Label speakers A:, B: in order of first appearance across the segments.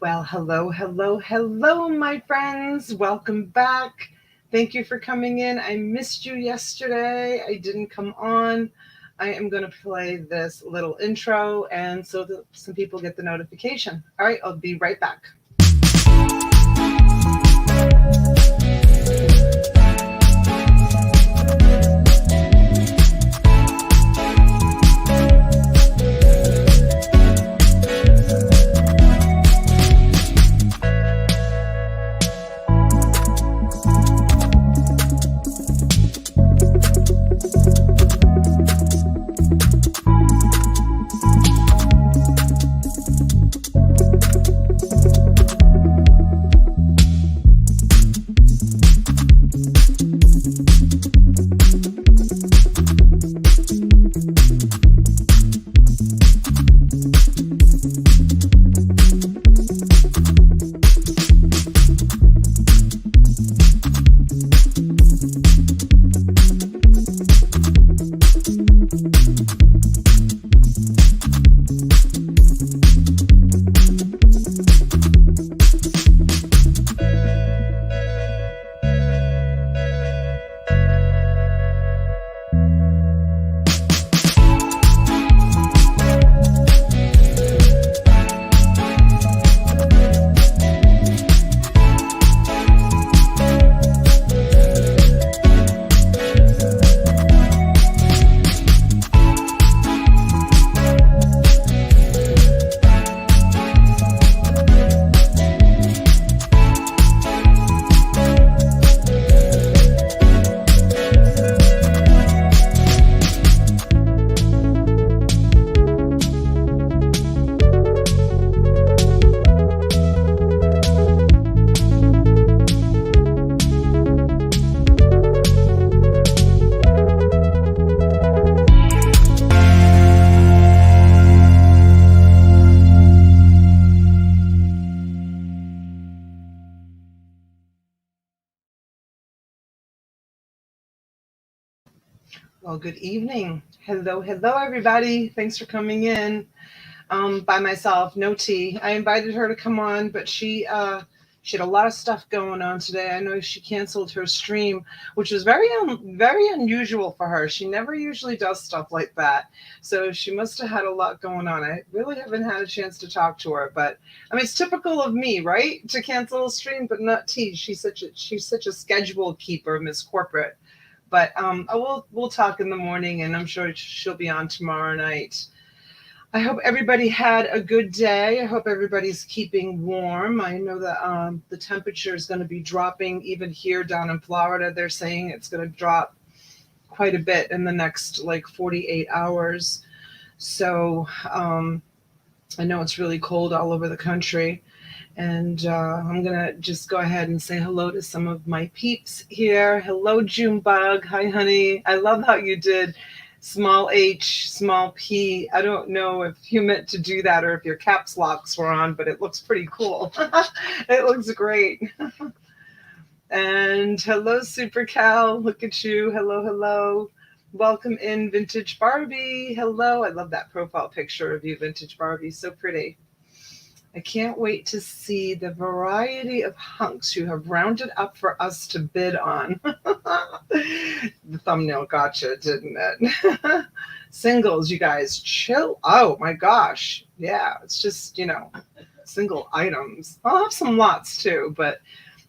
A: Well, hello, hello, hello, my friends. Welcome back. Thank you for coming in. I missed you yesterday. I didn't come on. I am going to play this little intro and so that some people get the notification. All right, I'll be right back. Well, good evening. Hello, hello, everybody. Thanks for coming in. By myself, no tea. I invited her to come on, but she had a lot of stuff going on today. I know she canceled her stream, which was very unusual for her. She never usually does stuff like that, so she must have had a lot going on. I really haven't had a chance to talk to her, but I mean, it's typical of me, right, to cancel a stream, but not tea. She's such a schedule keeper, Miss Corporate. But we'll talk in the morning, and I'm sure she'll be on tomorrow night. I hope everybody had a good day. I hope everybody's keeping warm. I know that the temperature is going to be dropping even here down in Florida. They're saying it's going to drop quite a bit in the next like 48 hours. So I know it's really cold all over the country. And I'm going to just go ahead and say hello to some of my peeps here. Hello, Junebug. Hi, honey. I love how you did small h, small p. I don't know if you meant to do that or if your caps locks were on, but it looks pretty cool. It looks great. And hello, Super Cal. Look at you. Hello, hello. Welcome in, Vintage Barbie. Hello. I love that profile picture of you, Vintage Barbie. So pretty. I can't wait to see the variety of hunks you have rounded up for us to bid on. The thumbnail gotcha, didn't it? Singles, you guys, chill. Oh my gosh. Yeah, it's just, single items. I'll have some lots too, but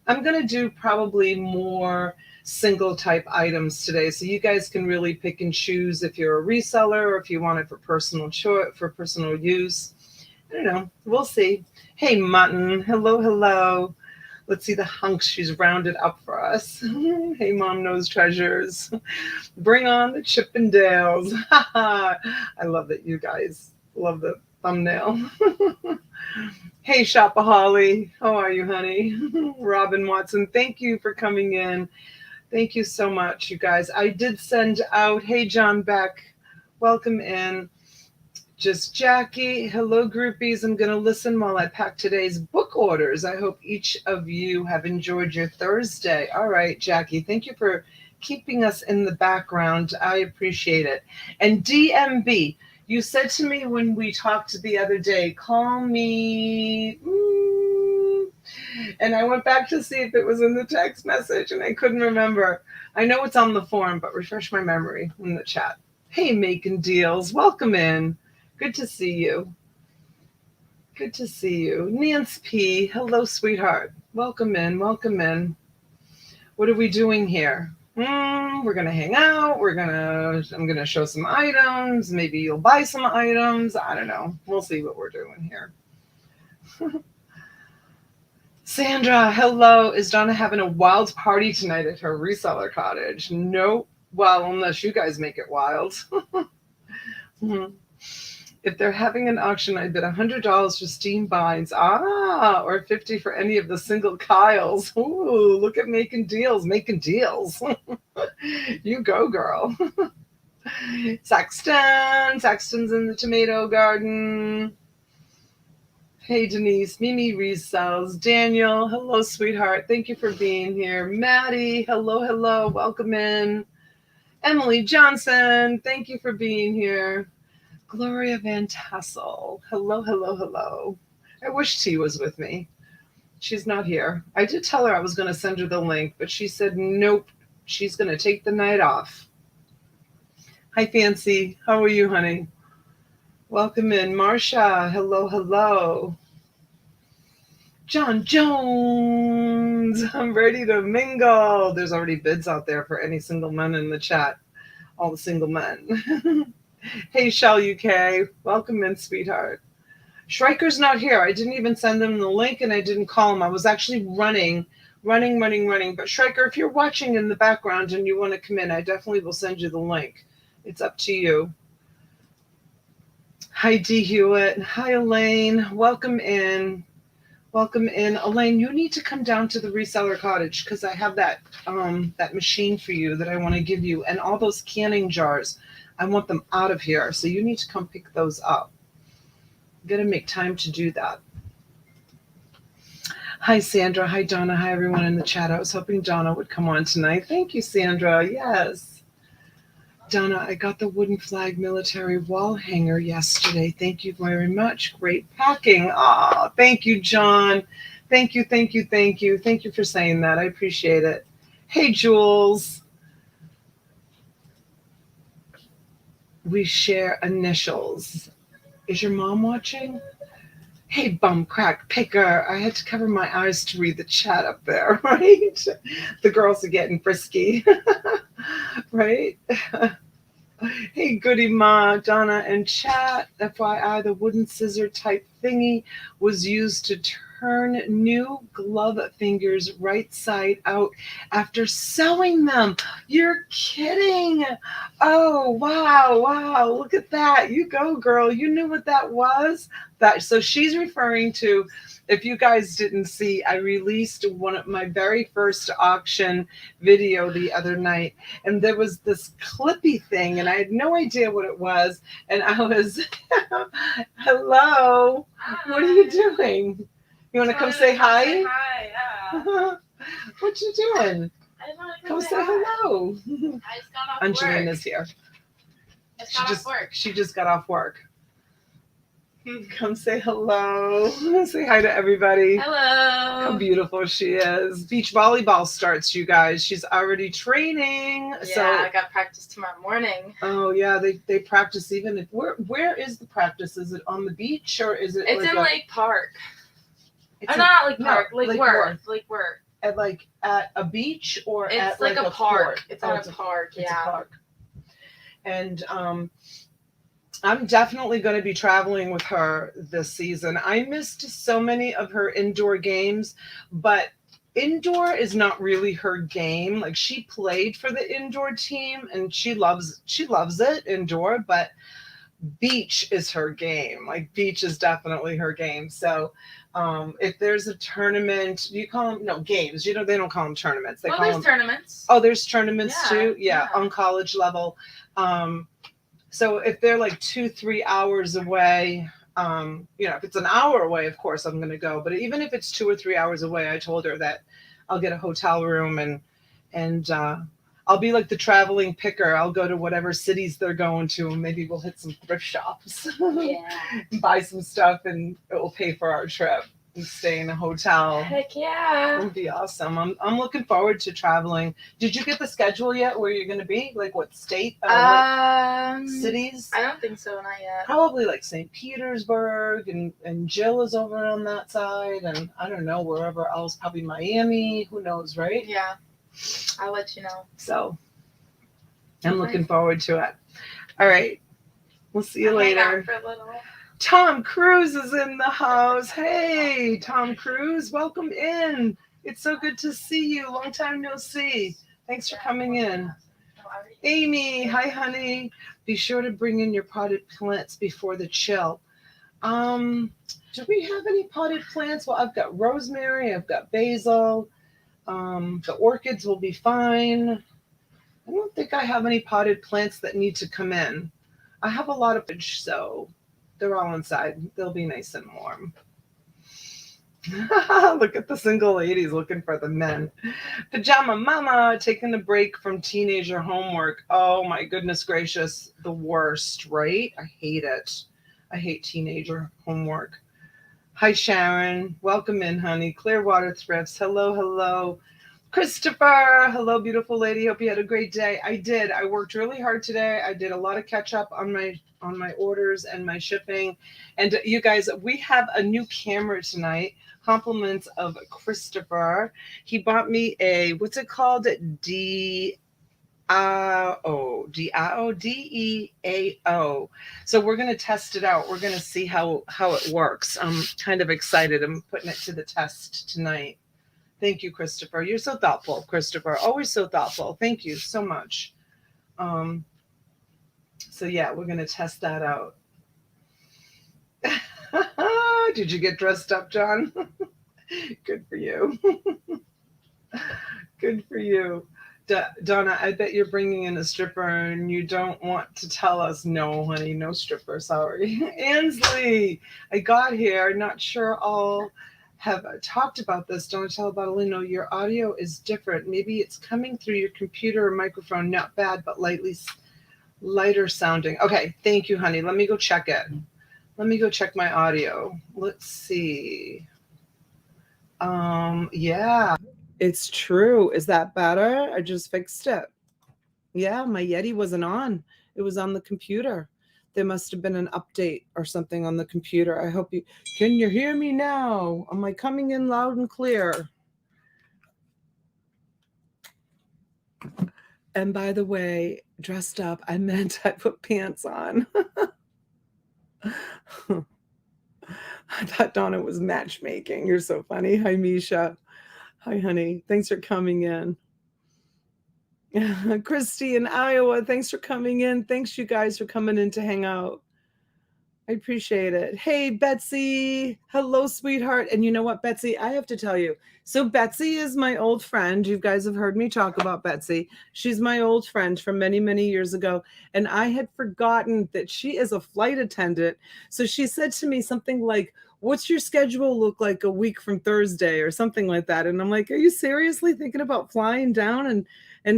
A: I'm going to do probably more single type items today. So you guys can really pick and choose if you're a reseller or if you want it for personal use. I don't know. We'll see. Hey, Mutton. Hello, hello. Let's see the hunks she's rounded up for us. Hey, Mom Knows Treasures. Bring on the Chippendales. I love that you guys love the thumbnail. Hey, Shopaholic. How are you, honey? Robin Watson, thank you for coming in. Thank you so much, you guys. I did send out, hey, John Beck, welcome in. Just Jackie. Hello, groupies. I'm going to listen while I pack today's book orders. I hope each of you have enjoyed your Thursday. All right, Jackie, thank you for keeping us in the background. I appreciate it. And DMB, you said to me when we talked the other day, call me And I went back to see if it was in the text message and I couldn't remember. I know it's on the form, but refresh my memory in the chat. Hey, Making Deals, welcome in. Good to see you. Good to see you. Nance P, hello, sweetheart. Welcome in, welcome in. What are we doing here? We're going to hang out. I'm going to show some items. Maybe you'll buy some items. I don't know. We'll see what we're doing here. Sandra, hello. Is Donna having a wild party tonight at her reseller cottage? Nope. Well, unless you guys make it wild. If they're having an auction, I bid $100 for steam binds. Or $50 for any of the single Kyles. Ooh, look at making deals. You go, girl. Saxton's in the tomato garden. Hey, Denise. Mimi resells. Daniel, hello, sweetheart. Thank you for being here. Maddie, hello. Welcome in. Emily Johnson, thank you for being here. Gloria Van Tassel, hello. I wish T was with me. She's not here. I did tell her I was going to send her the link, but she said nope. She's going to take the night off. Hi, Fancy. How are you, honey? Welcome in. Marsha, hello. John Jones, I'm ready to mingle. There's already bids out there for any single men in the chat. All the single men. Hey, Shell UK. Welcome in, sweetheart. Schreiker's not here. I didn't even send them the link and I didn't call him. I was actually running. But Schreiker, if you're watching in the background and you want to come in, I definitely will send you the link. It's up to you. Hi, D. Hewitt. Hi, Elaine. Welcome in. Elaine, you need to come down to the reseller cottage because I have that machine for you that I want to give you. And all those canning jars, I want them out of here. So you need to come pick those up. I'm going to make time to do that. Hi, Sandra. Hi, Donna. Hi, everyone in the chat. I was hoping Donna would come on tonight. Thank you, Sandra. Yes. Donna, I got the wooden flag military wall hanger yesterday. Thank you very much. Great packing. Oh, thank you, John. Thank you. Thank you for saying that. I appreciate it. Hey, Jules. We share initials. Is your mom watching? Hey, bum crack picker. I had to cover my eyes to read the chat up there, right? The girls are getting frisky, right? Hey, goody ma, Donna and chat. FYI, the wooden scissor type thingy was used to turn new glove fingers right side out after sewing them. You're kidding. Oh, wow. Look at that. You go, girl. You knew what that was? So she's referring to, if you guys didn't see, I released one of my very first auction video the other night, and there was this clippy thing, and I had no idea what it was, and I was, hello, hi. What are you doing? You want to come say hi? Say hi, yeah. What you doing? I just want to come say hello. I just got off Angelina's here. She just got off work. Come say hello. Say hi to everybody. Hello. How beautiful she is. Beach volleyball starts, you guys. She's already training.
B: Yeah,
A: so
B: I got practice tomorrow morning.
A: Oh yeah, they practice even if where is the practice? Is it on the beach or is it?
B: It's like in Lake Park. Not Lake Park. Lake Worth. Lake Worth.
A: At a beach or
B: it's
A: at
B: like a park.
A: Port?
B: It's at a park.
A: It's a park. And I'm definitely going to be traveling with her this season. I missed so many of her indoor games, but indoor is not really her game. Like, she played for the indoor team and she loves it indoor, but beach is her game. Like, beach is definitely her game. So if there's a tournament, you call them games. They don't call them tournaments. They call
B: there's
A: them
B: tournaments.
A: Oh, there's tournaments too. Yeah, on college level. So if they're like 2-3 hours away, if it's an hour away, of course I'm going to go. But even if it's 2 or 3 hours away, I told her that I'll get a hotel room and I'll be like the traveling picker. I'll go to whatever cities they're going to, and maybe we'll hit some thrift shops, buy some stuff, and it will pay for our trip. and stay in a hotel.
B: Heck yeah.
A: It would be awesome. I'm looking forward to traveling. Did you get the schedule yet where you're going to be? Like what state? What cities?
B: I don't think so, not yet.
A: Probably like St. Petersburg, and Jill is over on that side, and I don't know, wherever else, probably Miami. Who knows, right?
B: Yeah. I'll let you know.
A: So I'm looking forward to it. All right. We'll see you later.
B: For a little.
A: Tom Cruise is in the house. Hey, Tom Cruise, welcome in. It's so good to see you. Long time no see. Thanks for coming in. Amy, hi, honey. Be sure to bring in your potted plants before the chill. Do we have any potted plants? Well, I've got rosemary. I've got basil. The orchids will be fine. I don't think I have any potted plants that need to come in. I have a lot of fish, so they're all inside. They'll be nice and warm. Look at the single ladies looking for the men. Pajama Mama taking a break from teenager homework. Oh my goodness gracious. The worst, right? I hate it. I hate teenager homework. Hi, Sharon. Welcome in, honey. Clearwater Thrifts. Hello, hello. Christopher. Hello, beautiful lady. Hope you had a great day. I did. I worked really hard today. I did a lot of catch up on my orders and my shipping. And you guys, we have a new camera tonight. Compliments of Christopher. He bought me a, what's it called? DEAO. So we're going to test it out. We're going to see how it works. I'm kind of excited. I'm putting it to the test tonight. Thank you, Christopher. You're so thoughtful, Christopher. Always so thoughtful. Thank you so much. So yeah, we're going to test that out. Did you get dressed up, John? Good for you. Good for you. Donna, I bet you're bringing in a stripper and you don't want to tell us. No, honey, no stripper. Sorry. Ansley, I got here. Not sure I'll have talked about this. Donatella Botolino, your audio is different. Maybe it's coming through your computer or microphone. Not bad, but lighter sounding. Okay, thank you, honey. Let me go check it. Let me go check my audio. Let's see. Yeah, it's true. Is that better? I just fixed it. Yeah, my Yeti wasn't on. It was on the computer. There must have been an update or something on the computer. I hope can you hear me now? Am I coming in loud and clear? And by the way, dressed up, I meant I put pants on. I thought Donna was matchmaking. You're so funny. Hi, Misha. Hi, honey. Thanks for coming in. Christy in Iowa, thanks for coming in. Thanks, you guys, for coming in to hang out. I appreciate it. Hey, Betsy. Hello, sweetheart. And you know what, Betsy? I have to tell you. So Betsy is my old friend. You guys have heard me talk about Betsy. She's my old friend from many, many years ago. And I had forgotten that she is a flight attendant. So she said to me something like, what's your schedule look like a week from Thursday or something like that? And I'm like, are you seriously thinking about flying down and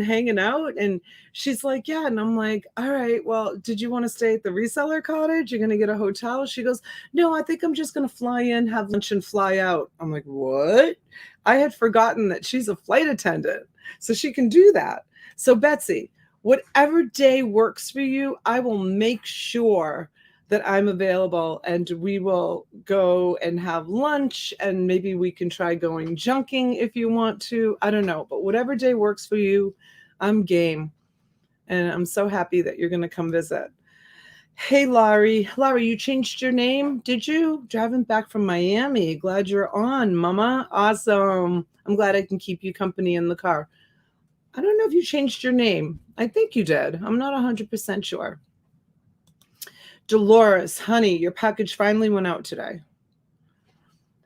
A: hanging out? And she's like, yeah. And I'm like, all right, well, did you want to stay at the Reseller cottage? You're going to get a hotel? She goes, no, I think I'm just going to fly in, have lunch and fly out. I'm like, what? I had forgotten that she's a flight attendant, so she can do that. So Betsy, whatever day works for you, I will make sure that I'm available and we will go and have lunch, and maybe we can try going junking if you want to. I don't know, but whatever day works for you, I'm game. And I'm so happy that you're going to come visit. Hey, Laurie. Laurie, you changed your name, did you? Driving back from Miami. Glad you're on, Mama. Awesome. I'm glad I can keep you company in the car. I don't know if you changed your name. I think you did. I'm not 100% sure. Dolores, honey, your package finally went out today.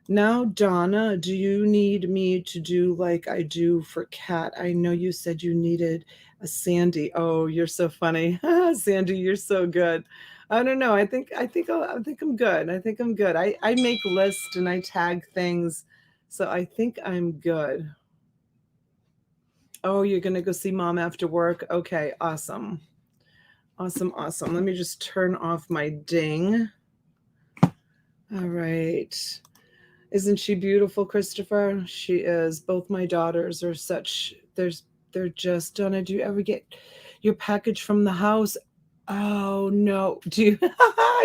A: Now, Donna, do you need me to do like I do for Kat? I know you said you needed a Sandy. Oh, you're so funny. Sandy, you're so good. I don't know. I think I'm good. I think I'm good. I make lists and I tag things. So I think I'm good. Oh, you're going to go see mom after work? Okay, awesome. Awesome, awesome. Let me just turn off my ding. All right. Isn't she beautiful, Christopher? She is. Both my daughters are such, they're just, Donna, do you ever get your package from the house? Oh, no. Do you?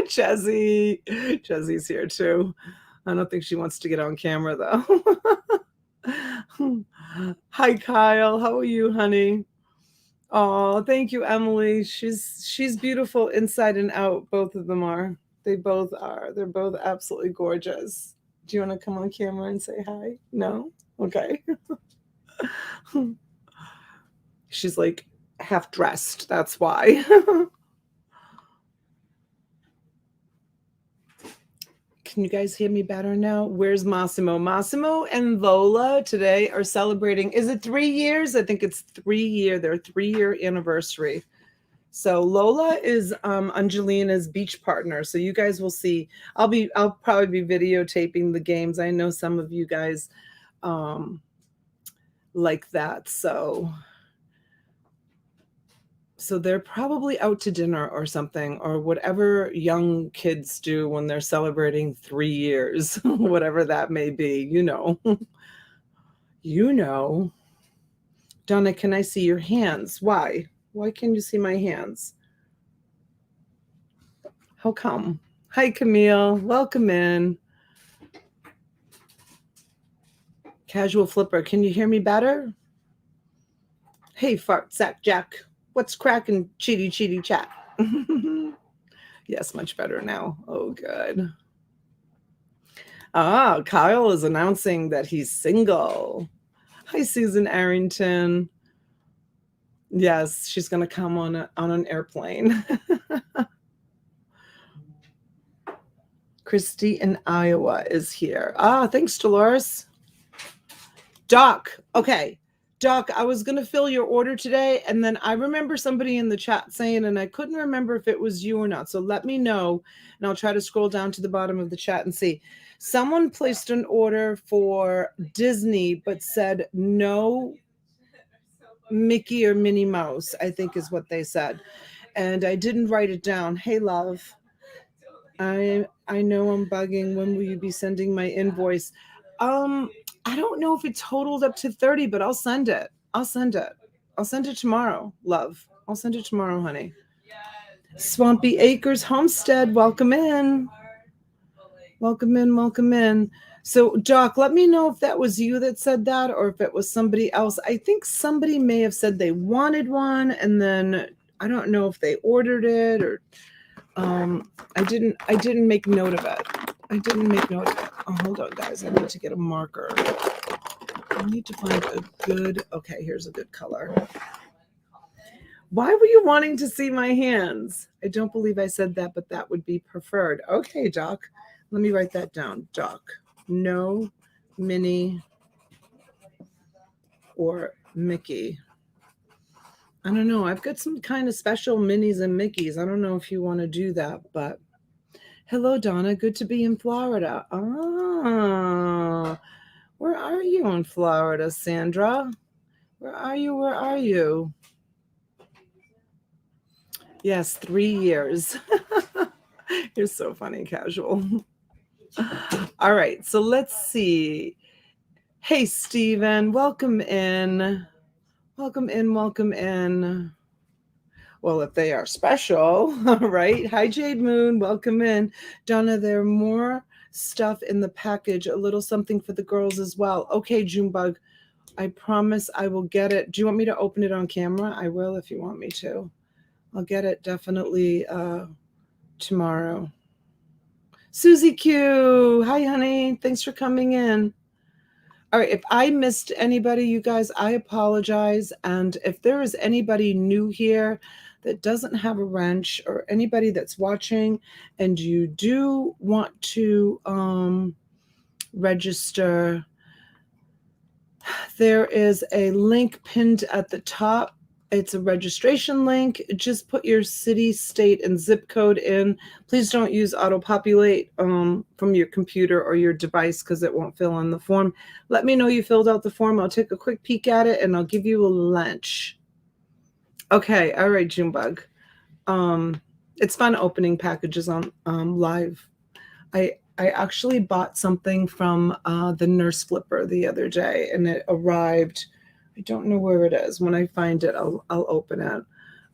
A: Chezzy. Chezzy's here too. I don't think she wants to get on camera though. Hi, Kyle. How are you, honey? Oh, thank you, Emily. She's beautiful inside and out. Both of them are. They both are. They're both absolutely gorgeous. Do you want to come on camera and say hi? No? Okay. She's like half dressed. That's why. Can you guys hear me better now? Where's Massimo? Massimo and Lola today are celebrating. Is it 3 years? I think it's 3 year. Their 3-year anniversary. So Lola is Angelina's beach partner. So you guys will see. I'll probably be videotaping the games. I know some of you guys like that. So they're probably out to dinner or something, or whatever young kids do when they're celebrating 3 years, whatever that may be, you know. You know. Donna, can I see your hands? Why? Why can you see my hands? How come? Hi, Camille. Welcome in. Casual Flipper, can you hear me better? Hey, Fart Sack Jack. What's cracking, cheaty chat? Yes, much better now. Oh, good. Ah, Kyle is announcing that he's single. Hi, Susan Arrington. Yes, she's going to come on an airplane. Christy in Iowa is here. Ah, thanks, Dolores. Doc, okay. Doc, I was going to fill your order today, and then I remember somebody in the chat saying, and I couldn't remember if it was you or not. So let me know, and I'll try to scroll down to the bottom of the chat and see. Someone placed an order for Disney, but said no Mickey or Minnie Mouse, I think is what they said. And I didn't write it down. Hey, love. I know I'm bugging. When will you be sending my invoice? I don't know if it totaled up to 30, but I'll send it. I'll send it tomorrow, love. I'll send it tomorrow, honey. Swampy Acres Homestead, welcome in. Welcome in. So, Doc, let me know if that was you that said that or if it was somebody else. I think somebody may have said they wanted one, and then I don't know if they ordered it or I didn't make note of it. Oh, hold on, guys. I need to get a marker. I need to find a good, okay, here's a good color. Why were you wanting to see my hands? I don't believe I said that, but that would be preferred. Okay, Doc. Let me write that down. Doc. No Minnie or Mickey. I don't know. I've got some kind of special Minnies and Mickeys. I don't know if you want to do that, but hello, Donna. Good to be in Florida. Ah, where are you in Florida, Sandra? Where are you? Yes, 3 years. You're so funny, Casual. All right, so let's see. Hey, Steven, welcome in. Welcome in. Well, if they are special, right? Hi, Jade Moon. Welcome in. Donna, there are more stuff in the package, a little something for the girls as well. Okay, Junebug, I promise I will get it. Do you want me to open it on camera? I will if you want me to. I'll get it definitely tomorrow. Susie Q. Hi, honey. Thanks for coming in. All right, if I missed anybody, you guys, I apologize. And if there is anybody new here that doesn't have a wrench or anybody that's watching and you do want to register, there is a link pinned at the top. It's a registration link. Just put your city, state, and zip code in. Please don't use auto-populate from your computer or your device because it won't fill in the form. Let me know you filled out the form. I'll take a quick peek at it, and I'll give you a lunch. Okay. All right, Junebug. It's fun opening packages on live. I actually bought something from the Nurse Flipper the other day, and it arrived. I don't know where it is. When I find it, I'll open it.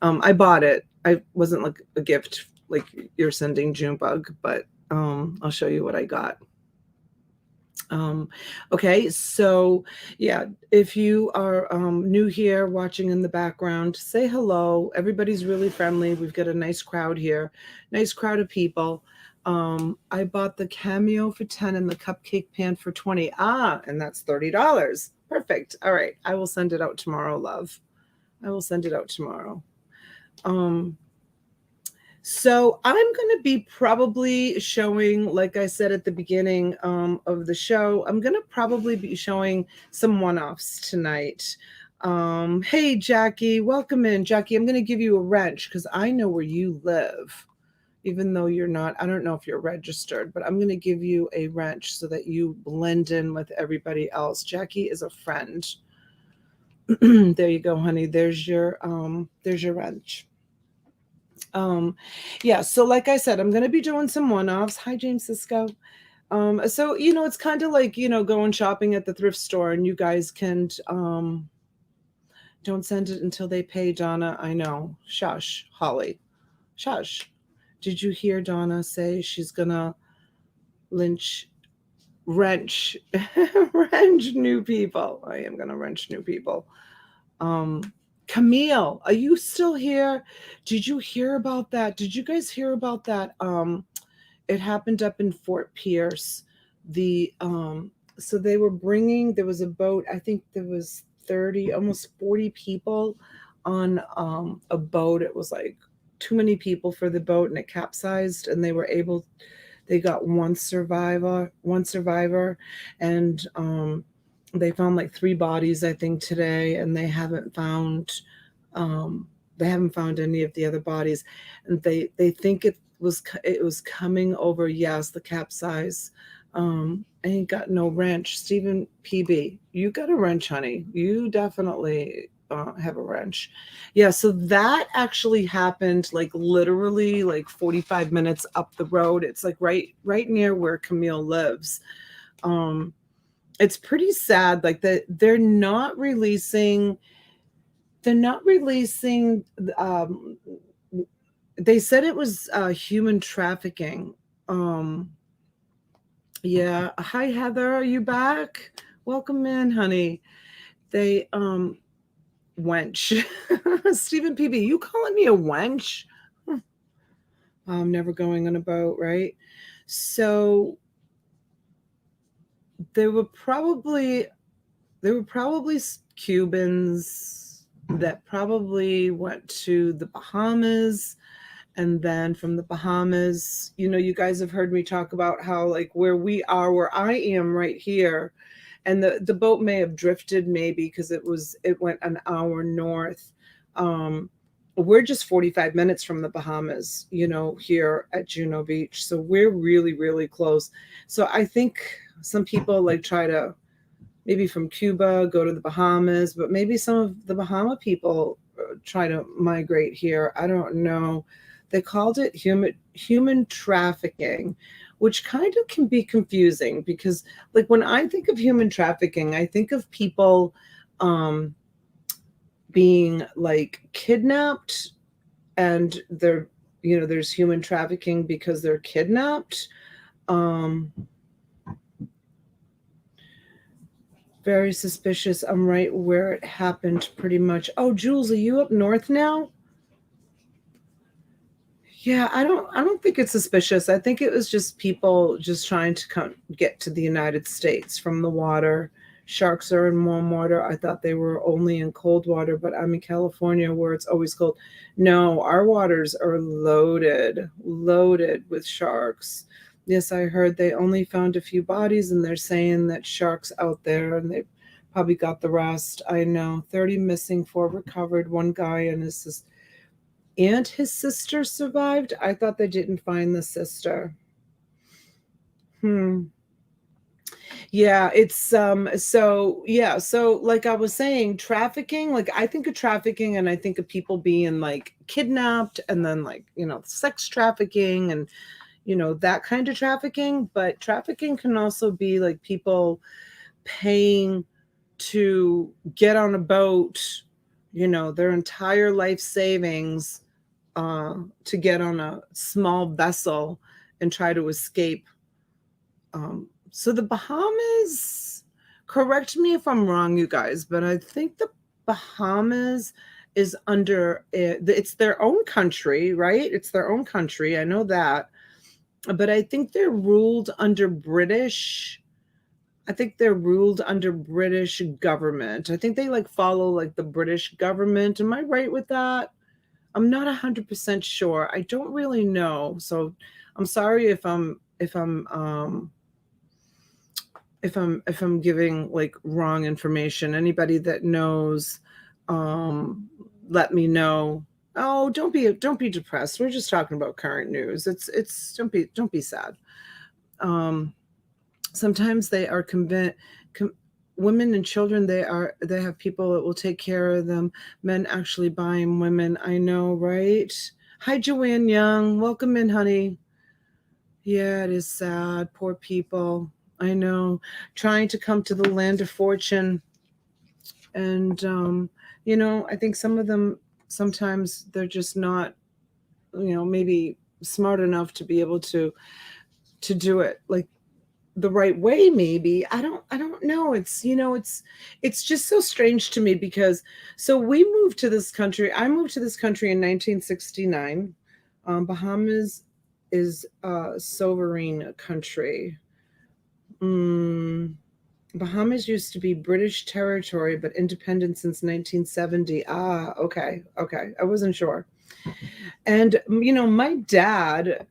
A: I bought it. I wasn't like a gift like you're sending Junebug, but I'll show you what I got. Okay, so yeah, if you are new here watching in the background, say hello. Everybody's really friendly. We've got a nice crowd here, nice crowd of people. I bought the cameo for 10 and the cupcake pan for 20. And that's $30. Perfect. All right, I will send it out tomorrow, love. I will send it out tomorrow. So I'm going to be probably showing, like I said at the beginning of the show, I'm going to probably be showing some one-offs tonight. Hey, Jackie, welcome in. Jackie, I'm going to give you a wrench because I know where you live, even though you're not. I don't know if you're registered, but I'm going to give you a wrench so that you blend in with everybody else. Jackie is a friend. There you go, honey. There's your wrench. Yeah, so like I said, I'm going to be doing some one-offs. Hi, James Cisco. So, it's kind of like, going shopping at the thrift store, and you guys can, don't send it until they pay, Donna. I know. Shush, Holly. Shush. Did you hear Donna say she's going to wrench new people? I am going to wrench new people. Camille, are you still here? Did you hear about that? Did you guys hear about that? It happened up in Fort Pierce. So they were there was a boat. I think there was 30, almost 40 people on a boat. It was like too many people for the boat, and it capsized, and they got one survivor, and they found like 3 bodies, I think, today, and they haven't found any of the other bodies, and they think it was coming over. Yes, the capsize. I ain't got no wrench. Stephen PB, you got a wrench, honey. You definitely have a wrench. Yeah, so that actually happened like literally like 45 minutes up the road. It's like right near where Camille lives. It's pretty sad, like that they're not releasing. They said it was human trafficking. Yeah. Hi, Heather. Are you back? Welcome in, honey. They wench. Stephen PB, you calling me a wench? I'm never going on a boat, right? So there were probably Cubans that probably went to the Bahamas, and then from the Bahamas, you guys have heard me talk about how like where I am right here, and the boat may have drifted, maybe because it went an hour north. We're just 45 minutes from the Bahamas, here at Juno Beach, so we're really, really close. So I think some people like try to maybe from Cuba go to the Bahamas, but maybe some of the Bahama people try to migrate here. I don't know. They called it human trafficking, which kind of can be confusing because like when I think of human trafficking, I think of people being like kidnapped, and there's human trafficking because they're kidnapped. Very suspicious. I'm right where it happened pretty much. Oh, Jules, are you up north now? Yeah, I don't think it's suspicious. I think it was just people just trying to get to the United States from the water. Sharks are in warm water. I thought they were only in cold water, but I'm in California where it's always cold. No, our waters are loaded with sharks. Yes, I heard they only found a few bodies, and they're saying that sharks out there, and they probably got the rest. I know. 30 missing, 4 recovered. One guy and his sister survived. I thought they didn't find the sister. Yeah, it's so like I was saying, trafficking, like I think of trafficking and I think of people being like kidnapped, and then like, sex trafficking, and that kind of trafficking. But trafficking can also be like people paying to get on a boat, their entire life savings to get on a small vessel and try to escape. So the Bahamas, correct me if I'm wrong, you guys, but I think the Bahamas is under it's their own country, right? It's their own country. I know that. But I think they're ruled under British. I think they're ruled under British government. I think they like follow like the British government. Am I right with that? I'm not 100% sure. I don't really know. So I'm sorry if I'm giving like wrong information. Anybody that knows, let me know. Oh, don't be depressed. We're just talking about current news. It's don't be sad. Sometimes they are women and children, they have people that will take care of them. Men actually buying women. I know, right? Hi, Joanne Young. Welcome in, honey. Yeah, it is sad. Poor people. I know. Trying to come to the land of fortune. And, I think some of them, sometimes they're just not, maybe smart enough to be able to do it like the right way. Maybe I don't know. It's it's just so strange to me because so we moved to this country. I moved to this country in 1969. Bahamas is a sovereign country. Bahamas used to be British territory, but independent since 1970. Okay. I wasn't sure. And my dad,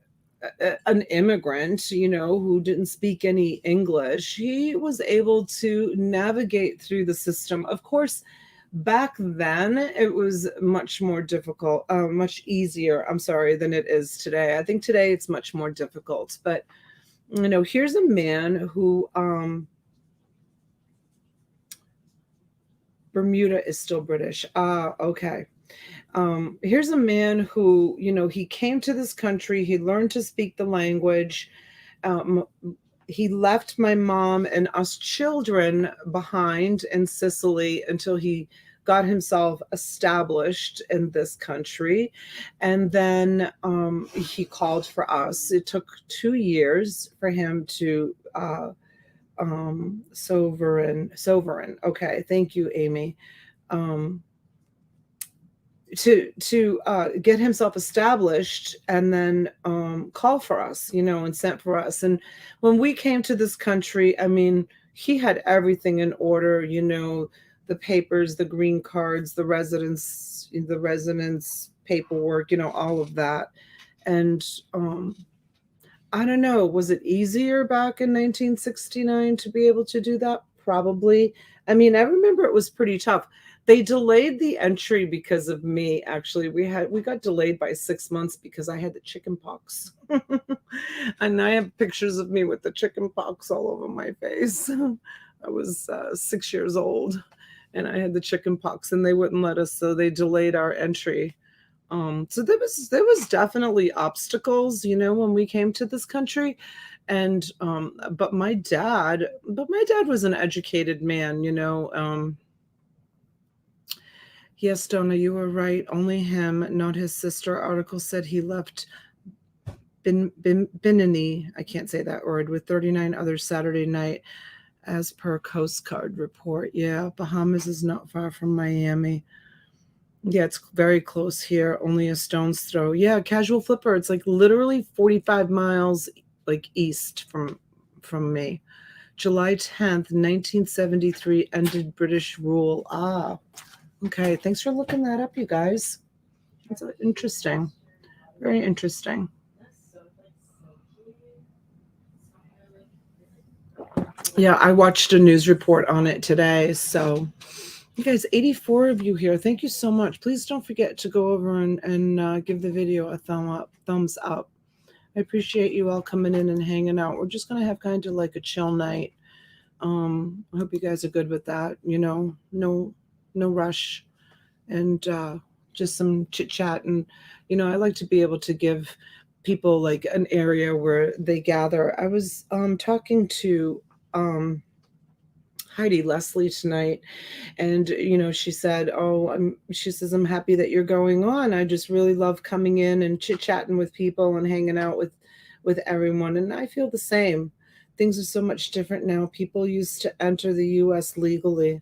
A: an immigrant, who didn't speak any English, he was able to navigate through the system. Of course, back then it was much more difficult, much easier, I'm sorry, than it is today. I think today it's much more difficult. But, here's a man who, Bermuda is still British. Okay. Here's a man who, he came to this country, he learned to speak the language. He left my mom and us children behind in Sicily until he got himself established in this country. And then he called for us. It took 2 years for him to sovereign. Okay, thank you, Amy. To get himself established and then call for us, and sent for us. And when we came to this country, I mean, he had everything in order, the papers, the green cards, the residence paperwork, all of that. And I don't know, was it easier back in 1969 to be able to do that? Probably. I mean, I remember it was pretty tough. They delayed the entry because of me. Actually, we got delayed by 6 months because I had the chicken pox. And I have pictures of me with the chicken pox all over my face. I was 6 years old and I had the chicken pox and they wouldn't let us, so they delayed our entry. So there was definitely obstacles, when we came to this country. And but my dad was an educated man, Yes, Donna, you were right. Only him, not his sister. Article said he left Bimini, I can't say that word, with 39 others Saturday night, as per Coast Guard report. Yeah, Bahamas is not far from Miami. Yeah, it's very close here, only a stone's throw. Yeah, Casual Flipper, it's like literally 45 miles like east from me. July 10th, 1973 ended British rule. Okay, thanks for looking that up, you guys. That's interesting. Very interesting. Yeah, I watched a news report on it today. So, you guys, 84 of you here. Thank you so much. Please don't forget to go over and give the video a thumbs up. I appreciate you all coming in and hanging out. We're just going to have kind of like a chill night. I hope you guys are good with that. No rush, and just some chit chat. And I like to be able to give people, like an area where they gather. I was talking to Heidi Leslie tonight, and she said, she says, I'm happy that you're going on. I just really love coming in and chit-chatting with people and hanging out with everyone. And I feel the same. Things are so much different now. People used to enter the US legally.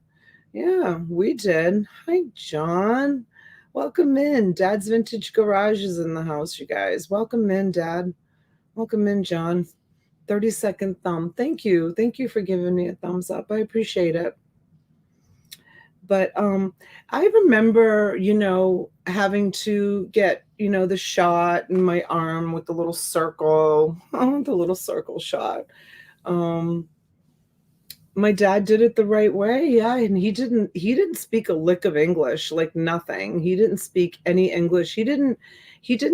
A: Yeah, we did. Hi, John. Welcome in. Dad's Vintage Garage is in the house, you guys. Welcome in, Dad. Welcome in, John. 30-second thumb. Thank you. Thank you for giving me a thumbs up. I appreciate it. But I remember, having to get, the shot in my arm with the little circle, the little circle shot. My dad did it the right way. Yeah. And he didn't speak a lick of English, like nothing. He didn't speak any English. He didn't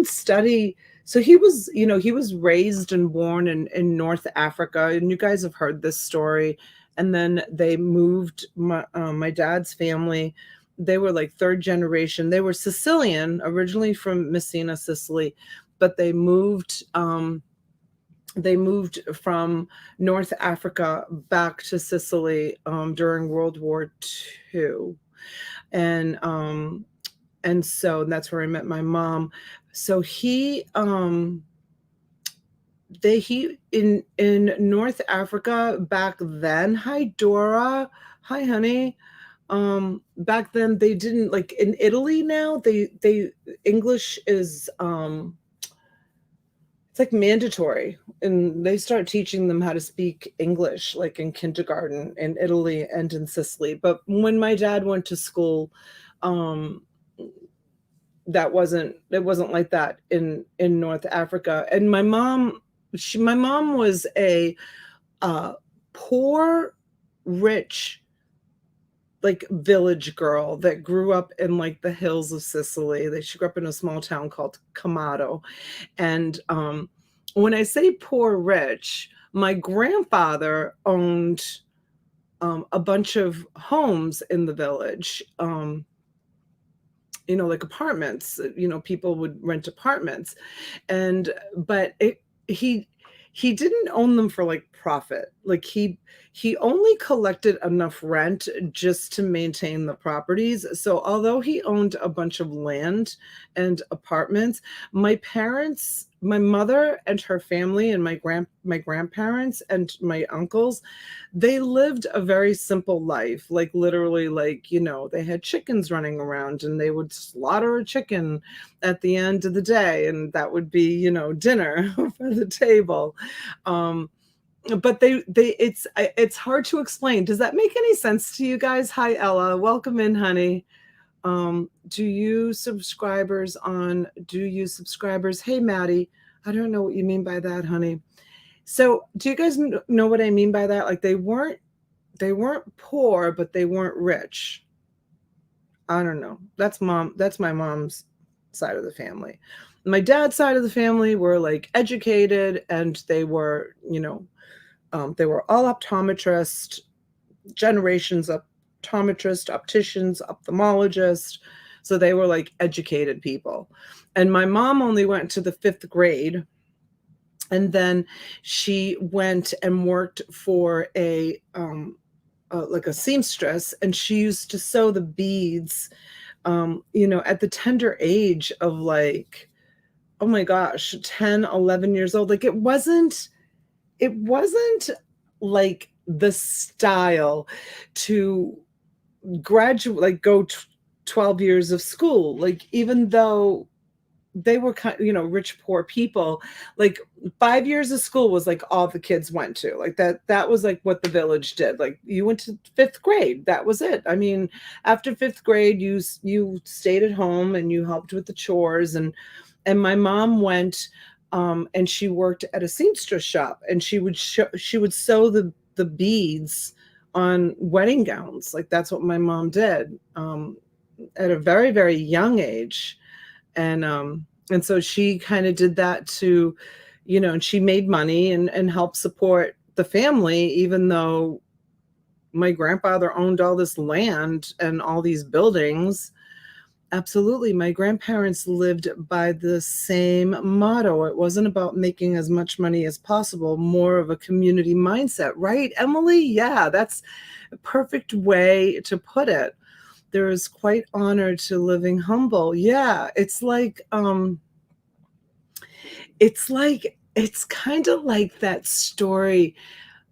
A: study. So he was, he was raised and born in North Africa. And you guys have heard this story. And then they moved, my dad's family. They were like third generation. They were Sicilian, originally from Messina, Sicily, but they moved from North Africa back to Sicily during World War II. And so that's where I met my mom. So he in North Africa back then. Hi, Dora. Hi, honey. Back then they didn't, like in Italy now, they English is it's like mandatory, and they start teaching them how to speak English like in kindergarten in Italy and in Sicily. But when my dad went to school, it wasn't like that in North Africa. And my mom was a poor, rich, like village girl that grew up in like the hills of Sicily. She grew up in a small town called Camato. And when I say poor rich, my grandfather owned a bunch of homes in the village, like apartments. People would rent apartments, but he didn't own them for like profit. Like he only collected enough rent just to maintain the properties. So although he owned a bunch of land and apartments, my mother and her family and my grandparents and my uncles, they lived a very simple life. Like literally, like, they had chickens running around, and they would slaughter a chicken at the end of the day, and that would be, dinner for the table. But it's hard to explain. Does that make any sense to you guys? Hi, Ella. Welcome in, honey. Do you subscribers? Hey, Maddie. I don't know what you mean by that, honey. So do you guys know what I mean by that? Like they weren't poor, but they weren't rich. I don't know. That's my mom's side of the family. My dad's side of the family were like educated, and they were, they were all optometrists, generations of optometrists, opticians, ophthalmologists. So they were like educated people. And my mom only went to the 5th grade. And then she went and worked for like a seamstress, and she used to sew the beads, at the tender age of like, oh my gosh, 10, 11 years old. Like it wasn't like the style to graduate, like go 12 years of school. Like even though they were kind of, rich, poor people, like 5 years of school was like all the kids went to. Like that was like what the village did. Like you went to 5th grade. That was it. I mean, after 5th grade, you stayed at home and you helped with the chores. And my mom went and she worked at a seamstress shop, and she would sew the beads on wedding gowns. Like that's what my mom did at a very, very young age. And so she kind of did that to, and she made money and helped support the family, even though my grandfather owned all this land and all these buildings. Absolutely. My grandparents lived by the same motto. It wasn't about making as much money as possible, more of a community mindset, right, Emily? Yeah, that's a perfect way to put it. There is quite honor to living humble. Yeah, it's kind of like that story.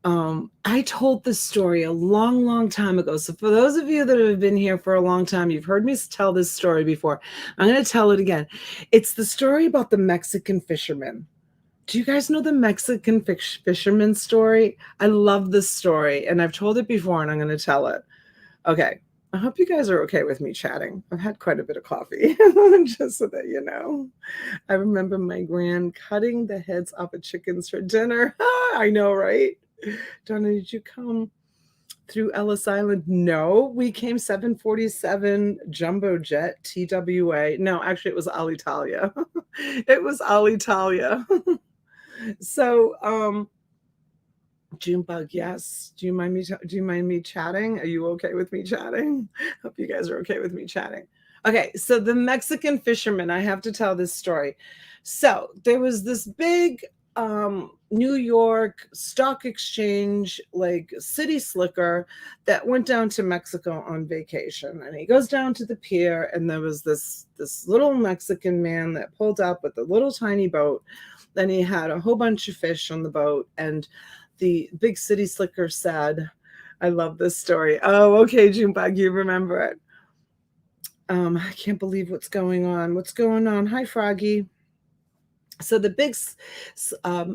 A: I told this story a long, long time ago. So for those of you that have been here for a long time, you've heard me tell this story before. I'm going to tell it again. It's the story about the Mexican fisherman. Do you guys know the Mexican fisherman story? I love this story, and I've told it before, and I'm going to tell it. Okay. I hope you guys are okay with me chatting. I've had quite a bit of coffee, just so that you know. I remember my gran cutting the heads off of chickens for dinner. I know, right? Donna, did you come through Ellis Island? No, we came 747 jumbo jet TWA. No, actually, it was Alitalia. It was Alitalia. So, Junebug, yes. Do you mind me chatting? Are you okay with me chatting? Hope you guys are okay with me chatting. Okay, so the Mexican fisherman, I have to tell this story. So there was this big New York stock exchange, like city slicker, that went down to Mexico on vacation. And he goes down to the pier, and there was this little Mexican man that pulled up with a little tiny boat. Then he had a whole bunch of fish on the boat, and the big city slicker said, I love this story. Oh, okay, Junebug, you remember it. I can't believe what's going on. What's going on? Hi, Froggy. So the big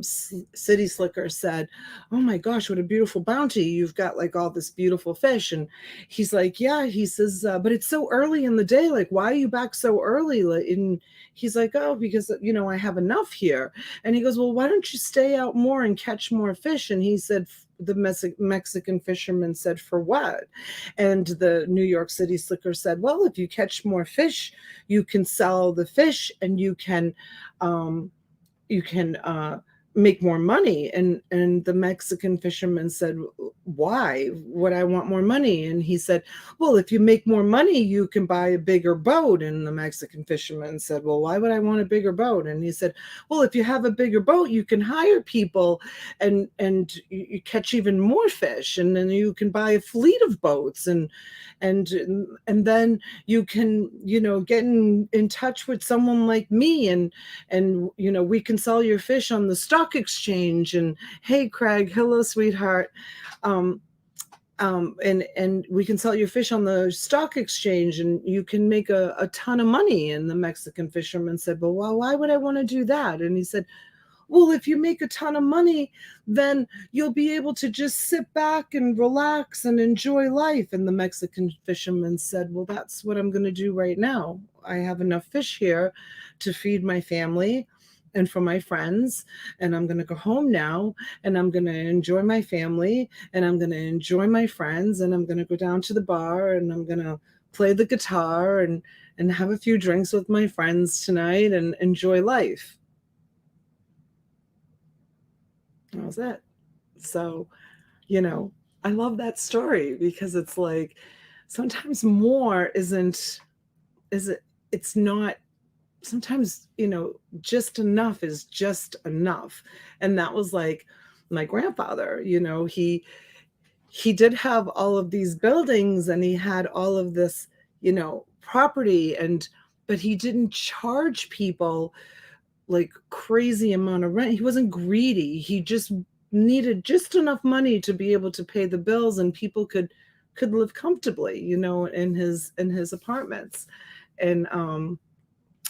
A: city slicker said, oh my gosh, what a beautiful bounty. You've got like all this beautiful fish. And he's like, yeah, he says, but it's so early in the day. Like, why are you back so early? And he's like, oh, because, I have enough here. And he goes, well, why don't you stay out more and catch more fish? And he said, the Mexican fisherman said, for what? And the New York City slicker said, well, if you catch more fish, you can sell the fish, and you can make more money. And the Mexican fisherman said, why would I want more money? And he said, well, if you make more money, you can buy a bigger boat. And the Mexican fisherman said, well, why would I want a bigger boat? And he said, well, if you have a bigger boat, you can hire people, and you catch even more fish, and then you can buy a fleet of boats, and then you can get in touch with someone like me, and we can sell your fish on the stock exchange. And hey, Craig, hello, sweetheart. And we can sell your fish on the stock exchange, and you can make a ton of money. And the Mexican fisherman said, well, why would I want to do that? And he said, well, if you make a ton of money, then you'll be able to just sit back and relax and enjoy life. And the Mexican fisherman said, well, that's what I'm going to do right now. I have enough fish here to feed my family and for my friends, and I'm going to go home now, and I'm going to enjoy my family, and I'm going to enjoy my friends, and I'm going to go down to the bar, and I'm going to play the guitar and have a few drinks with my friends tonight and enjoy life. That was it. So, I love that story, because it's like sometimes more it's not, sometimes, just enough is just enough. And that was like my grandfather, he did have all of these buildings, and he had all of this, property, but he didn't charge people like crazy amount of rent. He wasn't greedy. He just needed just enough money to be able to pay the bills, and people could live comfortably, in his apartments. And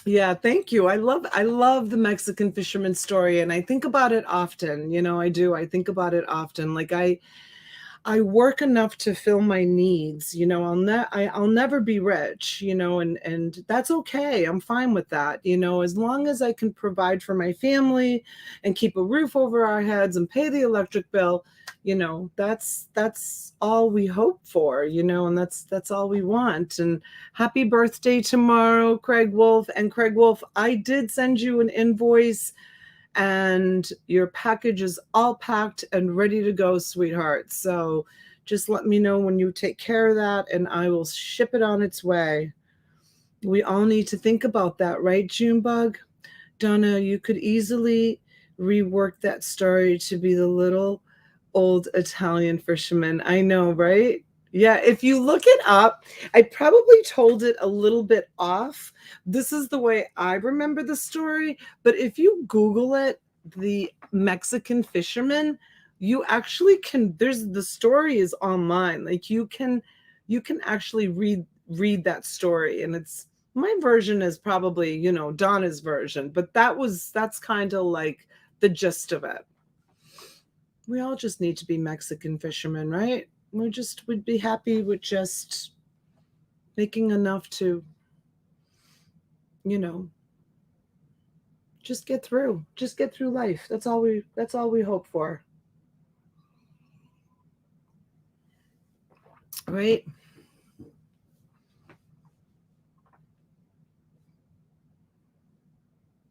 A: yeah, thank you. I love the Mexican fisherman story, and I think about it often. I do. I think about it often. Like I work enough to fill my needs. I'll never be rich, and that's okay. I'm fine with that. As long as I can provide for my family and keep a roof over our heads and pay the electric bill, that's all we hope for, and that's all we want. And happy birthday tomorrow, Craig Wolf. And Craig Wolf, I did send you an invoice, and your package is all packed and ready to go, sweetheart. So just let me know when you take care of that, and I will ship it on its way. We all need to think about that, right, Junebug? Donna, you could easily rework that story to be the little old Italian fisherman. I know, right? Yeah, if you look it up, I probably told it a little bit off. This is the way I remember the story, but if you Google it, the Mexican fisherman, you actually can, there's, the story is online. Like you can actually read that story, and it's, my version is probably, you know, Donna's version, but that's kind of like the gist of it. We all just need to be Mexican fishermen, right? We'd be happy with just making enough to, you know, just get through life. That's all we hope for. Right?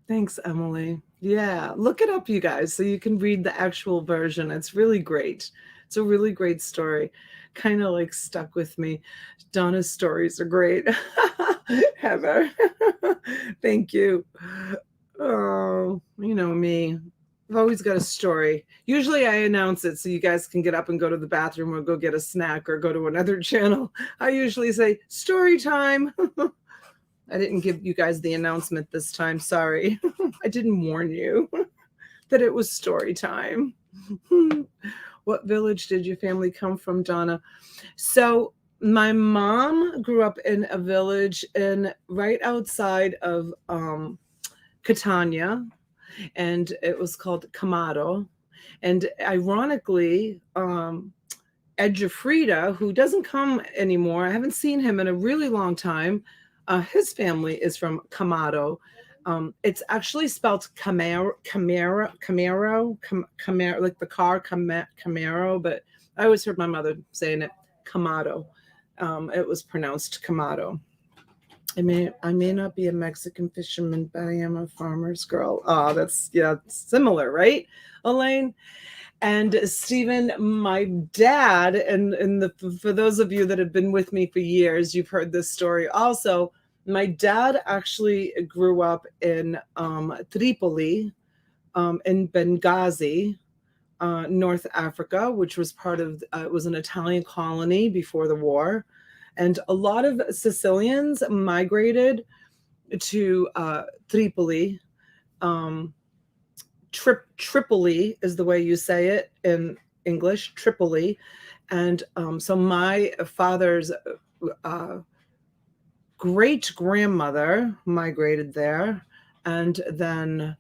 A: Thanks, Emily. Yeah, look it up, you guys, so you can read the actual version. It's really great. It's a really great story. Kind of like stuck with me. Donna's stories are great. Heather, thank you. Oh, you know me. I've always got a story. Usually I announce it so you guys can get up and go to the bathroom or go get a snack or go to another channel. I usually say, story time. I didn't give you guys the announcement this time. Sorry. I didn't warn you that it was story time. What village did your family come from, Donna? So my mom grew up in a village right outside of Catania, and it was called Camaro. And ironically, Ed Jafrida, who doesn't come anymore, I haven't seen him in a really long time. His family is from Camaro. It's actually spelled Camaro, like the car Camaro, but I always heard my mother saying it Camaro. It was pronounced Camaro. I may not be a Mexican fisherman, but I am a farmer's girl. Oh, that's, yeah, similar, right, Elaine? And Stephen, my dad, and for those of you that have been with me for years, you've heard this story also. My dad actually grew up in Tripoli, in Benghazi, North Africa, which was part of, it was an Italian colony before the war. And a lot of Sicilians migrated to Tripoli. Tripoli is the way you say it in English, Tripoli. And so my father's great grandmother migrated there, and then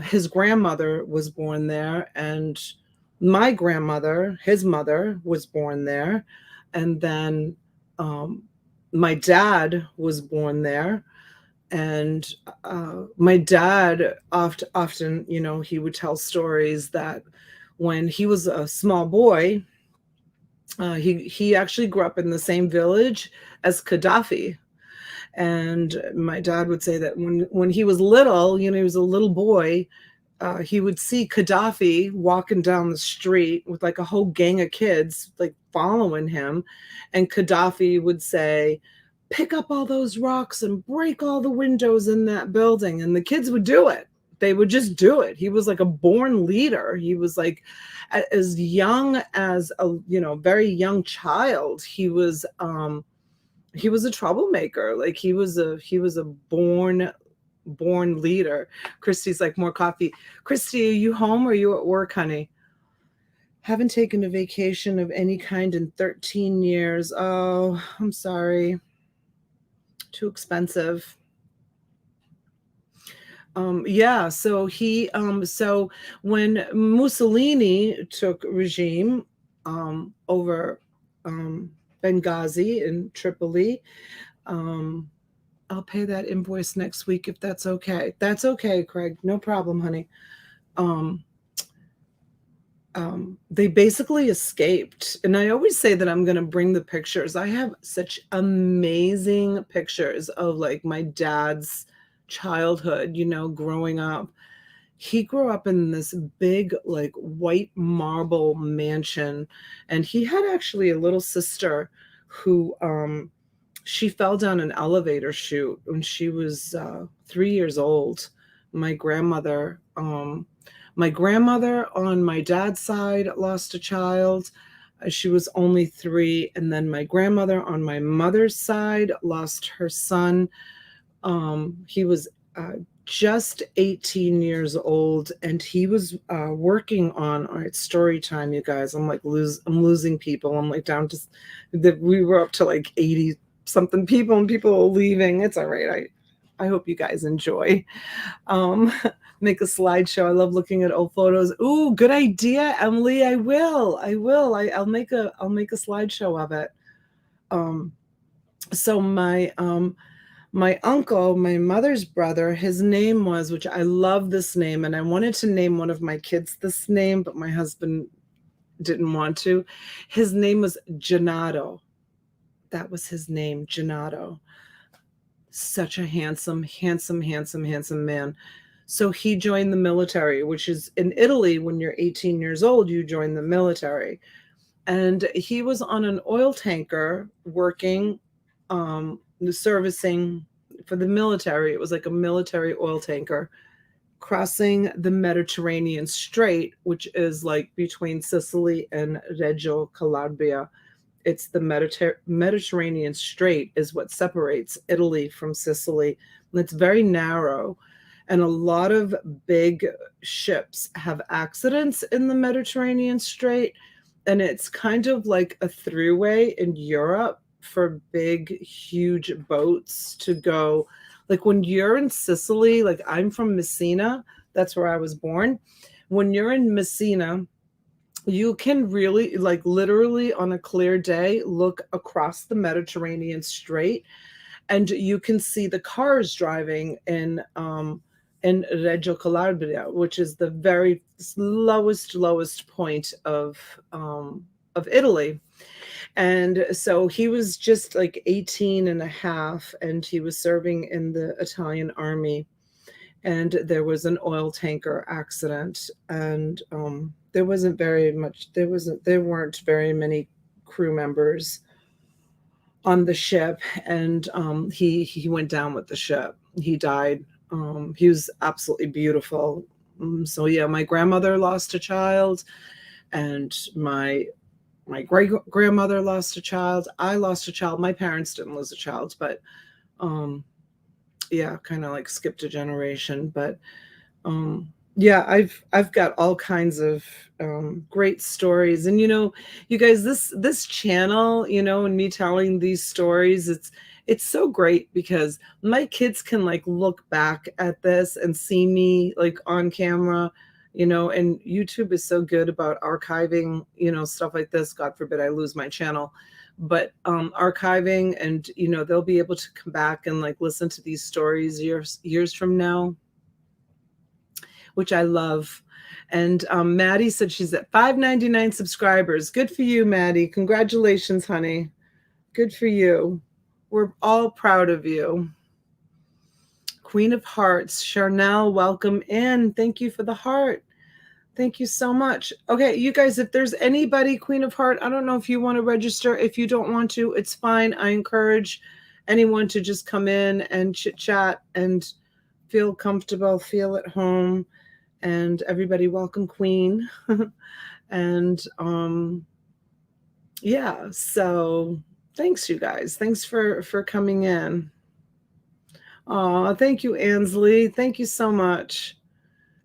A: his grandmother was born there, and my grandmother, his mother, was born there, and then my dad was born there. And my dad often, you know, he would tell stories that when he was a small boy, he actually grew up in the same village as Gaddafi. And my dad would say that when he was little, you know, he was a little boy, he would see Gaddafi walking down the street with like a whole gang of kids like following him, and Gaddafi would say, pick up all those rocks and break all the windows in that building. And the kids would do it. They would just do it. He was like a born leader. He was like, as young as a, you know, very young child, he was a troublemaker. Like he was a born leader. Christy's like, more coffee. Christy, are you home or are you at work, honey? Haven't taken a vacation of any kind in 13 years. Oh, I'm sorry. Too expensive. Yeah, so so when Mussolini took regime over Benghazi and Tripoli, I'll pay that invoice next week if that's okay. That's okay, Craig. No problem, honey. They basically escaped. And I always say that I'm going to bring the pictures. I have such amazing pictures of like my dad's childhood, you know, growing up. He grew up in this big, like white marble mansion. And he had actually a little sister who She fell down an elevator chute when she was 3 years old. My grandmother, my grandmother on my dad's side lost a child. She was only 3, and then my grandmother on my mother's side lost her son. He was just 18 years old, and he was working on, all right, story time, you guys. I'm losing people. I'm like down to that. We were up to like 80 something people, and people are leaving. It's all right. I hope you guys enjoy. Make a slideshow. I love looking at old photos. Ooh, good idea, Emily. I will. I'll make a slideshow of it. So my uncle, my mother's brother, his name was, which I love this name, and I wanted to name one of my kids this name, but my husband didn't want to. His name was Gennaro. That was his name, Gennaro. Such a handsome man. So he joined the military, which is in Italy, when you're 18 years old, you join the military. And he was on an oil tanker working, servicing for the military. It was like a military oil tanker crossing the Mediterranean Strait, which is like between Sicily and Reggio Calabria. It's the Mediterranean Strait is what separates Italy from Sicily. And it's very narrow. And a lot of big ships have accidents in the Mediterranean Strait. And it's kind of like a throughway in Europe for big, huge boats to go. Like when you're in Sicily, like I'm from Messina, that's where I was born. When you're in Messina, you can really, like literally on a clear day, look across the Mediterranean Strait, and you can see the cars driving in Reggio Calabria, which is the very lowest point of Italy. And so he was just like 18 and a half, and he was serving in the Italian army. And there was an oil tanker accident, and there weren't very many crew members on the ship, and he went down with the ship. He died. He was absolutely beautiful. So yeah, my grandmother lost a child, and my great grandmother lost a child. I lost a child. My parents didn't lose a child, but yeah, kind of like skipped a generation. But yeah, I've got all kinds of great stories. And you guys, this channel, and me telling these stories, it's so great because my kids can like look back at this and see me like on camera, and YouTube is so good about archiving, stuff like this. God forbid I lose my channel, but archiving, and they'll be able to come back and like listen to these stories years from now, which I love. And Maddie said she's at 599 subscribers. Good for you, Maddie. Congratulations, honey. Good for you. We're all proud of you. Queen of Hearts, Charnel, welcome in. Thank you for the heart. Thank you so much. Okay, you guys, if there's anybody, Queen of Heart, I don't know if you want to register. If you don't want to, it's fine. I encourage anyone to just come in and chit chat and feel comfortable, feel at home. And everybody, welcome, Queen. And yeah, so thanks, you guys. Thanks for coming in. Oh, thank you, Ansley. Thank you so much.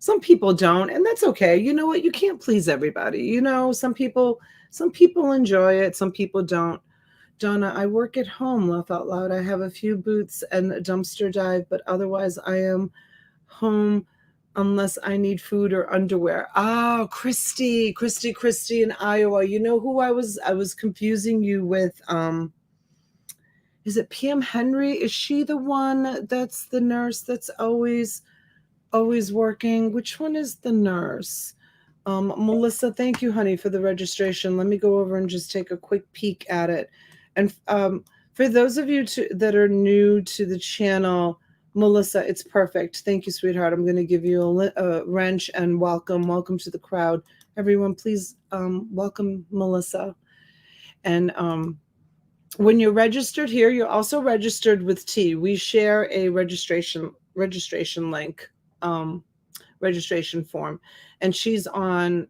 A: Some people don't, and that's okay. You know what? You can't please everybody. Some people enjoy it. Some people don't. Donna, I work at home, laugh out loud. I have a few boots and a dumpster dive, but otherwise I am home unless I need food or underwear. Ah, Christy in Iowa. You know who I was confusing you with? Is it PM Henry? Is she the one that's the nurse that's always working? Which one is the nurse? Melissa, thank you, honey, for the registration. Let me go over and just take a quick peek at it. And for those of you that are new to the channel, Melissa, it's perfect. Thank you, sweetheart. I'm going to give you a wrench and welcome to the crowd. Everyone, please welcome Melissa. And when you're registered here, you're also registered with T. We share a registration link, um, registration form, and she's on.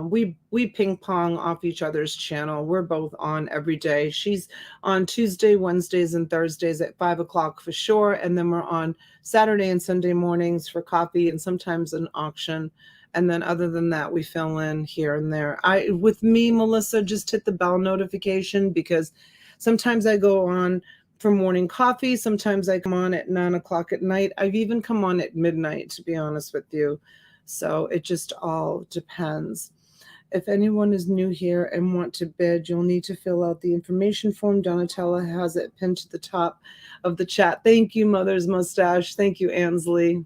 A: We ping pong off each other's channel. We're both on every day. She's on Tuesday, Wednesdays, and Thursdays at 5 o'clock for sure, and then we're on Saturday and Sunday mornings for coffee and sometimes an auction. And then other than that, we fill in here and there. With me, Melissa, just hit the bell notification because sometimes I go on for morning coffee. Sometimes I come on at 9 o'clock at night. I've even come on at midnight, to be honest with you. So it just all depends. If anyone is new here and want to bid, you'll need to fill out the information form. Donatella has it pinned to the top of the chat. Thank you, Mother's Mustache. Thank you, Ansley.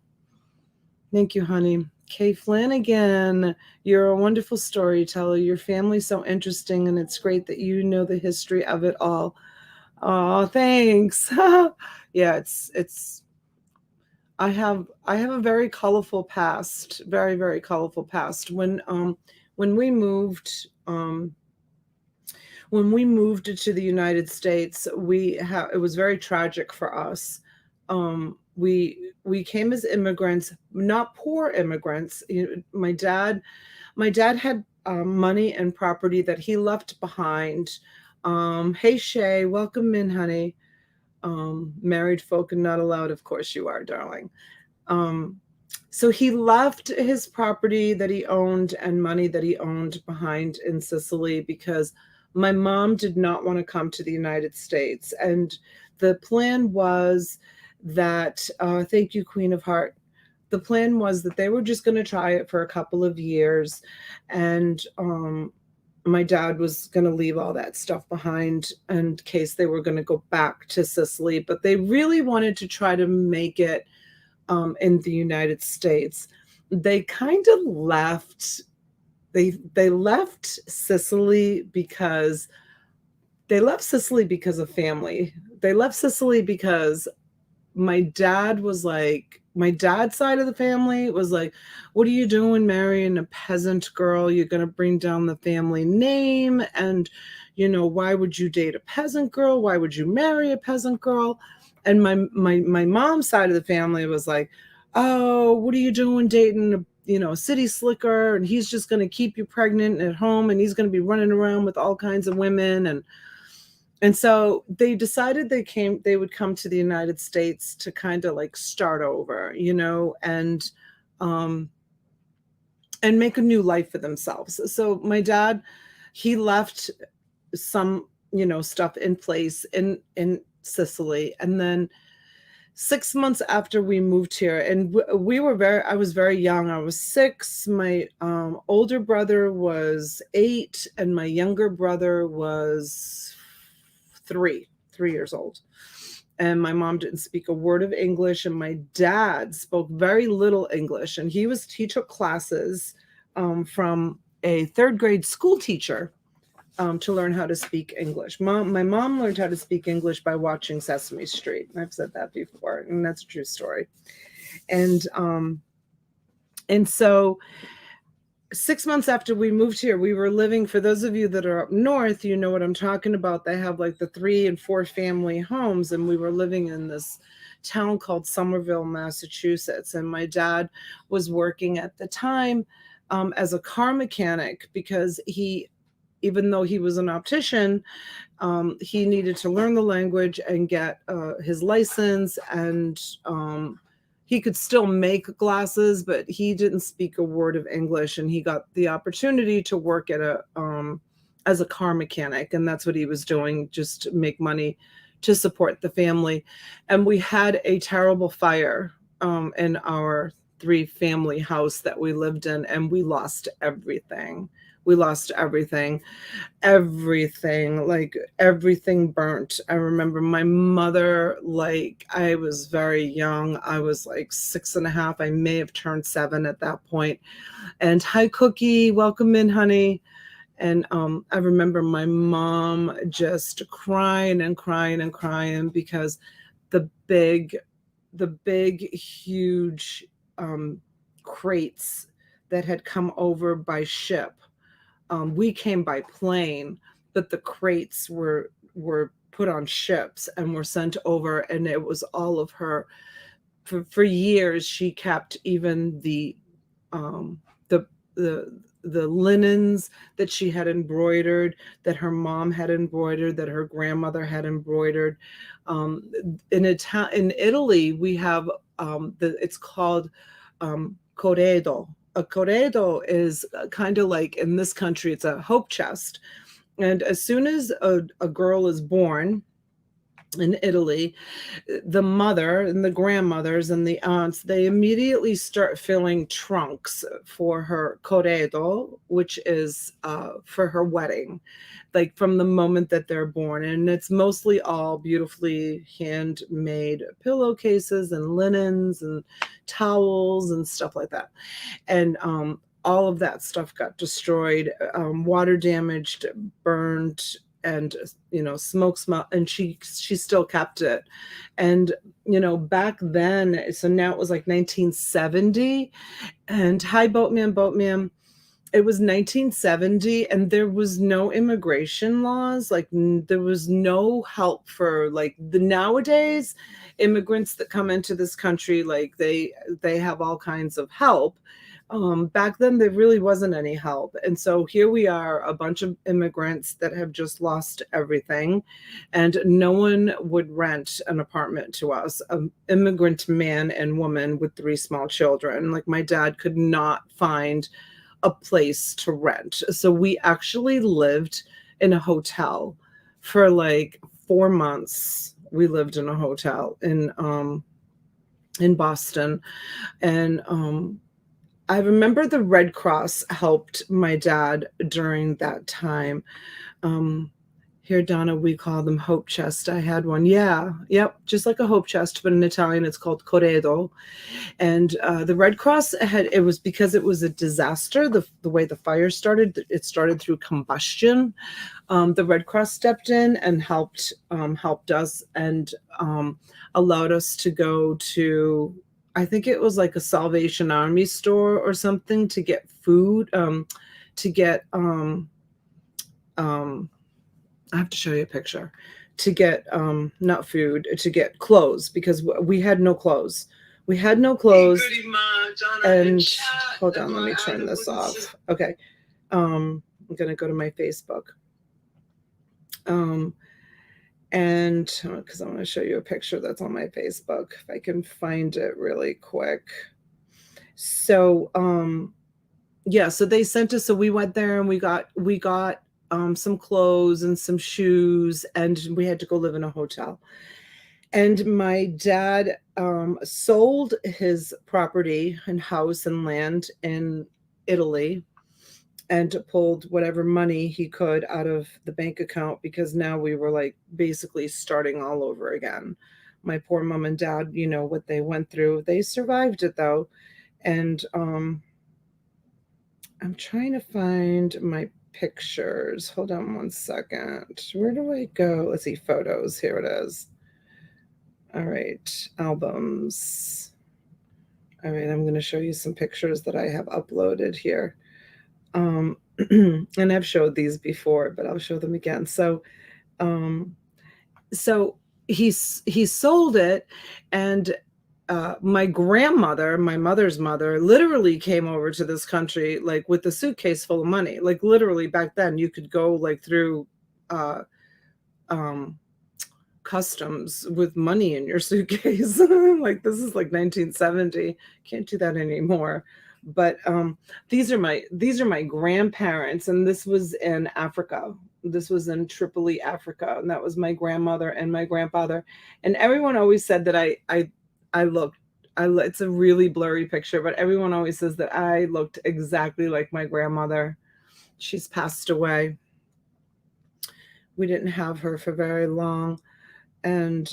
A: Thank you, honey. Kay Flanagan, you're a wonderful storyteller. Your family's so interesting, and it's great that you know the history of it all. Oh, thanks. Yeah, it's I have a very colorful past, very, very colorful past. When we moved to the United States, it was very tragic for us. We came as immigrants, not poor immigrants. My dad had money and property that he left behind. Hey Shay, welcome in, honey. Married folk and not allowed. Of course you are, darling. So he left his property that he owned and money that he owned behind in Sicily because my mom did not want to come to the United States. And the plan was that, thank you, Queen of Heart. The plan was that they were just going to try it for a couple of years. And my dad was going to leave all that stuff behind in case they were going to go back to Sicily. But they really wanted to try to make it in the United States. They kind of left. They left Sicily because of family. They left Sicily because my dad's side of the family was like, what are you doing marrying a peasant girl? You're going to bring down the family name. And, why would you date a peasant girl? Why would you marry a peasant girl? And my mom's side of the family was like, oh, what are you doing dating a city slicker? And he's just going to keep you pregnant at home. And he's going to be running around with all kinds of women. And so they decided they would come to the United States to kind of like start over, and make a new life for themselves. So my dad, he left some, stuff in place in Sicily. And then 6 months after we moved here, and I was very young. I was 6. My older brother was 8, and my younger brother was 3 years old. And my mom didn't speak a word of English, and my dad spoke very little English. And he took classes from a 3rd grade school teacher to learn how to speak English. My mom learned how to speak English by watching Sesame Street. I've said that before, and that's a true story. And so 6 months after we moved here, we were living, for those of you that are up north, you know what I'm talking about. They have like the 3 and 4 family homes, and we were living in this town called Somerville, Massachusetts. And my dad was working at the time as a car mechanic because even though he was an optician, he needed to learn the language and get his license, and he could still make glasses, but he didn't speak a word of English, and he got the opportunity to work at as a car mechanic, and that's what he was doing, just to make money to support the family. And we had a terrible fire in our 3-family house that we lived in, and we lost everything. Like everything burnt. I remember my mother, I was very young. I was like 6.5. I may have turned 7 at that point. And hi, Cookie, welcome in, honey. And I remember my mom just crying and crying and crying because the big, huge crates that had come over by ship. We came by plane, but the crates were put on ships and were sent over, and it was all of her. For years, she kept even um, the the linens that she had embroidered, that her mom had embroidered, that her grandmother had embroidered. In Italy, we have it's called corredo. A corredo is kind of like, in this country, it's a hope chest. And as soon as a girl is born in Italy, the mother and the grandmothers and the aunts, they immediately start filling trunks for her corredo, which is for her wedding, like from the moment that they're born. And it's mostly all beautifully handmade pillowcases and linens and towels and stuff like that. And all of that stuff got destroyed, water damaged, burned, and smoke smell, and she still kept it. And back then, so now it was like 1970, and hi boatman, it was 1970, and there was no immigration laws. Like there was no help for like the nowadays immigrants that come into this country, like they have all kinds of help. Back then, there really wasn't any help. And so here we are, a bunch of immigrants that have just lost everything, and no one would rent an apartment to us. An immigrant man and woman with 3 small children. Like my dad could not find a place to rent. So we actually lived in a hotel for like 4 months. We lived in a hotel in Boston. And I remember the Red Cross helped my dad during that time. Here, Donna, we call them hope chest. I had one. Yeah. Yep. Just like a hope chest, but in Italian, it's called corredo. And the Red Cross it was because it was a disaster. The way the fire started, it started through combustion. The Red Cross stepped in and helped us, and allowed us to go to, I think it was like a Salvation Army store or something, to get food, to get, I have to show you a picture, to get, not food, to get clothes, because we had no clothes. We had no clothes. And hold on, let me turn this off. Okay. I'm going to go to my Facebook. And because I want to show you a picture that's on my Facebook, if I can find it really quick. So, yeah, so they sent us, so we went there and we got some clothes and some shoes, and we had to go live in a hotel. And my dad sold his property and house and land in Italy, and pulled whatever money he could out of the bank account, because now we were like basically starting all over again. My poor mom and dad, what they went through. They survived it though. And I'm trying to find my pictures. Hold on one second. Where do I go? Let's see, photos. Here it is. All right, albums. All right, I'm going to show you some pictures that I have uploaded here. And I've showed these before, but I'll show them again. So he sold it, and my grandmother, my mother's mother, literally came over to this country like with a suitcase full of money. Like literally back then you could go like through customs with money in your suitcase. Like this is like 1970. Can't do that anymore. But these are my grandparents, and this was in Africa. This was in Tripoli, Africa, and that was my grandmother and my grandfather. And everyone always said that I looked. It's a really blurry picture, but everyone always says that I looked exactly like my grandmother. She's passed away. We didn't have her for very long, and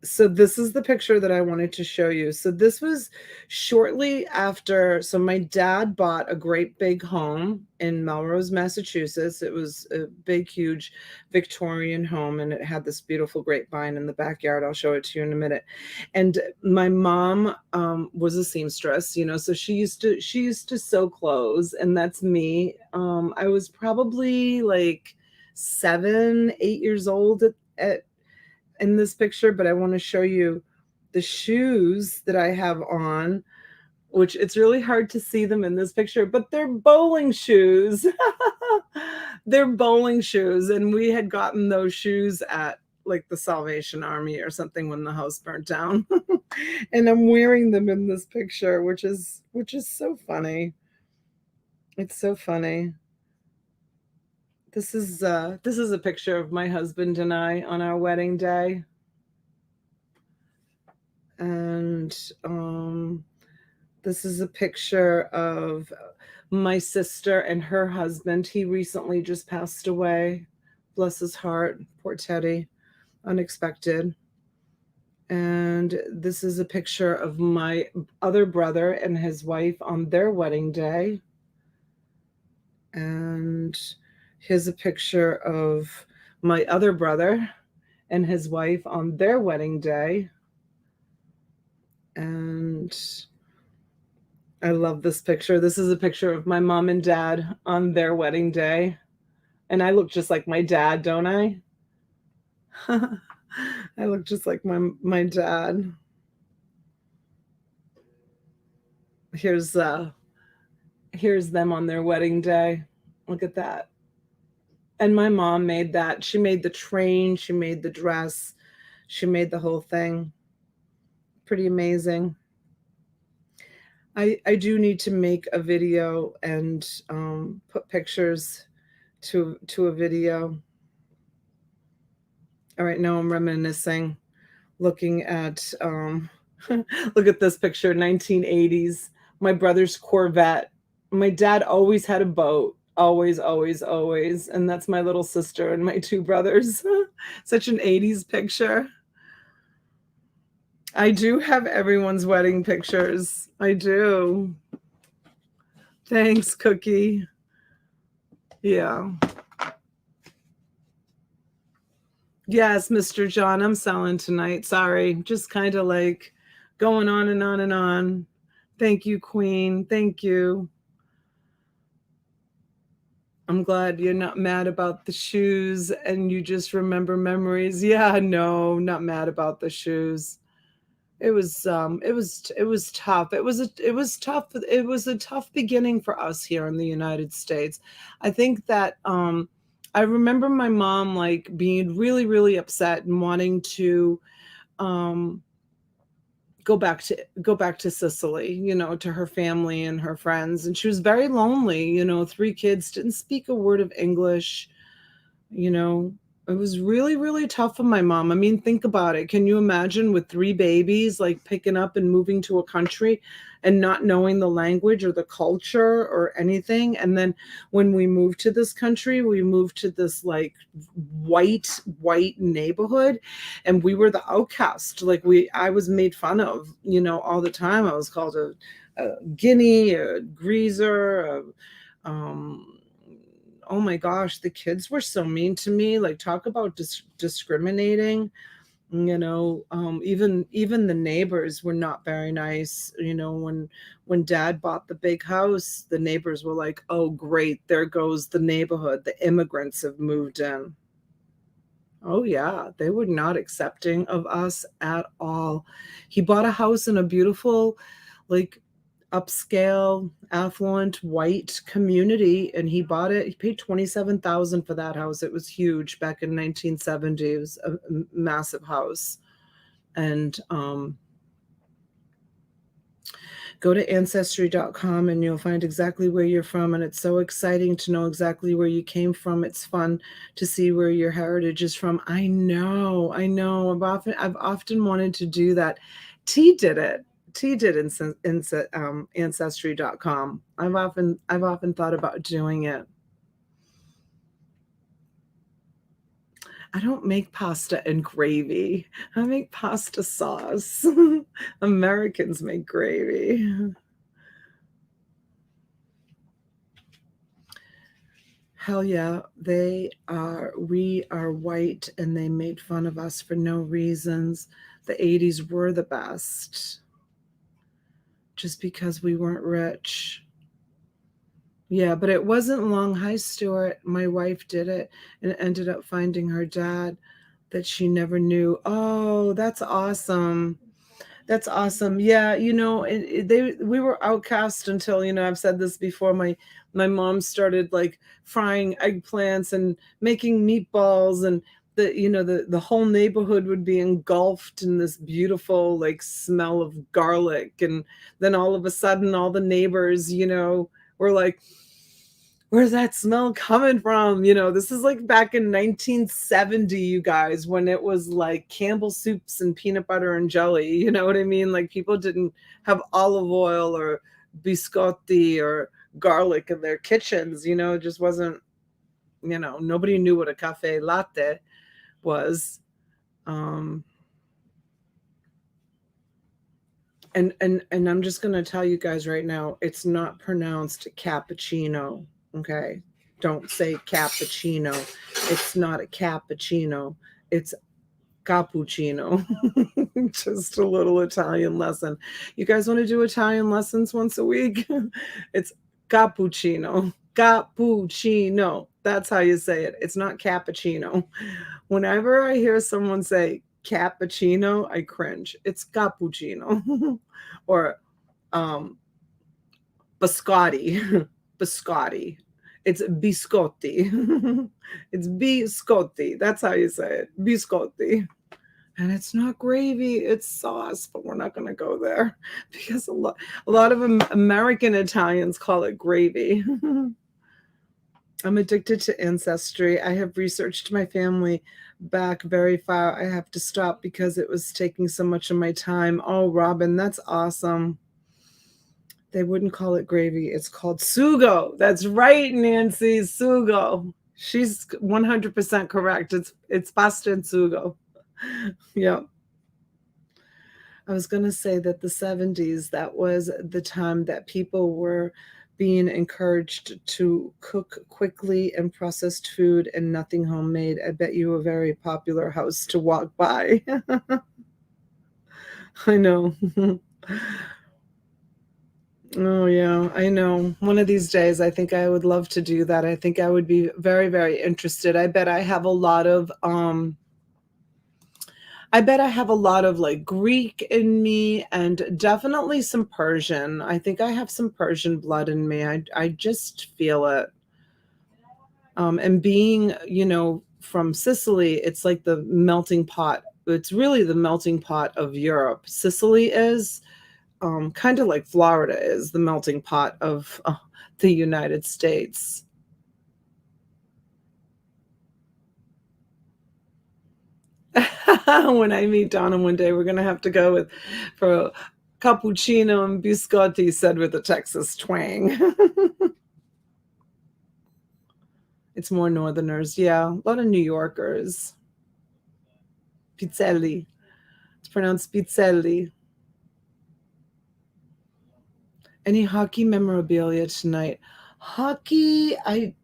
A: so this is the picture that I wanted to show you. So this was shortly after. So my dad bought a great big home in Melrose, Massachusetts. It was a big, huge Victorian home, and it had this beautiful grapevine in the backyard. I'll show it to you in a minute. And my mom was a seamstress, so she used to sew clothes, and that's me. I was probably like 7, 8 years old in this picture, but I want to show you the shoes that I have on, which it's really hard to see them in this picture, but they're bowling shoes. They're bowling shoes. And we had gotten those shoes at like the Salvation Army or something when the house burnt down. And I'm wearing them in this picture, which is so funny. It's so funny. This is a picture of my husband and I on our wedding day. And this is a picture of my sister and her husband. He recently just passed away. Bless his heart. Poor Teddy. Unexpected. And this is a picture of my other brother and his wife on their wedding day. And here's a picture of my other brother and his wife on their wedding day. And I love this picture. This is a picture of my mom and dad on their wedding day. And I look just like my dad, don't I? I look just like my dad. Here's them on their wedding day. Look at that. And my mom made that. She made the train, she made the dress, she made the whole thing. Pretty amazing. I do need to make a video and put pictures to a video. All right, now I'm reminiscing, looking at look at this picture, 1980s. My brother's Corvette. My dad always had a boat. Always, always, always. And that's my little sister and my 2 brothers. Such an 80s picture. I do have everyone's wedding pictures. I do. Thanks, Cookie. Yeah. Yes, Mr. John, I'm selling tonight. Sorry. Just kind of like going on and on and on. Thank you, Queen. Thank you. I'm glad you're not mad about the shoes and you just remember memories. Yeah, no, not mad about the shoes. It was tough. It was tough. It was a tough beginning for us here in the United States. I think that I remember my mom like being really, really upset and wanting to go back to Sicily, you know, to her family and her friends. And she was very lonely, you know, 3 kids, didn't speak a word of English, you know. It was really, really tough on my mom. I mean, think about it. Can you imagine with 3 babies, like picking up and moving to a country and not knowing the language or the culture or anything? And then when we moved to this country, we moved to this like white neighborhood, and we were the outcast. Like I was made fun of, you know, all the time. I was called a guinea, a greaser, oh my gosh, the kids were so mean to me. Like, talk about discriminating, you know. Even the neighbors were not very nice. You know, when Dad bought the big house, the neighbors were like, oh great, there goes the neighborhood, the immigrants have moved in. Oh yeah, they were not accepting of us at all. He bought a house in a beautiful, like, upscale, affluent, white community, and he bought it. He paid $27,000 for that house. It was huge back in 1970. It was a massive house. And go to ancestry.com and you'll find exactly where you're from. And it's so exciting to know exactly where you came from. It's fun to see where your heritage is from. I know. I've often wanted to do that. T did it. Ancestry.com. I've often thought about doing it. I don't make pasta and gravy. I make pasta sauce. Americans make gravy. Hell yeah, we are white and they made fun of us for no reasons. The 80s were the best. Just because we weren't rich. Yeah, but it wasn't long. Hi, Stuart. My wife did it and ended up finding her dad that she never knew. Oh, that's awesome. That's awesome. Yeah, we were outcast until, I've said this before, my mom started like frying eggplants and making meatballs, and the whole neighborhood would be engulfed in this beautiful like smell of garlic. And then all of a sudden all the neighbors, were like, where's that smell coming from? This is like back in 1970, you guys, when it was like Campbell soups and peanut butter and jelly. You know what I mean? Like people didn't have olive oil or biscotti or garlic in their kitchens. It just wasn't, nobody knew what a cafe latte was. And I'm just going to tell you guys right now, it's not pronounced cappuccino. Okay. Don't say cappuccino. It's not a cappuccino. It's cappuccino. Just a little Italian lesson. You guys want to do Italian lessons once a week? It's cappuccino. Cappuccino. That's how you say it. It's not cappuccino. Whenever I hear someone say cappuccino, I cringe. It's cappuccino. Or biscotti. Biscotti. It's biscotti. It's biscotti. That's how you say it. Biscotti. And it's not gravy, it's sauce, but we're not going to go there because a lot of American Italians call it gravy. I'm addicted to ancestry. I have researched my family back very far. I have to stop because it was taking so much of my time. Oh, Robin, that's awesome. They wouldn't call it gravy. It's called sugo. That's right, Nancy, sugo. She's 100% correct. It's pasta and sugo. Yeah. I was going to say that the 70s, that was the time that people were being encouraged to cook quickly and processed food and nothing homemade. I bet you a very popular house to walk by. I know. Oh, yeah, I know. One of these days, I think I would love to do that. I think I would be very, very interested. I bet I have a lot of like Greek in me and definitely some Persian. I think I have some Persian blood in me. I just feel it. And being, from Sicily, it's like the melting pot. It's really the melting pot of Europe. Sicily is kind of like Florida is the melting pot of the United States. When I meet Donna one day, we're going to have to go for cappuccino and biscotti, said with a Texas twang. It's more Northerners. Yeah, a lot of New Yorkers. Pizzelli. It's pronounced pizzelli. Any hockey memorabilia tonight? Hockey, I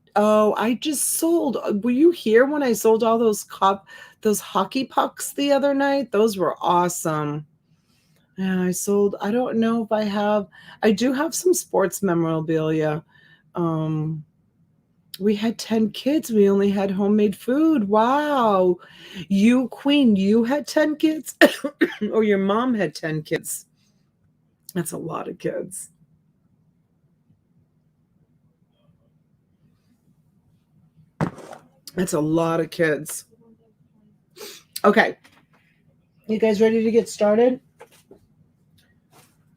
A: just sold. Were you here when I sold all those hockey pucks the other night? Those were awesome. Yeah, I don't know if I do have some sports memorabilia. We had 10 kids. We only had homemade food. Wow. You, Queen, you had 10 kids? Or your mom had 10 kids? That's a lot of kids. That's a lot of kids. Okay. You guys ready to get started?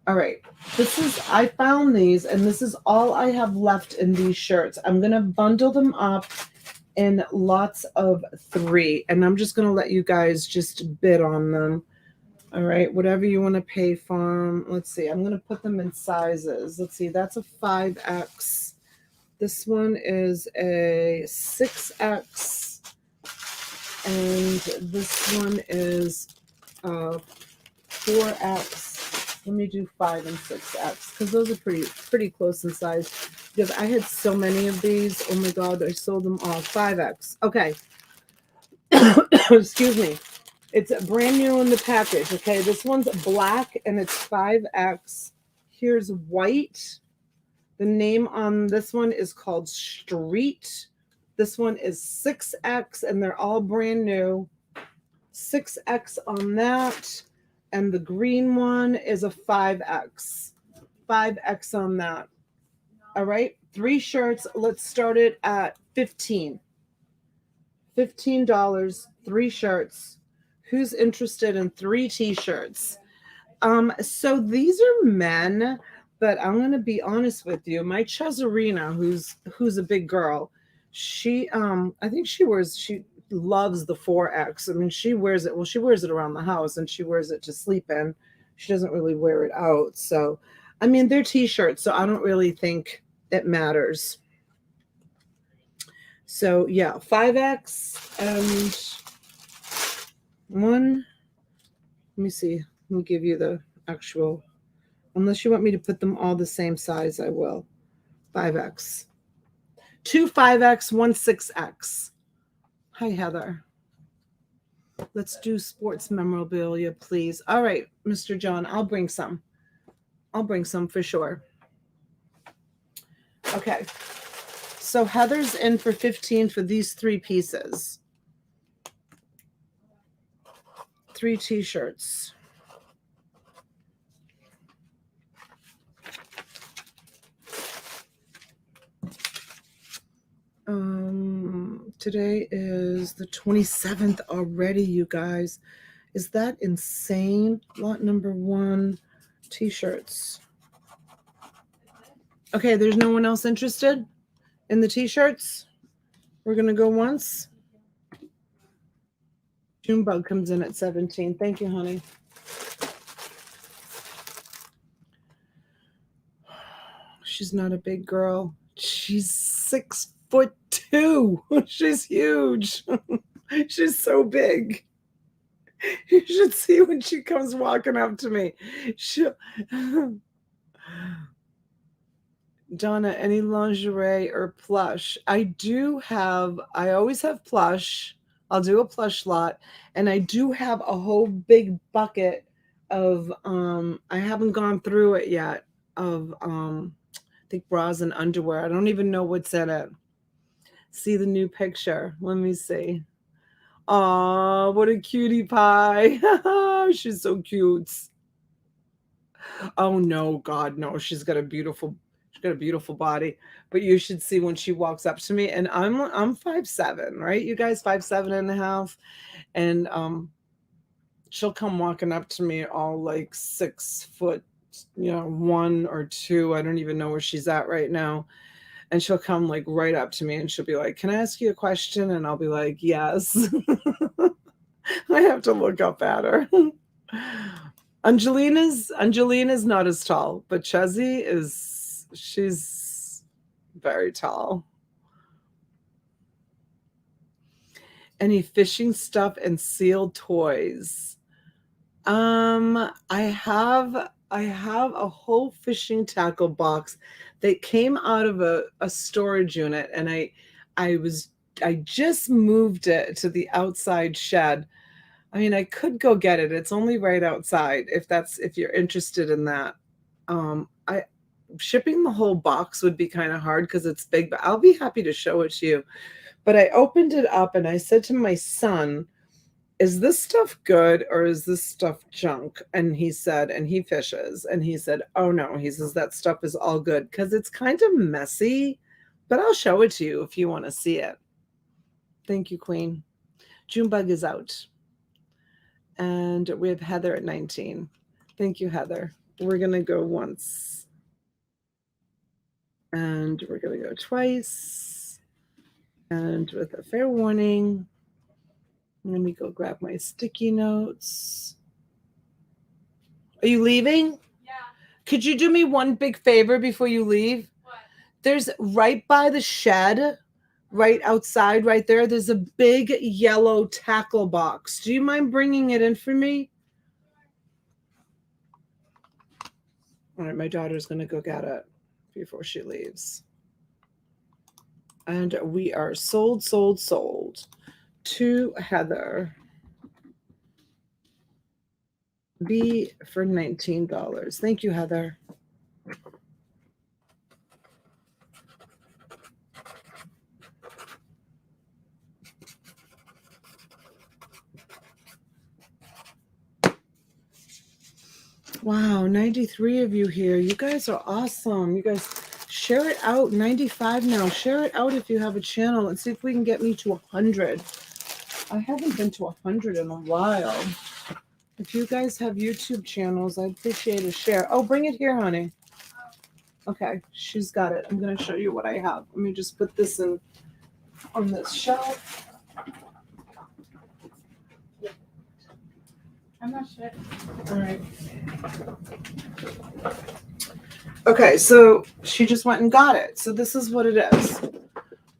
A: All right. I found these, and this is all I have left in these shirts. I'm going to bundle them up in lots of 3, and I'm just going to let you guys just bid on them. All right. Whatever you want to pay for them. Let's see. I'm going to put them in sizes. Let's see. That's a 5X. This one is a 6X. And this one is 4X. Let me do 5 and 6X because those are pretty close in size. Because I had so many of these. Oh my God, I sold them all. 5X. Okay. Excuse me. It's brand new in the package. Okay, this one's black and it's 5X. Here's white. The name on this one is called Street. This one is 6X, and they're all brand new. 6X on that. And the green one is a 5X. 5X on that. All right. 3 shirts. Let's start it at $15. $15, 3 shirts. Who's interested in 3 t-shirts? So these are men, but I'm gonna be honest with you. My Chesarina, who's a big girl, she I think she loves the 4X. I mean, she wears it. Well, she wears it around the house and she wears it to sleep in. She doesn't really wear it out. So, I mean, they're t-shirts, so I don't really think it matters. So yeah, 5X and one. Let me see. Let me give you the actual. Unless you want me to put them all the same size, I will. 5X. 2 5X, 1 6X. Hi, Heather. Let's do sports memorabilia, please. All right, Mr. John, I'll bring some. I'll bring some for sure. Okay. So Heather's in for 15 for these 3 pieces. 3 t-shirts. Today is the 27th already, you guys. Is that insane? Lot number 1, t-shirts. Okay, there's no one else interested in the t-shirts. We're going to go once. Junebug comes in at 17. Thank you, honey. She's not a big girl. She's 6'2". She's huge. She's so big. You should see when she comes walking up to me. Donna, any lingerie or plush? I always have plush. I'll do a plush lot. And I do have a whole big bucket of, I haven't gone through it yet, of, I think bras and underwear. I don't even know what's in it. See the new picture. Let me see. Oh, what a cutie pie. She's so cute. Oh no, God, no. She's got a beautiful body. But you should see when she walks up to me, and I'm 5'7", right? You guys 5'7.5". And she'll come walking up to me all like 6 foot, 1 or 2. I don't even know where she's at right now. And she'll come like right up to me and she'll be like, "Can I ask you a question?" And I'll be like, "Yes." I have to look up at her. Angelina's not as tall, but Chezzy she's very tall. Any fishing stuff and sealed toys? I have a whole fishing tackle box that came out of a storage unit, and I just moved it to the outside shed. I mean, I could go get it. It's only right outside if you're interested in that. Shipping the whole box would be kind of hard because it's big, but I'll be happy to show it to you. But I opened it up and I said to my son, "Is this stuff good or is this stuff junk?" And he said, and he fishes, and he said, "Oh no," he says, "that stuff is all good," because it's kind of messy, but I'll show it to you if you want to see it. Thank you, Queen. Junebug is out. And we have Heather at 19. Thank you, Heather. We're going to go once. And we're going to go twice. And with a fair warning, let me go grab my sticky notes. Are you leaving?
B: Yeah.
A: Could you do me one big favor before you leave?
B: What?
A: There's right by the shed, right outside, right there, there's a big yellow tackle box. Do you mind bringing it in for me? All right, my daughter's going to go get it before she leaves. And we are sold to Heather. B for $19. Thank you, Heather. Wow, 93 of you here. You guys are awesome. You guys share it out. 95 now. Share it out if you have a channel. Let's see if we can get me to 100. I haven't been to 100 in a while. If you guys have YouTube channels, I'd appreciate a share. Oh, bring it here, honey. Okay, she's got it. I'm going to show you what I have. Let me just put this in on this shelf.
B: I'm not sure.
A: All right. Okay, so she just went and got it. So this is what it is.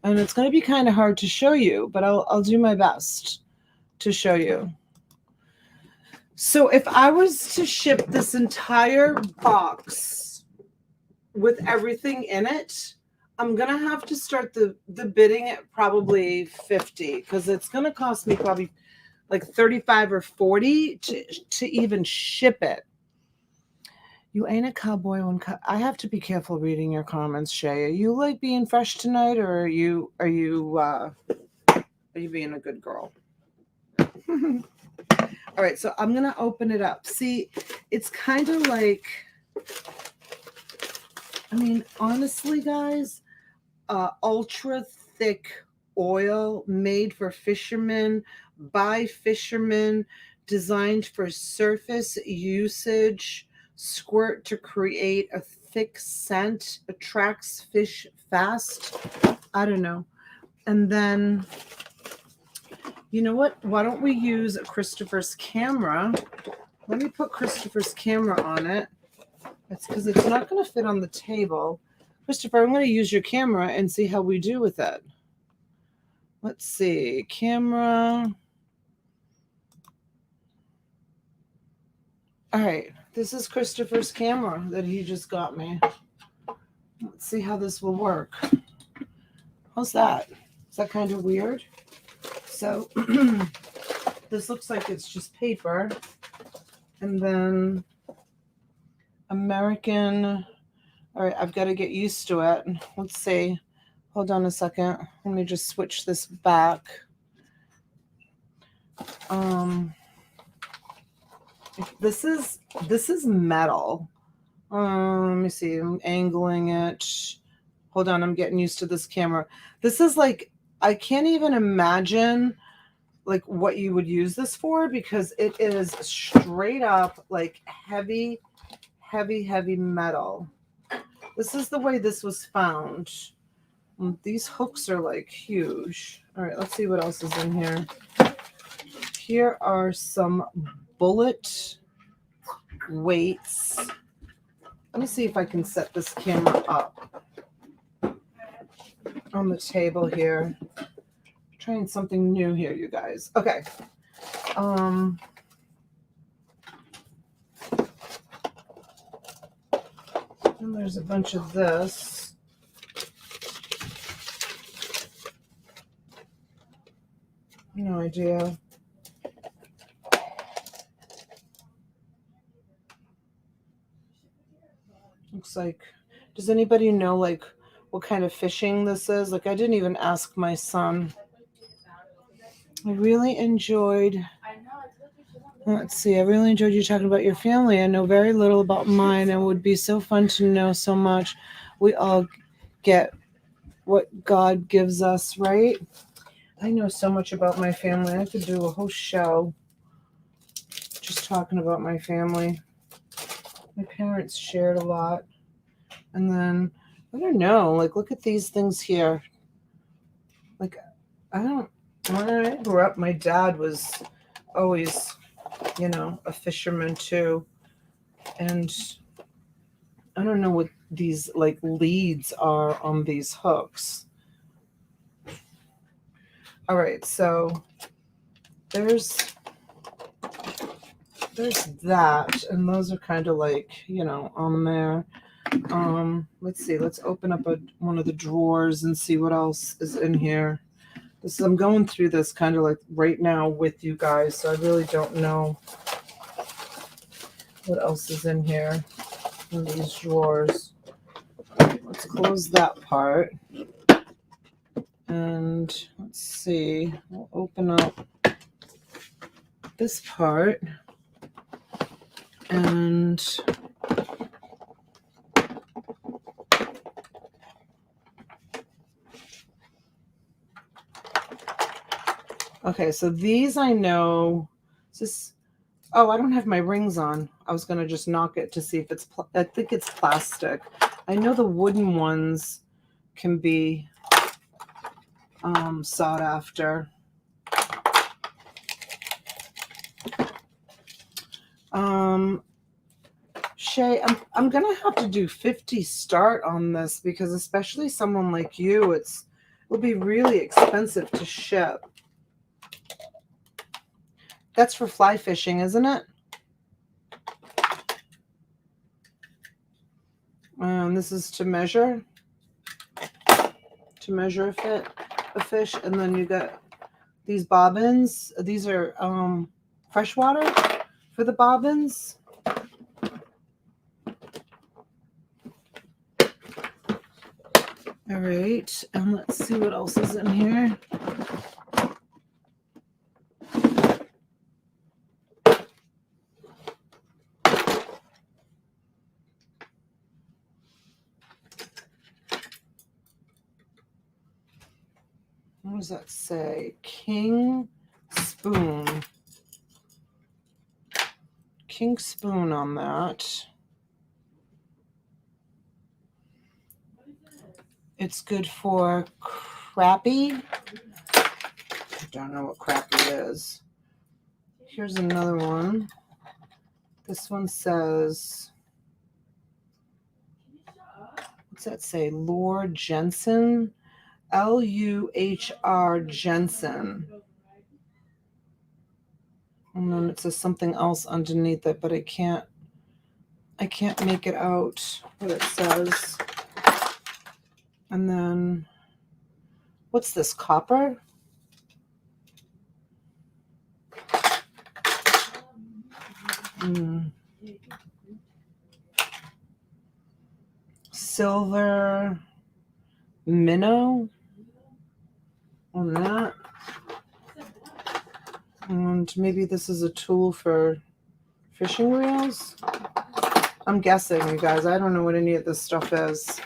A: And it's going to be kind of hard to show you, but I'll do my best to show you. So if I was to ship this entire box with everything in it, I'm going to have to start the bidding at probably 50 because it's going to cost me probably like 35 or 40 to even ship it. You ain't a cowboy when I have to be careful reading your comments, Shay. Are you like being fresh tonight, or are you being a good girl? All right, so I'm gonna open it up. See, it's kind of like, I mean, honestly, guys, ultra thick oil made for fishermen, by fishermen, designed for surface usage, squirt to create a thick scent, attracts fish fast. I don't know. And then, you know what? Why don't we use Christopher's camera? Let me put Christopher's camera on it. It's because it's not going to fit on the table. Christopher, I'm going to use your camera and see how we do with it. Let's see. Camera. All right. This is Christopher's camera that he just got me. Let's see how this will work. How's that? Is that kind of weird? So this looks like it's just paper. And then American. All right, I've got to get used to it. Let's see. Hold on a second. Let me just switch this back. This is metal. Let me see. I'm angling it. Hold on, I'm getting used to this camera. This is like, I can't even imagine like what you would use this for, because it is straight up like heavy metal. This is the way this was found. These hooks are like huge. All right, let's see what else is in here. Here are some bullet weights. Let me see if I can set this camera up on the table here. Trying something new here, you guys. Okay. And there's a bunch of this. No idea. Looks like, does anybody know like what kind of fishing this is? Like, I didn't even ask my son. I really enjoyed, let's see, I really enjoyed you talking about your family. I know very little about mine, and it would be so fun to know so much. We all get what God gives us, right? I know so much about my family. I could do a whole show just talking about my family. My parents shared a lot. And then, I don't know, like, look at these things here. Like, when I grew up, my dad was always, a fisherman too. And I don't know what these, like, leads are on these hooks. All right, so there's that, and those are kind of like, on there. Let's see, let's open up one of the drawers and see what else is in here. I'm going through this kind of like right now with you guys, so I really don't know what else is in here in these drawers. Let's close that part. And let's see, we'll open up this part. And okay, so these I know. Is this, oh, I don't have my rings on. I was going to just knock it to see if it's, I think it's plastic. I know the wooden ones can be sought after. Shay, I'm gonna have to do 50 start on this because especially someone like you, it'll be really expensive to ship. That's for fly fishing, isn't it? This is to measure a fish, and then you got these bobbins. These are freshwater for the bobbins. All right, and let's see what else is in here. What does that say? King spoon. King spoon on that. It's good for crappie. I don't know what crappie is. Here's another one. This one says, what's that say? Lord Jensen. Luhr Jensen. And then it says something else underneath it, but I can't make it out what it says. And then what's this, copper? Silver minnow on that. And maybe this is a tool for fishing reels. I'm guessing, you guys. I don't know what any of this stuff is.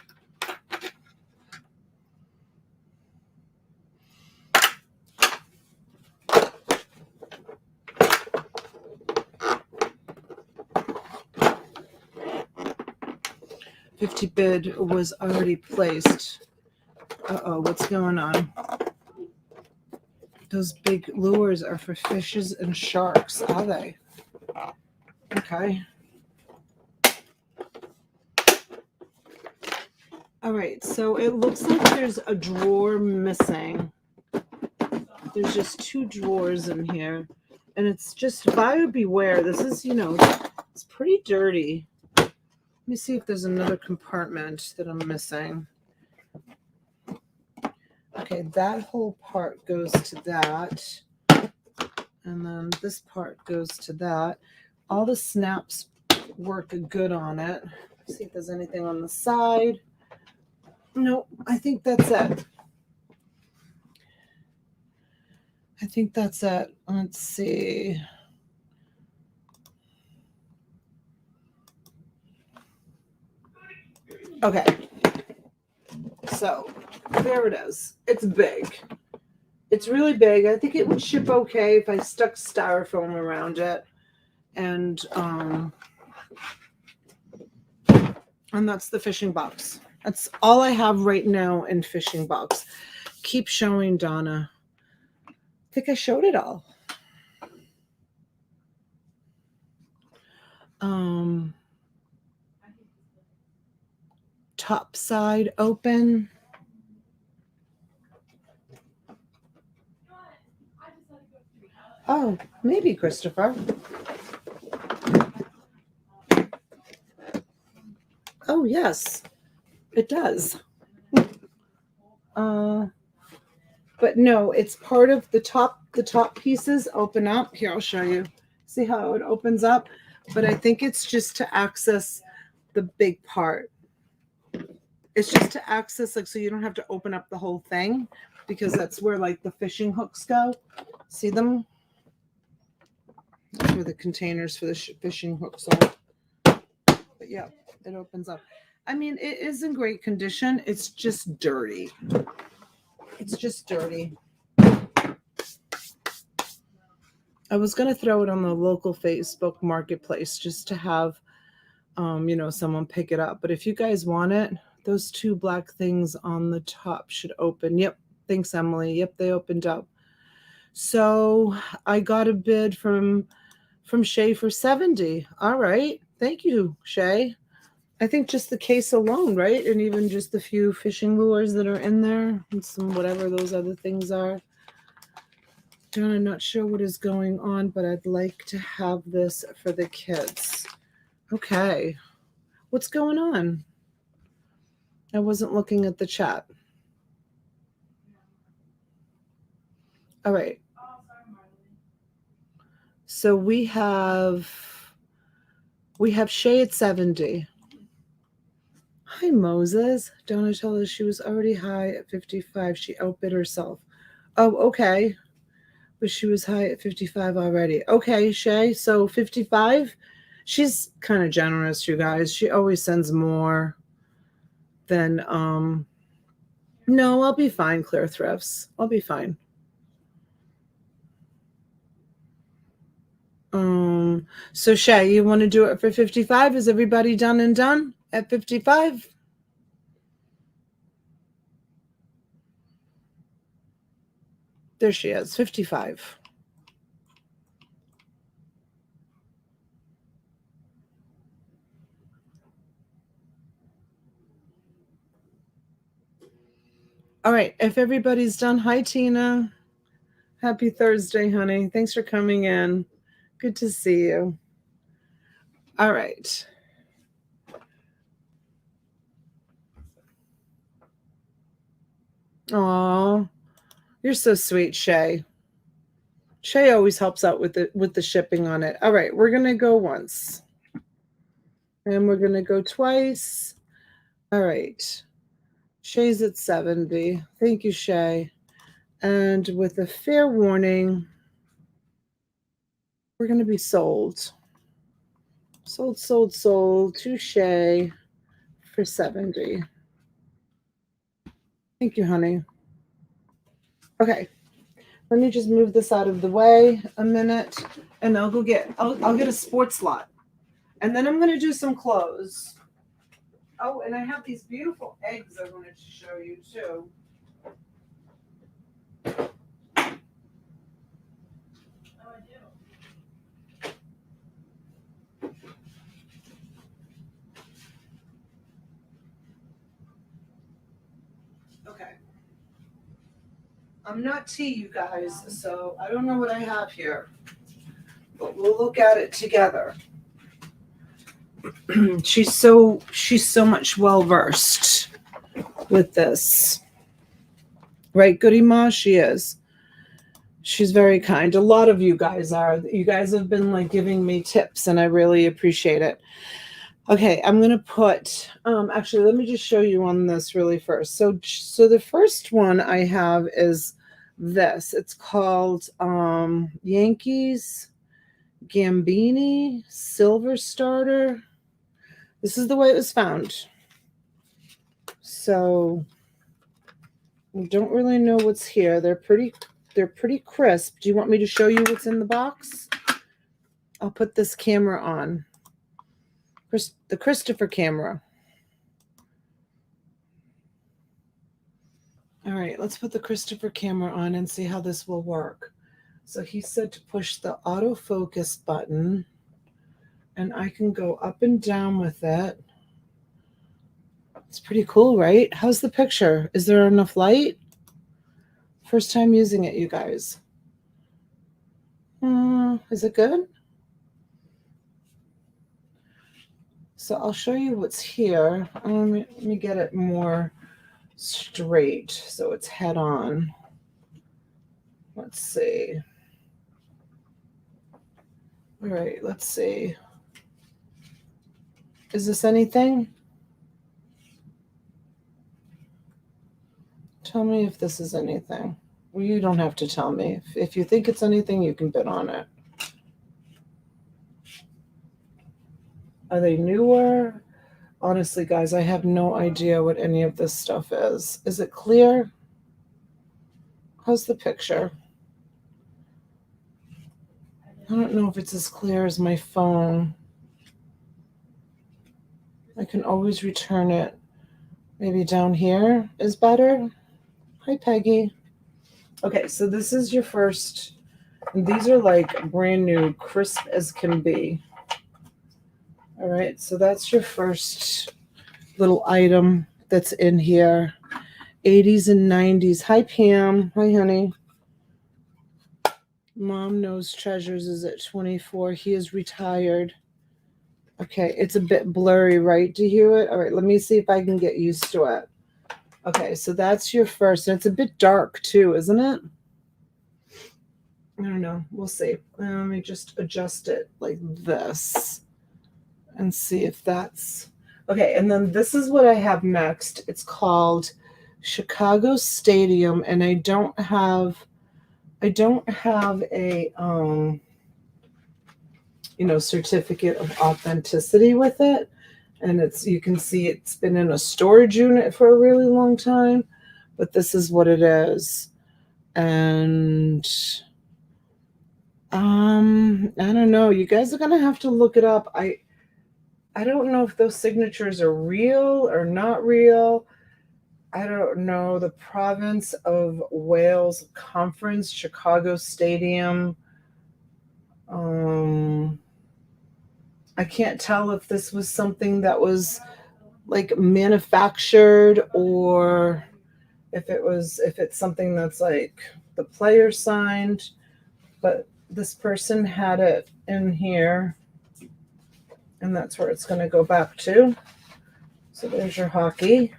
A: $50 bid was already placed. Uh-oh, what's going on? Those big lures are for fishes and sharks, are they? Okay. All right, so it looks like there's a drawer missing. There's just 2 drawers in here. And it's just buyer beware. This is, it's pretty dirty. Let me see if there's another compartment that I'm missing. Okay, that whole part goes to that. And then this part goes to that. All the snaps work good on it. Let's see if there's anything on the side. No, I think that's it. Let's see. Okay. So there it is. It's big. It's really big. I think it would ship okay if I stuck styrofoam around it. And that's the fishing box. That's all I have right now in fishing box. Keep showing, Donna. I think I showed it all. Top side open. Oh, maybe, Christopher. Oh, yes, it does. But no, it's part of the top pieces open up. Here, I'll show you. See how it opens up? But I think it's just to access the big part. It's just to access, like, so you don't have to open up the whole thing, because that's where, like, the fishing hooks go. See them? That's where the containers for the fishing hooks are. But yeah, it opens up. I mean, it is in great condition. It's just dirty. It's just dirty. I was going to throw it on the local Facebook marketplace just to have, someone pick it up. But if you guys want it, those two black things on the top should open. Yep. Thanks, Emily. Yep, they opened up. So I got a bid from Shay for 70. All right. Thank you, Shay. I think just the case alone, right? And even just the few fishing lures that are in there and some whatever those other things are. I'm not sure what is going on, but I'd like to have this for the kids. Okay. What's going on? I wasn't looking at the chat. All right. So we have Shay at 70. Hi, Moses. Donna told us she was already high at 55. She outbid herself. Oh, okay. But she was high at 55 already. Okay, Shay. So 55. She's kind of generous, you guys. She always sends more than no, I'll be fine, Clear Thrifts. I'll be fine. So Shay, you want to do it for 55? Is everybody done and done at 55? There she is, 55. All right, if everybody's done, hi Tina. Happy Thursday, honey. Thanks for coming in. Good to see you. All right. Aw, you're so sweet, Shay. Shay always helps out with the shipping on it. All right, we're gonna go once. And we're gonna go twice. All right. Shay's at 70. Thank you, Shay. And with a fair warning, we're gonna be sold. Sold to Shay for 70. Thank you, honey. Okay. Let me just move this out of the way a minute, and I'll get a sports lot. And then I'm going to do some clothes. Oh, and I have these beautiful eggs I wanted to show you too. Oh, I do. Okay. I'm not tea, you guys, so I don't know what I have here. But we'll look at it together. She's so much well versed with this. Right, Goody Ma? She is. She's very kind. A lot of you guys are. You guys have been like giving me tips and I really appreciate it. Okay, I'm going to put, actually, let me just show you on this really first. So the first one I have is this. It's called Yankees Gambini Silver Starter. This is the way it was found. So I don't really know what's here. They're pretty crisp. Do you want me to show you what's in the box? I'll put this camera on. The Christopher camera. All right, let's put the Christopher camera on and see how this will work. So he said to push the autofocus button and I can go up and down with it. It's pretty cool, right? How's the picture? Is there enough light? First time using it, you guys. Is it good? So I'll show you what's here. Let me get it more straight so it's head on. Let's see. All right, let's see. Is this anything? Tell me if this is anything. Well, you don't have to tell me. If you think it's anything, you can bid on it. Are they newer? Honestly, guys, I have no idea what any of this stuff is. Is it clear? How's the picture? I don't know if it's as clear as my phone. I can always return it. Maybe down here is better. Hi, Peggy. Okay, so this is your first. These are like brand new, crisp as can be. All right, so that's your first little item that's in here. 80s and 90s. Hi, Pam. Hi, honey. Mom Knows Treasures is at 24. He is retired. Okay, it's a bit blurry, right, to Hewitt? All right, let me see if I can get used to it. Okay, so that's your first. And it's a bit dark, too, isn't it? I don't know. We'll see. Let me just adjust it like this and see if that's... Okay, and then this is what I have next. It's called Chicago Stadium, and I don't have a certificate of authenticity with it. And you can see it's been in a storage unit for a really long time, but this is what it is. And I don't know. You guys are gonna have to look it up. I don't know if those signatures are real or not real. I don't know. The Province of Wales Conference, Chicago Stadium. I can't tell if this was something that was like manufactured or if it's something that's like the player signed, but this person had it in here and that's where it's going to go back to. So there's your hockey.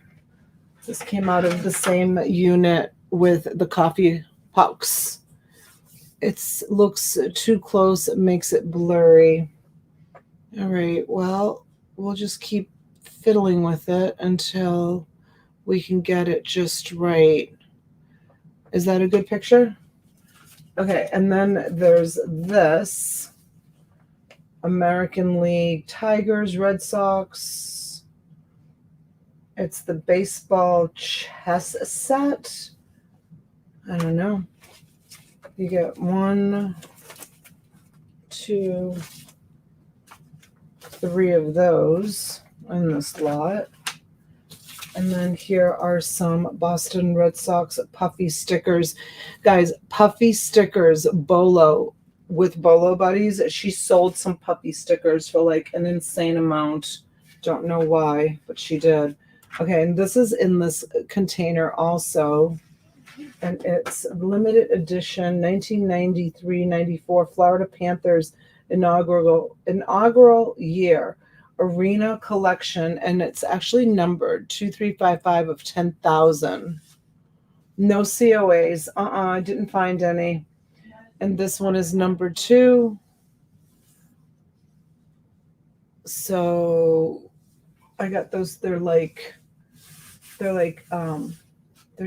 A: This came out of the same unit with the coffee pucks. It looks too close. It makes it blurry. All right, well, we'll just keep fiddling with it until we can get it just right. Is that a good picture? Okay, and then there's this. American League Tigers, Red Sox. It's the baseball chess set. I don't know. You get 1, 2, 3 of those in this lot. And then here are some Boston Red Sox puffy stickers. Guys, puffy stickers, Bolo, with Bolo Buddies. She sold some puffy stickers for like an insane amount. Don't know why, but she did. Okay, and this is in this container also. And it's limited edition 1993-94 Florida Panthers inaugural year arena collection, and it's actually numbered 2355 of 10,000. No COAs. I didn't find any. And this one is number 2. So I got those. They're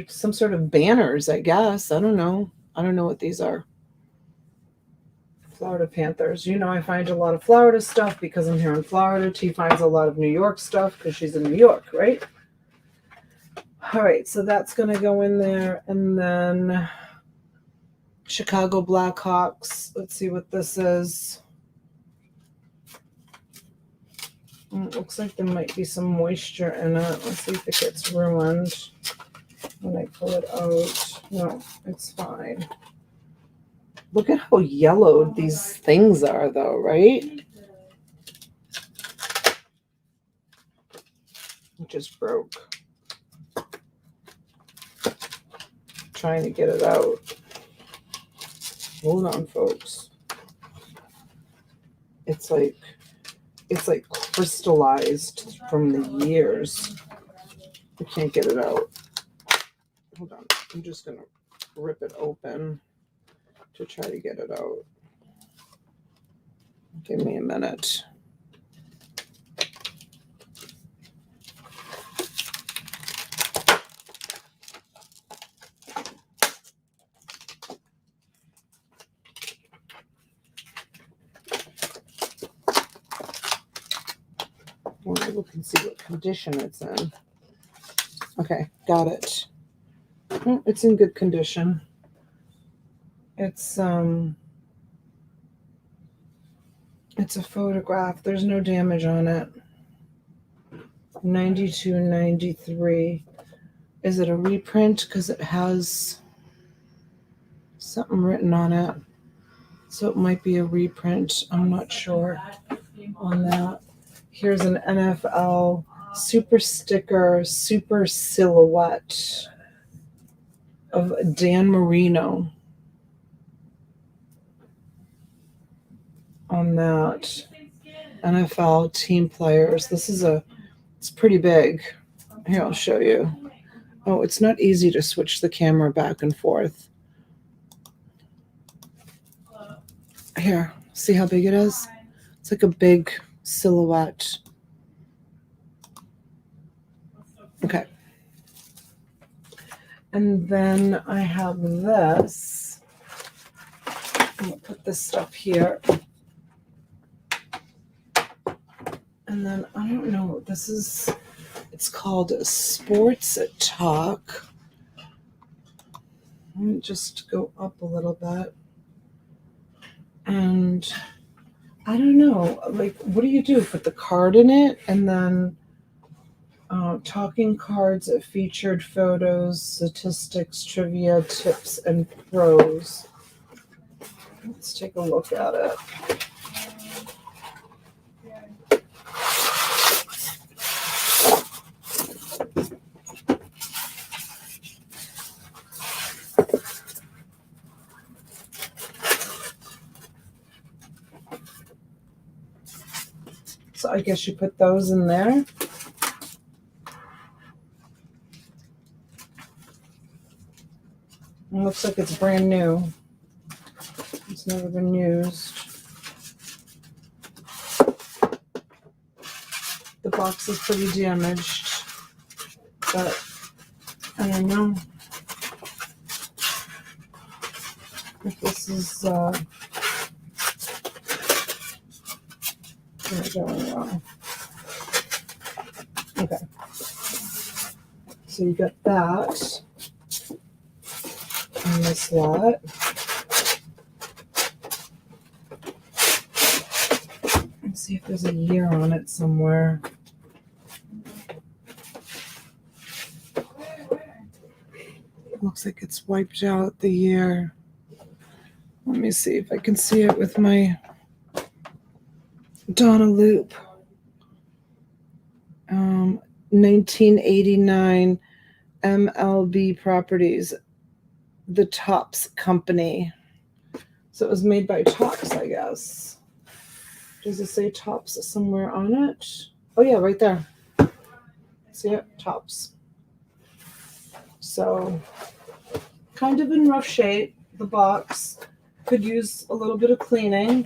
A: some sort of banners, I guess. I don't know what these are. Florida Panthers. I find a lot of Florida stuff because I'm here in Florida. T finds a lot of New York stuff because she's in New York, right? All right, so that's going to go in there. And then Chicago Blackhawks. Let's see what this is. It looks like there might be some moisture in it. Let's see if it gets ruined when I pull it out. No, it's fine. Look at how yellowed these things are, though, right? It just broke. Trying to get it out. Hold on, folks. It's like crystallized from the years. I can't get it out. Hold on. I'm just going to rip it open to try to get it out. Give me a minute. look and see what condition it's in. Okay, got it. Oh, it's in good condition. It's a photograph. There's no damage on it. 92, 93. Is it a reprint? Because it has something written on it. So it might be a reprint. I'm not sure on that. Here's an NFL super sticker, super silhouette of Dan Marino on that. NFL team players. It's pretty big. Here, I'll show you. Oh, it's not easy to switch the camera back and forth. Here, see how big it is? It's like a big silhouette. Okay. And then I have this. I'm going to put this stuff here. And then, I don't know, it's called Sports Talk. Let me just go up a little bit. And I don't know, like, what do you do? Put the card in it, and then talking cards, featured photos, statistics, trivia, tips, and pros. Let's take a look at it. So I guess you put those in there. It looks like it's brand new. It's never been used. The box is pretty damaged, but I don't know if this is going wrong. Okay. So you got that in this lot. Let's see if there's a year on it somewhere. Looks like it's wiped out the year. Let me see if I can see it with my Donna Loop. 1989 MLB Properties, the Topps Company. So it was made by Topps, I guess. Does it say Topps somewhere on it? Oh yeah, right there. See it? Topps. So kind of in rough shape. The box could use a little bit of cleaning.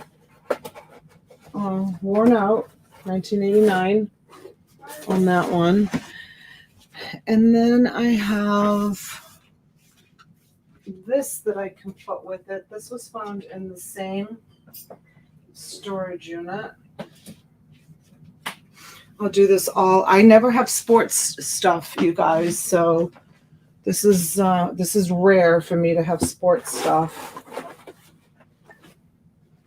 A: Worn out, 1989 on that one. And then I have this that I can put with it. This was found in the same storage unit. I'll do this all. I never have sports stuff, you guys, so this is rare for me to have sports stuff.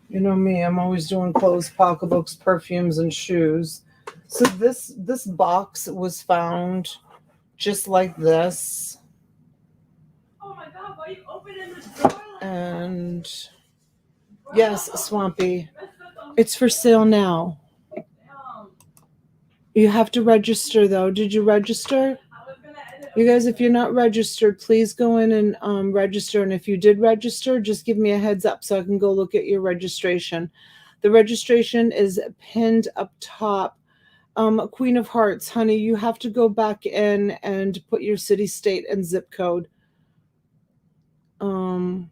A: You know me, I'm always doing clothes, pocketbooks, perfumes, and shoes. So this box was found just like this.
B: Oh my God, why are you opening the door?
A: And yes, Swampy, it's for sale now. You have to register though. Did you register? You guys, if you're not registered, please go in and register. And if you did register, just give me a heads up so I can go look at your registration. The registration is pinned up top. Queen of Hearts, honey, you have to go back in and put your city, state, and zip code. You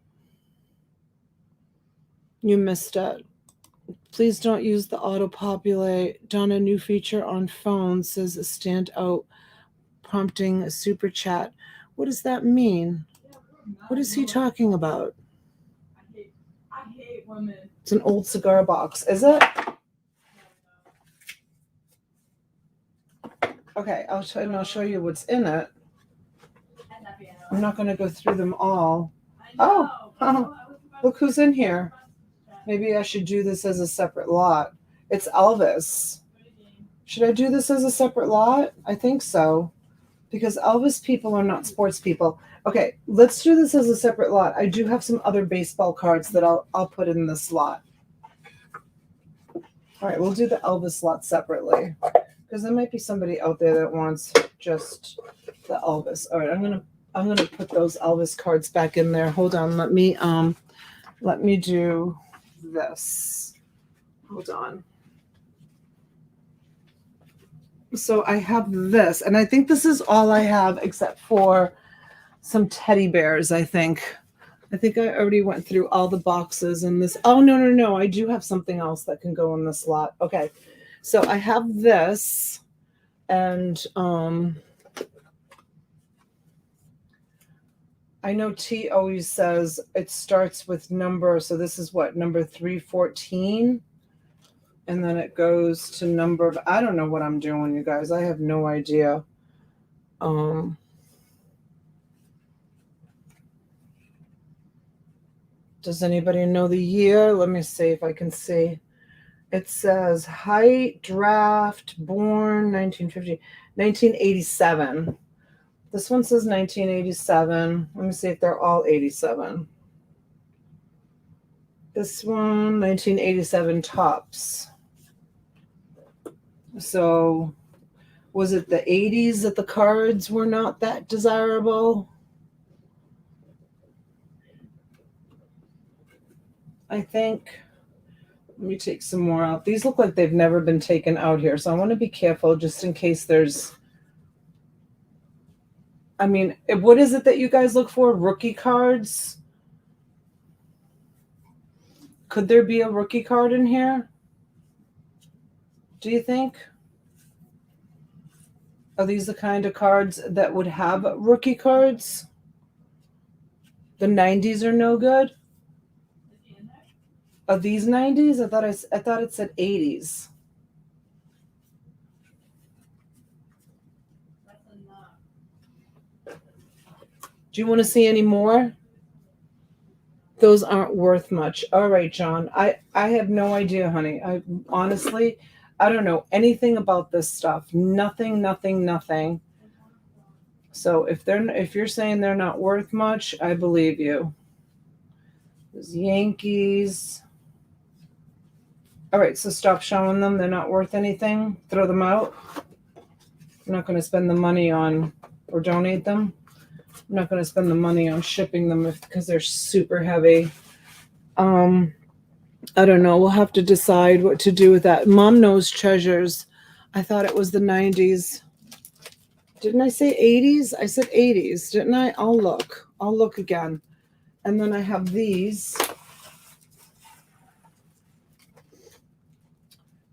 A: missed it. Please don't use the auto-populate. Donna, new feature on phone says stand out, prompting a super chat. What does that mean? What is he talking about?
B: I hate women.
A: It's an old cigar box. Is it? Okay, I'll show you what's in it. I'm not going to go through them all. Oh, look who's in here. Maybe I should do this as a separate lot. It's Elvis. Should I do this as a separate lot? I think so. Because Elvis people are not sports people. Okay, let's do this as a separate lot. I do have some other baseball cards that I'll put in this lot. All right, we'll do the Elvis lot separately. Because there might be somebody out there that wants just the Elvis. All right, I'm gonna put those Elvis cards back in there. Hold on, let me do this. Hold on. So I have this, and I think this is all I have except for some teddy bears, I think. I already went through all the boxes in this. Oh, no. I do have something else that can go in this lot. Okay. So I have this, and I know T always says it starts with number. So this is what, number 314? And then it goes to number, I don't know what I'm doing, you guys. I have no idea. Does anybody know the year? Let me see if I can see. It says height, draft, born 1987. This one says 1987. Let me see if they're all 87. This one, 1987 tops. So was it the 80s that the cards were not that desirable? I think. Let me take some more out. These look like they've never been taken out here, so I want to be careful just in case there's... I mean, what is it that you guys look for? Rookie cards? Could there be a rookie card in here? Do you think? Are these the kind of cards that would have rookie cards? The 90s are no good? Are these 90s? I thought it said 80s. Do you want to see any more? Those aren't worth much. All right, John. I have no idea, honey. I honestly, I don't know anything about this stuff. Nothing. So if you're saying they're not worth much, I believe you. There's Yankees. All right, so stop showing them. They're not worth anything. Throw them out. I'm not going to spend the money on or donate them. I'm not going to spend the money on shipping them because they're super heavy. I don't know. We'll have to decide what to do with that. Mom knows treasures. I thought it was the 90s. Didn't I say 80s? I said 80s, didn't I? I'll look again. And then I have these.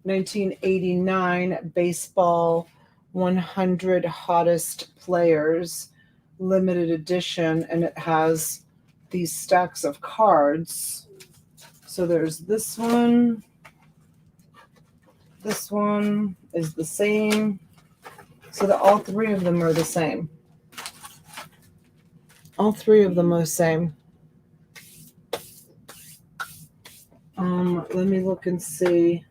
A: 1989 baseball 100 hottest players. Limited edition, and it has these stacks of cards. So there's this one. This one is the same. So all three of them are the same. All three of them are the same. Let me look and see.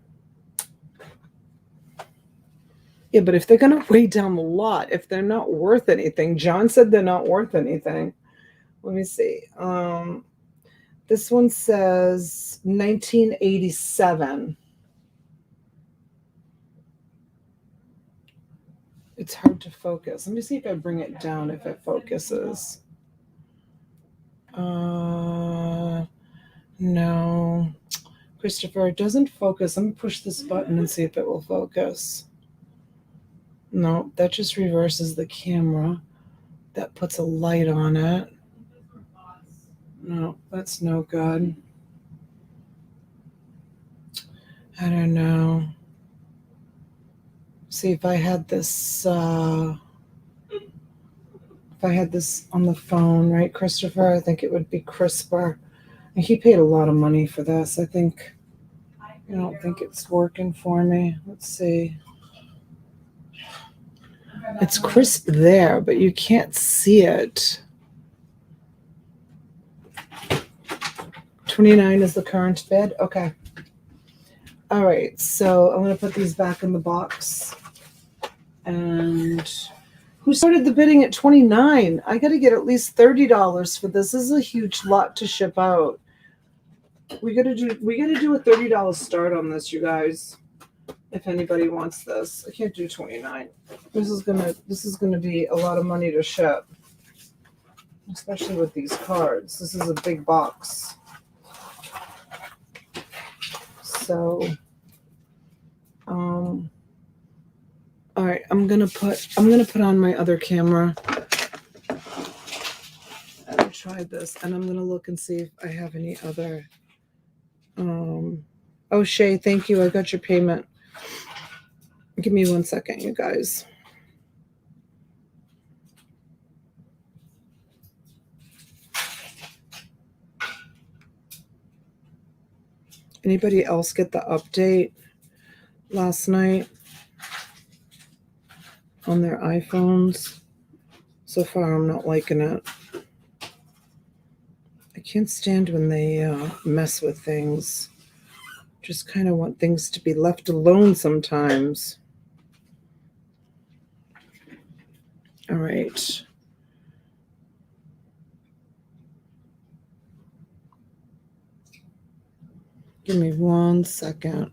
A: Yeah, but if they're going to weigh down the lot, if they're not worth anything, John said they're not worth anything. Let me see. This one says 1987. It's hard to focus. Let me see if I bring it down, if it focuses. No. Christopher, it doesn't focus. Let me push this button and see if it will focus. No, that just reverses the camera. That puts a light on it. No, that's no good. I don't know. See, if I had this on the phone, right, Christopher, I think it would be crisper. And he paid a lot of money for this. I don't think it's working for me. Let's see. It's crisp there, but you can't see it. 29 is the current bid. Okay. All right. So I'm going to put these back in the box. And who started the bidding at 29? I got to get at least $30 for this. This is a huge lot to ship out. We got to do a $30 start on this, you guys. If anybody wants this, I can't do 29. This is gonna be a lot of money to ship, especially with these cards. This is a big box. So, all right, I'm gonna put on my other camera and try this, and I'm gonna look and see if I have any other. Oh, Shay, thank you. I got your payment. Give me 1 second, you guys. Anybody else get the update last night on their iPhones? So far, I'm not liking it. I can't stand when they mess with things. Just kind of want things to be left alone sometimes. All right. Give me 1 second.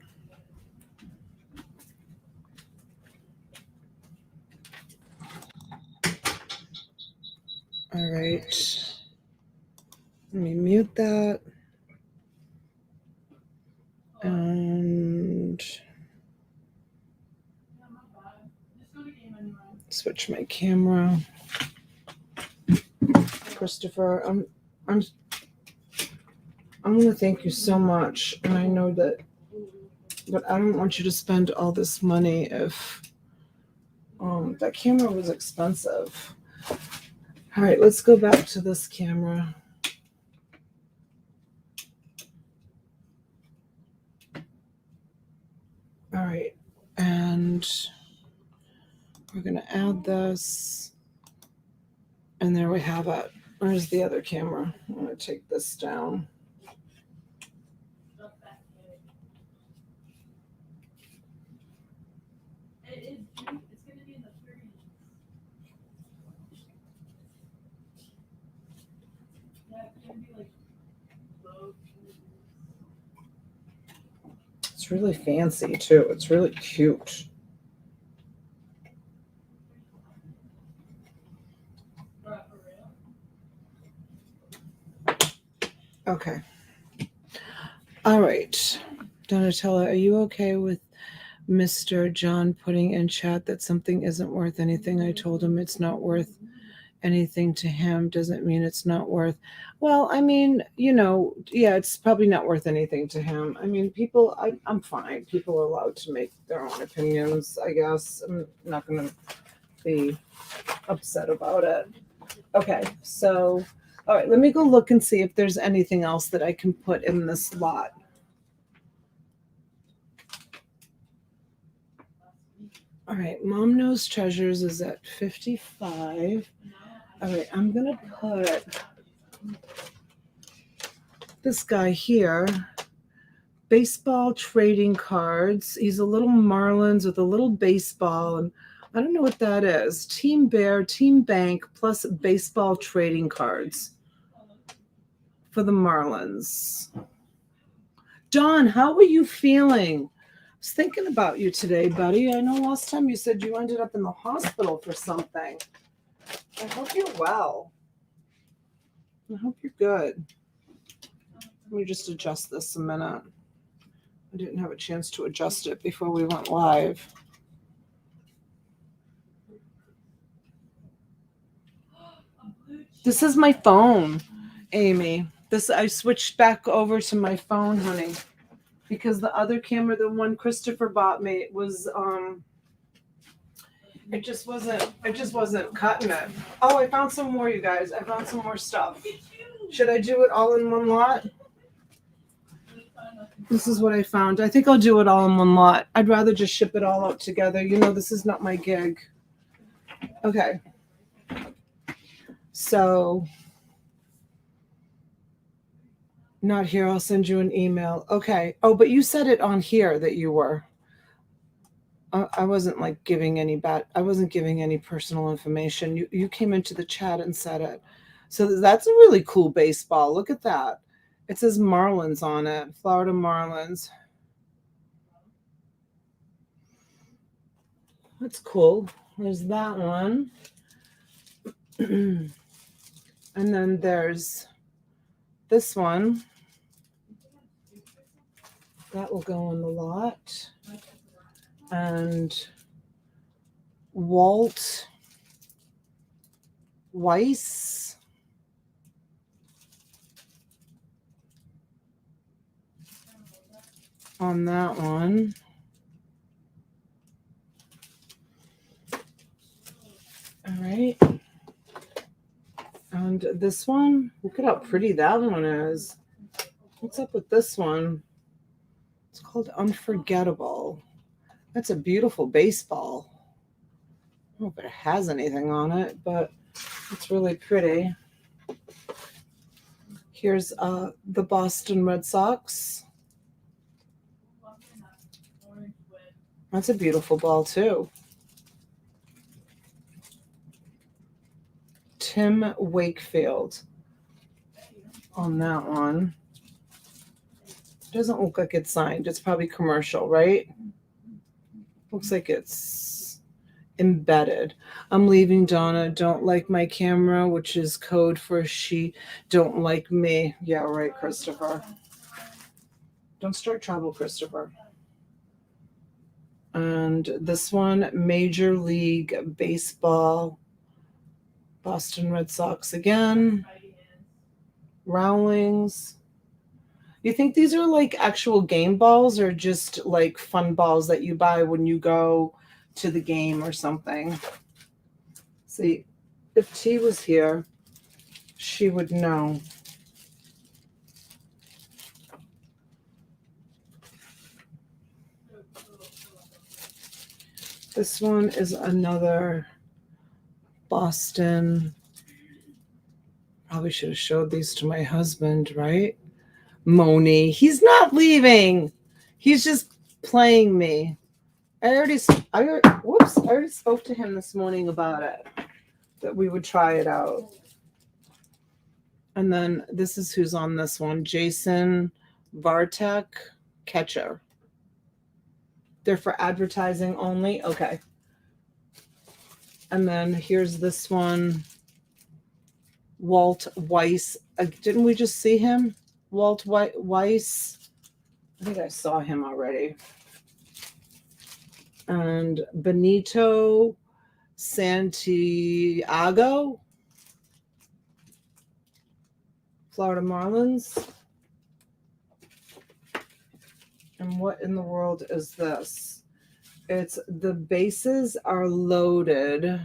A: All right. Let me mute that. And switch my camera. Christopher, I'm going to thank you so much. And I know that, but I don't want you to spend all this money if that camera was expensive. All right, let's go back to this camera. All right, and we're going to add this. And there we have it. Where's the other camera? I'm going to take this down. It's really fancy too. It's really cute. Okay. All right. Donatella, are you okay with Mr. John putting in chat that something isn't worth anything? I told him it's not worth anything to him. Doesn't mean it's not worth. Well, I mean, yeah, it's probably not worth anything to him. I mean, I'm fine. People are allowed to make their own opinions, I guess. I'm not going to be upset about it. Okay, so, all right, let me go look and see if there's anything else that I can put in this lot. All right, Mom Knows Treasures is at 55. All right, I'm going to put this guy here. Baseball trading cards. He's a little Marlins with a little baseball, and I don't know what that is. Team Bear, Team Bank, plus baseball trading cards for the Marlins. Don, how are you feeling? I was thinking about you today, buddy. I know last time you said you ended up in the hospital for something. I hope you're well. I hope you're good. Let me just adjust this a minute. I didn't have a chance to adjust it before we went live. This is my phone, Amy. I switched back over to my phone, honey, because the other camera, the one Christopher bought me, was it just wasn't cutting it. Oh, I found some more, you guys. I found some more stuff. Should I do it all in one lot? This is what I found. I think I'll do it all in one lot. I'd rather just ship it all out together. This is not my gig. Okay. So, not here. I'll send you an email. Okay. Oh, but you said it on here that you were. I wasn't like giving any I wasn't giving any personal information. You came into the chat and said it. So that's a really cool baseball. Look at that. It says Marlins on it. Florida Marlins. That's cool. There's that one. And then there's this one. That will go in the lot. And Walt Weiss. On that one. All right. And this one, look at how pretty that one is. What's up with this one? It's called Unforgettable. That's a beautiful baseball. I don't know if it has anything on it, but it's really pretty. Here's the Boston Red Sox. That's a beautiful ball too. Tim Wakefield on that one. Doesn't look like it's signed. It's probably commercial, right? Looks like it's embedded. I'm leaving, Donna. Don't like my camera, which is code for she don't like me. Yeah, right, Christopher. Don't start trouble, Christopher. And this one, Major League Baseball. Boston Red Sox again. Rowlings. You think these are like actual game balls or just like fun balls that you buy when you go to the game or something? See, if T was here, she would know. This one is another Boston. Probably should have showed these to my husband, right? Moni. He's not leaving. He's just playing me. I already spoke to him this morning about it, that we would try it out. And then this is who's on this one. Jason Vartek, catcher. They're for advertising only? Okay. And then here's this one. Walt Weiss. Didn't we just see him? Walt Weiss. I think I saw him already. And Benito Santiago. Florida Marlins. And what in the world is this? It's the bases are loaded.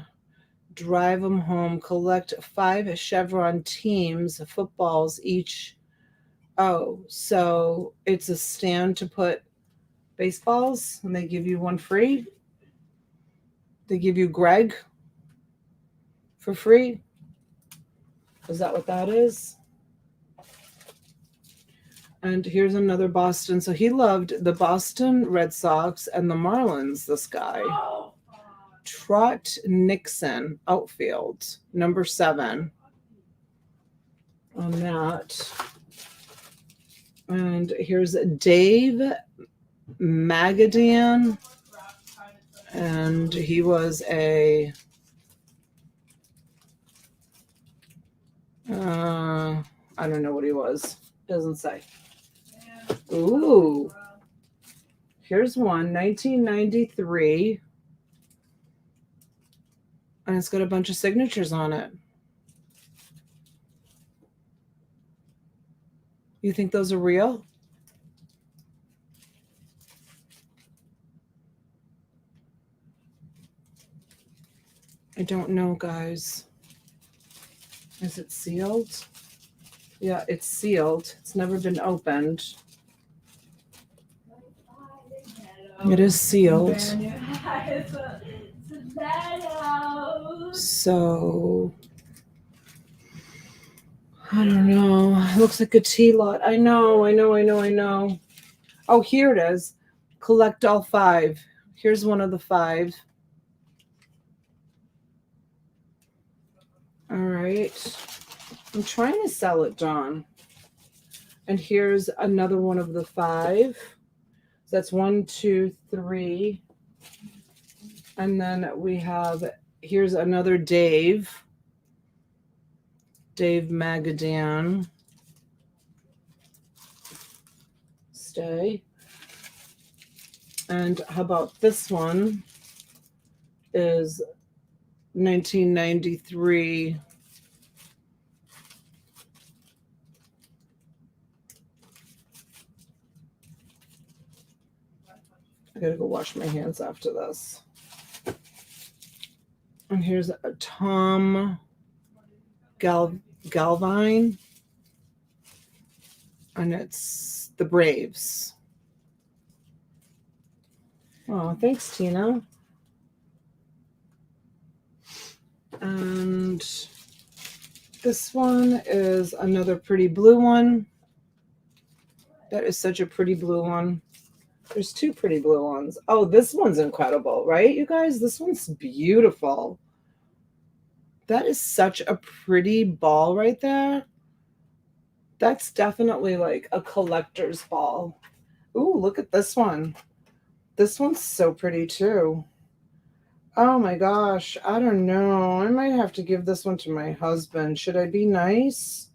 A: Drive them home. Collect 5 Chevron teams, footballs each. Oh, so it's a stand to put baseballs and they give you one free. They give you Greg for free. Is that what that is? And here's another Boston. So he loved the Boston Red Sox and the Marlins, this guy. Trot Nixon, outfield, number 7 on that. And here's Dave Magadian. And he was a I don't know what he was. Doesn't say. Ooh. Here's one, 1993. And it's got a bunch of signatures on it. You think those are real? I don't know, guys. Is it sealed? Yeah, it's sealed. It's never been opened. It is sealed. So I don't know. It looks like a tea lot. I know. Oh, here it is. Collect all 5. Here's one of the 5. All right. I'm trying to sell it, John. And here's another one of the 5. So that's 1, 2, 3. And then we have, here's another Dave Magadan. Stay. And how about this one is 1993. I gotta go wash my hands after this. And here's a Tom Galvine. And it's the Braves. Oh, thanks, Tina. And this one is another pretty blue one. That is such a pretty blue one. There's 2 pretty blue ones. Oh, this one's incredible, right, you guys? This one's beautiful. That is such a pretty ball right there. That's definitely like a collector's ball. Ooh, look at this one. This one's so pretty too. Oh my gosh, I don't know. I might have to give this one to my husband. Should I be nice?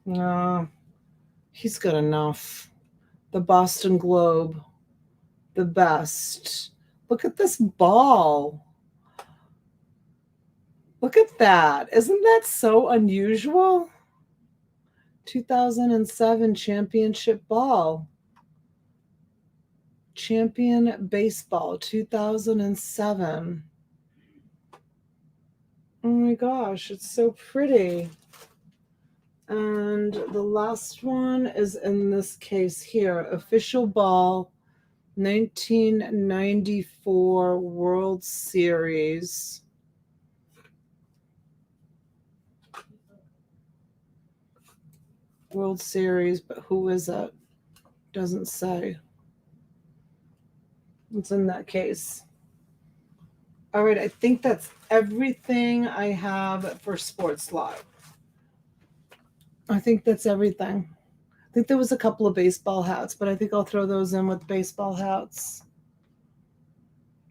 A: No, he's got enough. The Boston Globe, the best. Look at this ball. Look at that. Isn't that so unusual? 2007 championship ball. Champion baseball 2007. Oh my gosh, it's so pretty. And the last one is in this case here, official ball 1994 World Series. World Series, but who is it? Doesn't say. It's in that case. All right, I think that's everything I have for Sports Lot. I think that's everything. I think there was a couple of baseball hats, but I think I'll throw those in with baseball hats.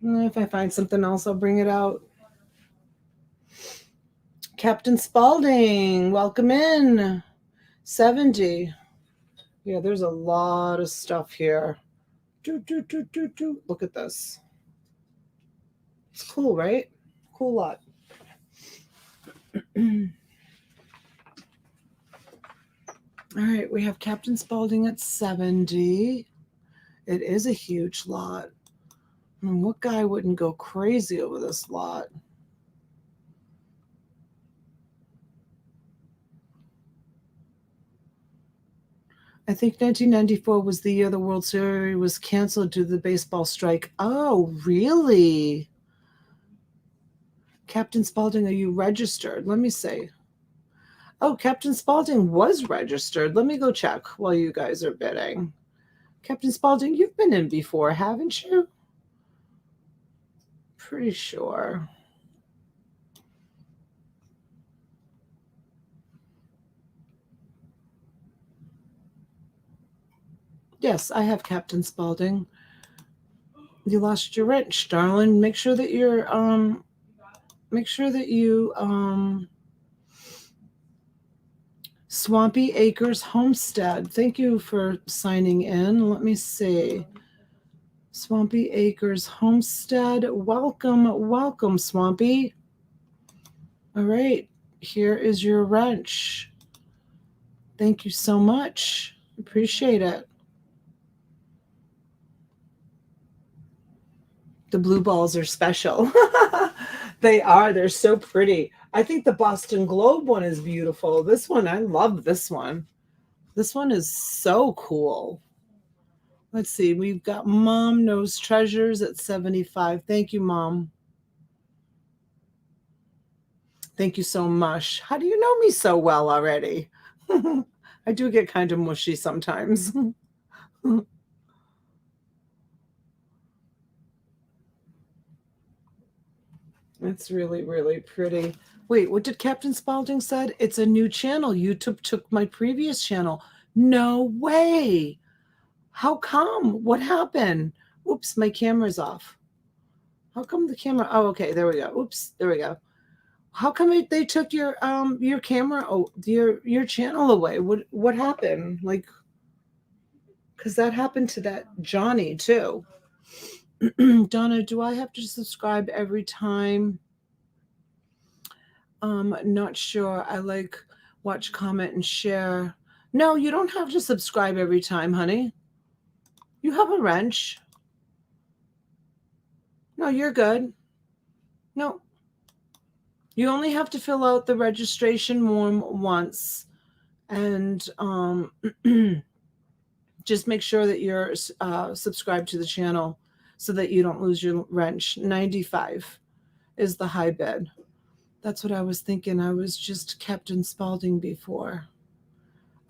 A: If I find something else, I'll bring it out. Captain Spaulding, welcome in. 70. Yeah, there's a lot of stuff here. Look at this. It's cool, right? Cool lot. All right, we have Captain Spaulding at 70. It is a huge lot. I mean, what guy wouldn't go crazy over this lot? I think 1994 was the year the World Series was canceled due to the baseball strike. Oh, really? Captain Spaulding, are you registered? Let me see. Oh, Captain Spaulding was registered. Let me go check while you guys are bidding. Captain Spaulding, you've been in before, haven't you? Pretty sure. Yes, I have Captain Spaulding. You lost your wrench, darling. Make sure that you're Swampy Acres Homestead. Thank you for signing in. Let me see. Swampy Acres Homestead. Welcome, Swampy. All right, here is your wrench. Thank you so much. Appreciate it. The blue balls are special. They are. They're so pretty. I think the Boston Globe one is beautiful. This one, I love this one. This one is so cool. Let's see. We've got Mom Knows Treasures at 75. Thank you, Mom. Thank you so much. How do you know me so well already? I do get kind of mushy sometimes. It's really, really pretty. Wait, what did Captain Spaulding said? It's a new channel. YouTube took my previous channel. No way. How come? What happened? Oops, my camera's off. How come the camera? Oh, okay, there we go. Oops, there we go. How come they took your camera, your channel away? What happened? Like, because that happened to that Johnny too. Donna, do I have to subscribe every time? Not sure. I like watch, comment, and share. No, you don't have to subscribe every time, honey. You have a wrench. No, you're good. No. You only have to fill out the registration form once. And just make sure that you're subscribed to the channel so that you don't lose your wrench. 95 is the high bid. That's what I was thinking. I was just Captain Spaulding before.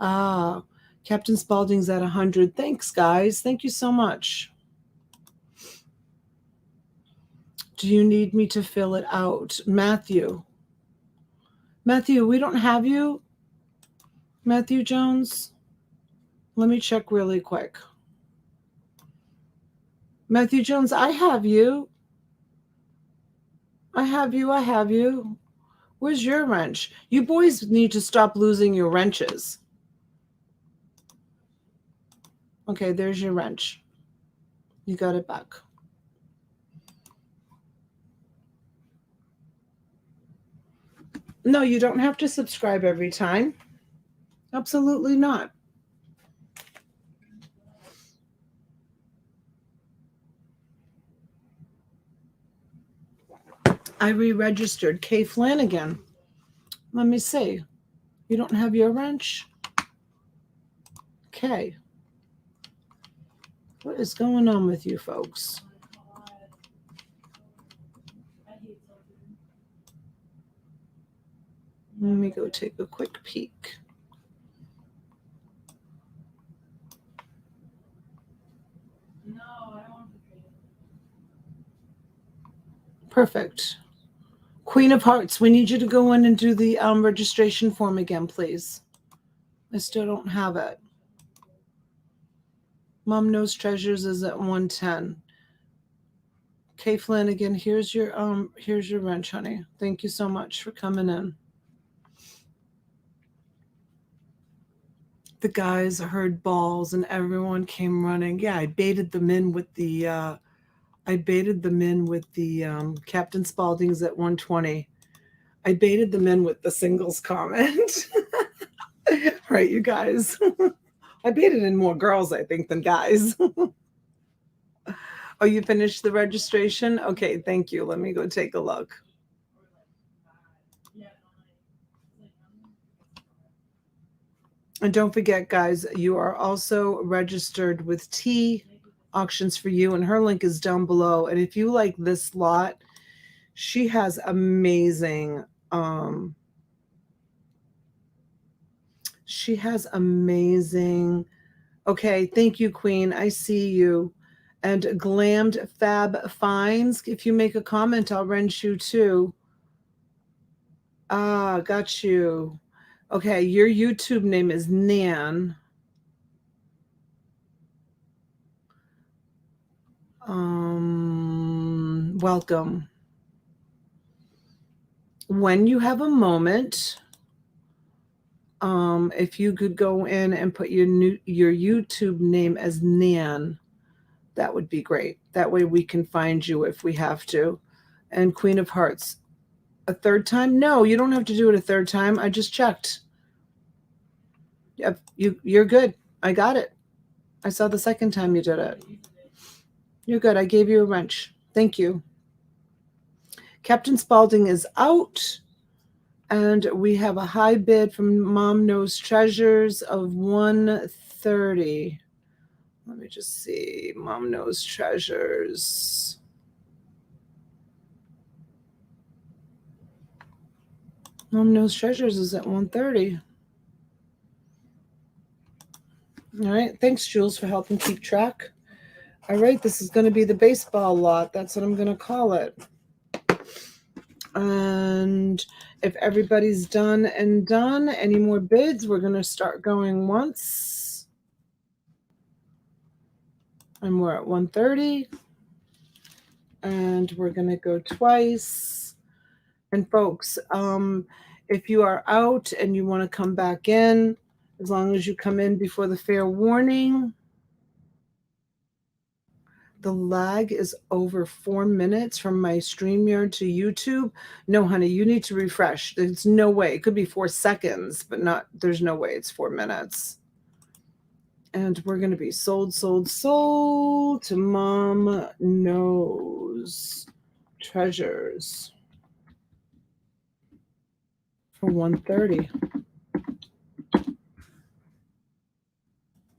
A: Ah, Captain Spaulding's at 100. Thanks, guys. Thank you so much. Do you need me to fill it out? Matthew, we don't have you. Matthew Jones. Let me check really quick. Matthew Jones, I have you. I have you. Where's your wrench? You boys need to stop losing your wrenches. Okay, there's your wrench. You got it back. No, you don't have to subscribe every time. Absolutely not. I re-registered. Kay Flanagan. Let me see. You don't have your wrench? Okay. What is going on with you folks? Let me go take a quick peek. No, I don't want to. Perfect. Queen of Hearts, we need you to go in and do the registration form again, please. I still don't have it. Mom Knows Treasures is at 110. Kay Flanagan, here's your wrench, honey. Thank you so much for coming in. The guys heard balls and everyone came running. Yeah, I baited them in with the Captain Spaulding's at 120. I baited them in with the singles comment. Right, you guys. I baited in more girls, I think, than guys. Oh, you finished the registration? Okay, thank you. Let me go take a look. And don't forget, guys, you are also registered with T Auctions for You, and her link is down below. And if you like this lot, she has amazing okay, thank you, Queen. I see you. And Glammed Fab Finds. If you make a comment, I'll wrench you too. Ah, got you. Okay, your YouTube name is Nan. Welcome. When you have a moment, if you could go in and put your YouTube name as Nan, that would be great. That way we can find you if we have to. And Queen of Hearts, a third time? No, you don't have to do it a third time. I just checked. Yep, you're good. I got it. I saw the second time you did it. You're good. I gave you a wrench. Thank you. Captain Spaulding is out. And we have a high bid from Mom Knows Treasures of 130. Let me just see. Mom Knows Treasures. Mom Knows Treasures is at 1:30. All right. Thanks, Jules, for helping keep track. All right. This is going to be the baseball lot. That's what I'm going to call it. And if everybody's done, any more bids, we're going to start going once. And we're at 1:30. And we're going to go twice. And folks, if you are out and you want to come back in, as long as you come in before the fair warning, the lag is over 4 minutes from my StreamYard to YouTube. No, honey, you need to refresh. There's no way. It could be 4 seconds, but there's no way it's 4 minutes. And we're going to be sold to Mom Knows Treasures for 1:30.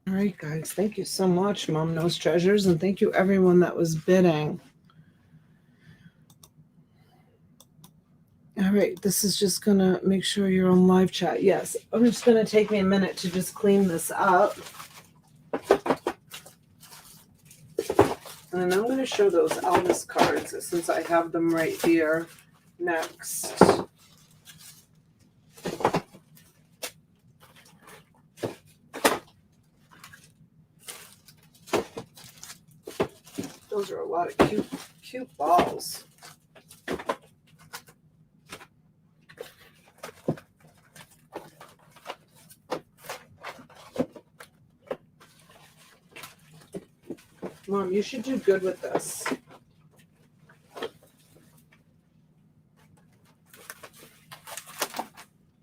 A: All right, guys. Thank you so much, Mom Knows Treasures, and thank you everyone that was bidding. All right, this is just going to make sure you're on live chat. Yes, I'm just going to take me a minute to just clean this up. And I'm going to show those Elvis cards since I have them right here next. Those are a lot of cute balls. Mom, you should do good with this.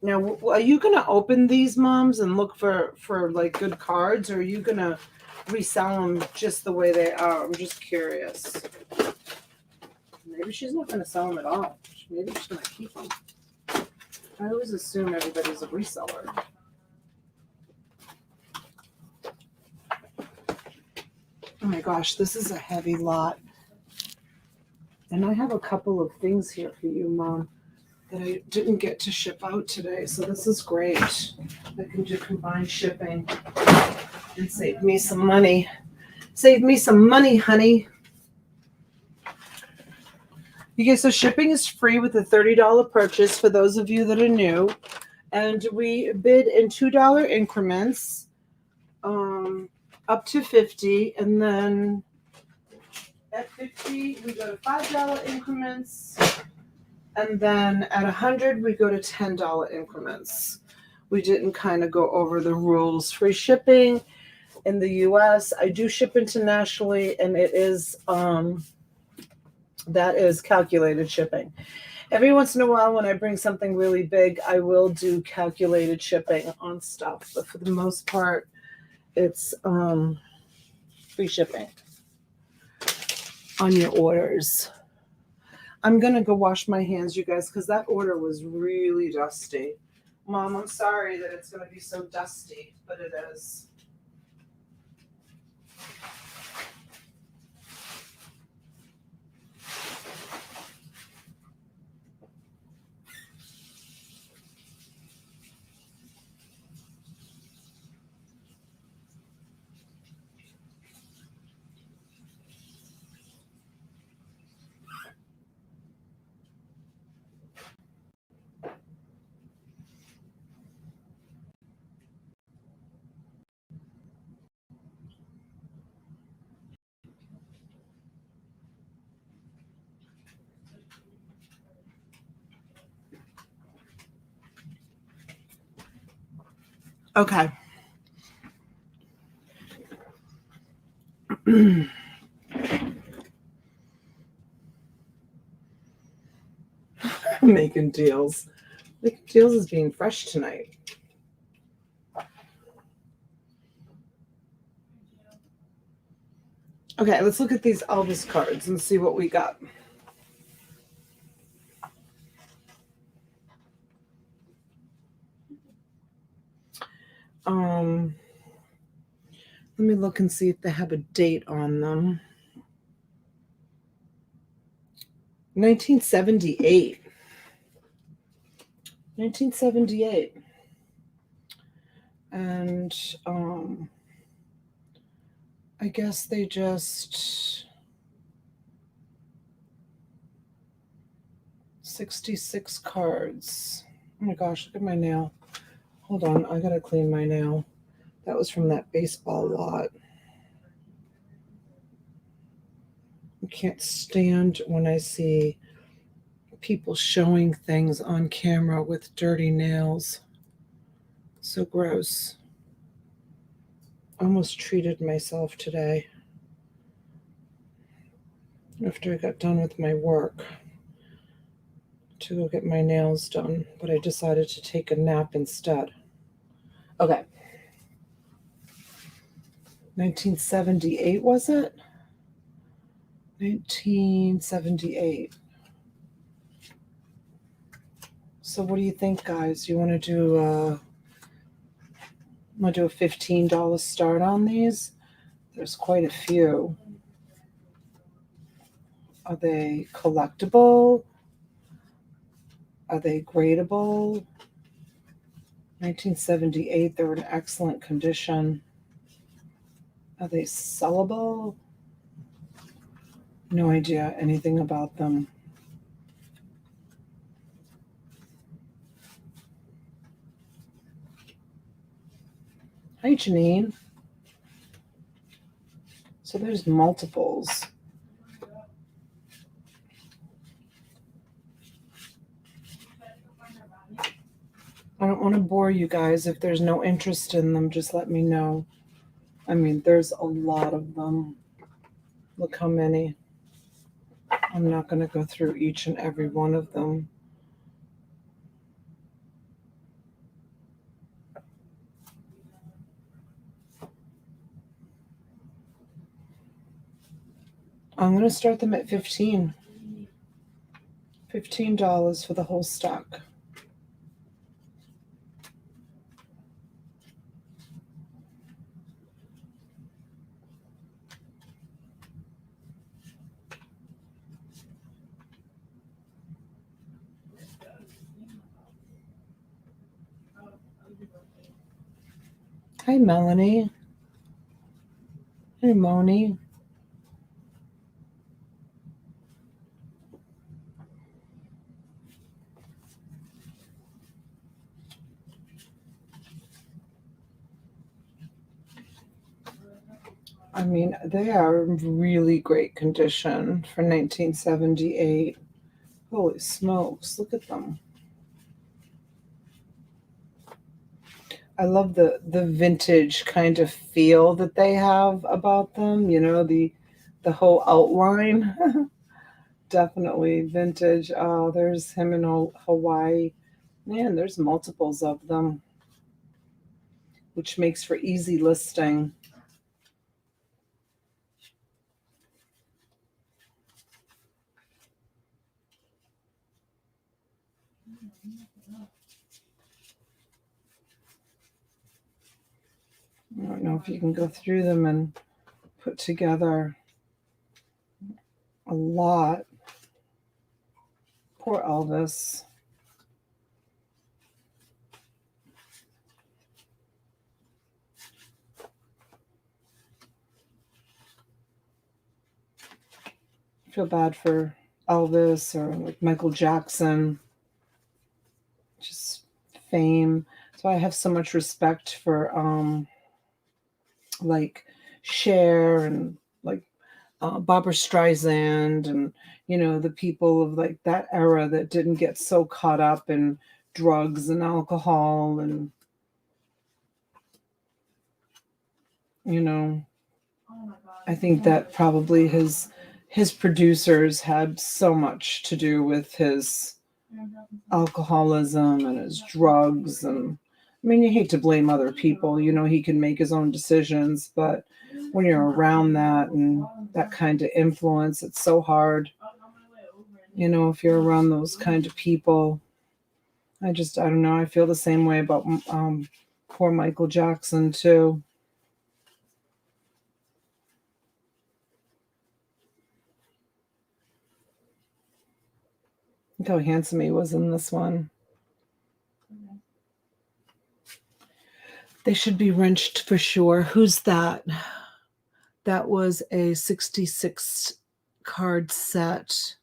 A: Now, are you going to open these, Moms, and look for like good cards, or are you going to resell them just the way they are? I'm just curious. Maybe she's not going to sell them at all. Maybe she's going to keep them. I always assume everybody's a reseller. Oh my gosh, this is a heavy lot. And I have a couple of things here for you, Mom, that I didn't get to ship out today. So this is great. I can do combined shipping and save me some money. Save me some money, honey. Okay, so shipping is free with a $30 purchase for those of you that are new. And we bid in $2 increments. Up to 50, and then at 50 we go to $5 increments, and then at 100 we go to $10 increments. We didn't kind of go over the rules. Free shipping in the US. I do ship internationally, and it is that is calculated shipping. Every once in a while when I bring something really big, I will do calculated shipping on stuff, but for the most part it's free shipping on your orders. I'm going to go wash my hands, you guys, because that order was really dusty. Mom, I'm sorry that it's going to be so dusty, but it is. Okay. Making deals. Making deals is being fresh tonight. Okay, let's look at these Elvis cards and see what we got. Let me look and see if they have a date on them. 1978. 1978. And I guess they just 66 cards. Oh my gosh, look at my nail. Hold on, I gotta clean my nail. That was from that baseball lot. I can't stand when I see people showing things on camera with dirty nails. So gross. Almost treated myself today after I got done with my work to go get my nails done, but I decided to take a nap instead. Okay. 1978, was it? 1978. So what do you think, guys? You want to do a $15 start on these? There's quite a few. Are they collectible? Are they gradable? 1978, they're in excellent condition. Are they sellable? No idea anything about them. Hi, Janine. So there's multiples. I don't want to bore you guys. If there's no interest in them, just let me know. I mean, there's a lot of them. Look how many. I'm not going to go through each and every one of them. I'm going to start them at $15. $15 for the whole stock. Hi, Melanie. Hey, Moni. I mean, they are in really great condition for 1978. Holy smokes, look at them. I love the vintage kind of feel that they have about them, you know, the whole outline. Definitely vintage. Oh, there's him in Hawaii. Man, there's multiples of them, which makes for easy listing. I don't know if you can go through them and put together a lot. Poor Elvis. I feel bad for Elvis or like Michael Jackson. Just fame. So I have so much respect for like Cher and like Barbara Streisand and, you know, the people of like that era that didn't get so caught up in drugs and alcohol and, you know, I think that probably his producers had so much to do with his alcoholism and his drugs. And I mean, you hate to blame other people, you know, he can make his own decisions, but when you're around that and that kind of influence, it's so hard, you know, if you're around those kind of people. I don't know, I feel the same way about poor Michael Jackson too. Look how handsome he was in this one. They should be wrenched for sure. Who's that? That was a 66 card set.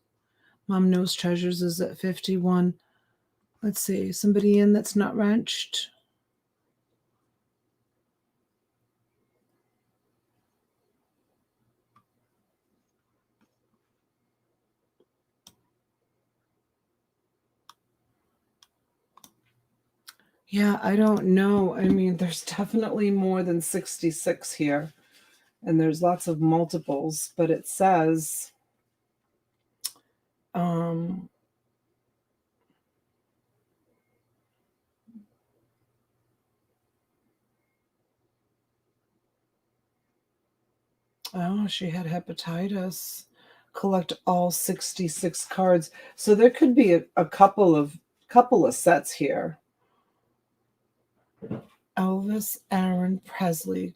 A: Mom Knows Treasures is at 51. Let's see. Somebody in that's not wrenched. Yeah, I don't know. I mean, there's definitely more than 66 here. And there's lots of multiples, but it says oh, she had hepatitis. Collect all 66 cards. So there could be a couple of sets here. Elvis Presley,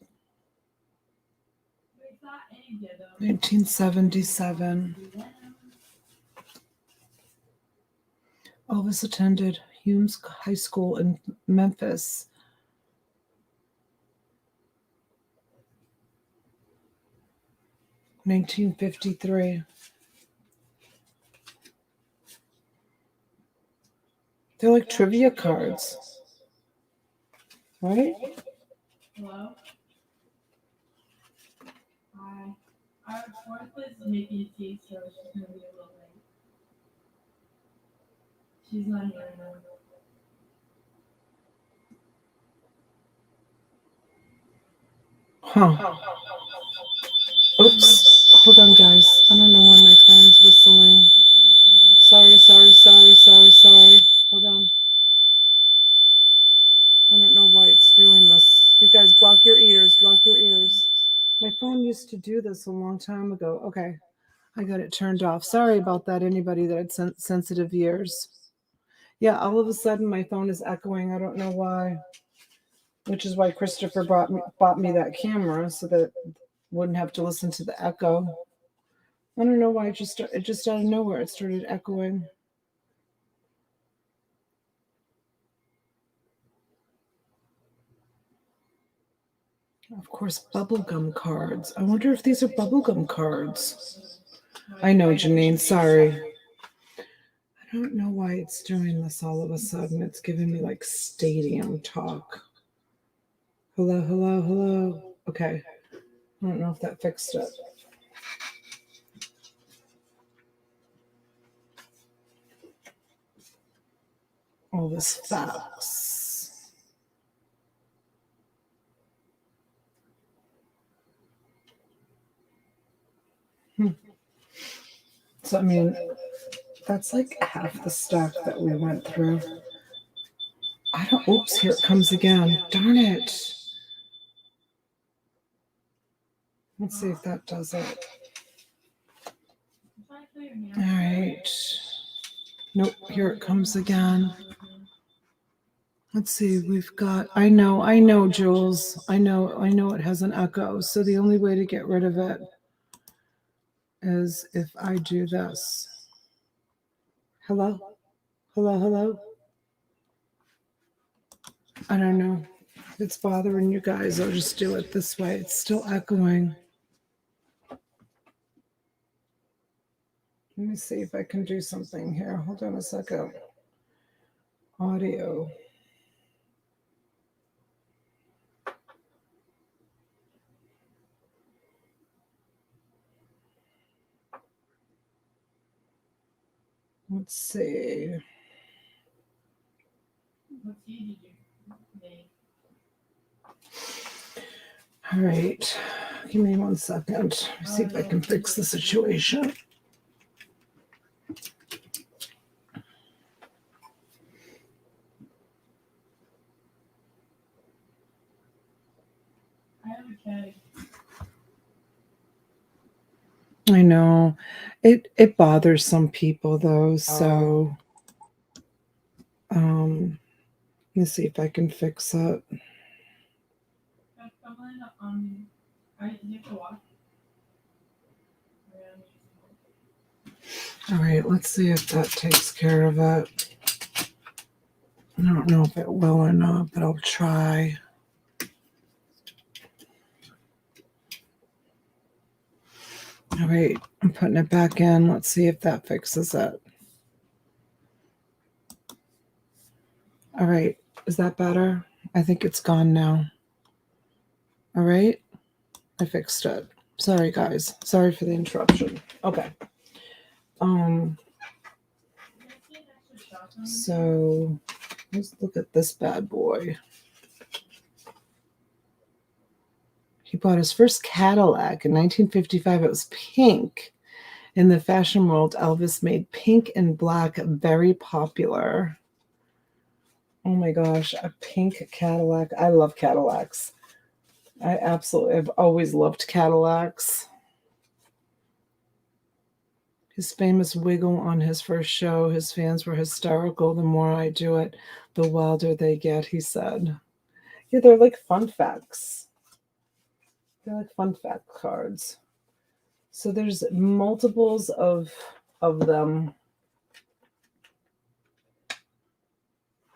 A: 1977. Elvis attended Humes High School in Memphis. (1953). They're like trivia cards, right?
B: Hello? Hi. Our fourth place is making a tea, so she's going to be a little late. She's not here now.
A: Huh. Oops. Hold on, guys. I don't know why my phone's whistling. Sorry. Hold on. I don't know why it's doing this. You guys, block your ears. My phone used to do this a long time ago. Okay. I got it turned off. Sorry about that, anybody that had sensitive ears. Yeah, all of a sudden my phone is echoing. I don't know why. Which is why Christopher bought me that camera, so that wouldn't have to listen to the echo. I don't know why it just out of nowhere it started echoing. Of course, bubblegum cards. I wonder if these are bubblegum cards. I know, Janine, sorry. I don't know why it's doing this all of a sudden. It's giving me like stadium talk. Hello. Okay. I don't know if that fixed it. All this facts. So, I mean, that's like half the stuff that we went through. Oops, here it comes again. Darn it. Let's see if that does it. All right. Nope, here it comes again. Let's see, we've got, I know, Jules. I know it has an echo. So the only way to get rid of it is if I do this. Hello? I don't know. If it's bothering you guys, I'll just do it this way. It's still echoing. Let me see if I can do something here. Hold on a second. Audio. Let's see. All right. Give me 1 second. See if I can fix the situation. I know. It bothers some people though, so let me see if I can fix it. All right, let's see if that takes care of it. I don't know if it will or not, but I'll try. All right, I'm putting it back in. Let's see if that fixes it. All right, is that better? I think it's gone now. All right, I fixed it. Sorry, guys. Sorry for the interruption. Okay. So let's look at this bad boy. He bought his first Cadillac in 1955. It was pink. In the fashion world, Elvis made pink and black very popular. Oh my gosh, a pink Cadillac. I love Cadillacs. I've always loved Cadillacs. His famous wiggle on his first show, his fans were hysterical. The more I do it, the wilder they get, he said. Yeah, they're like fun facts. They're like fun fact cards. So there's multiples of them.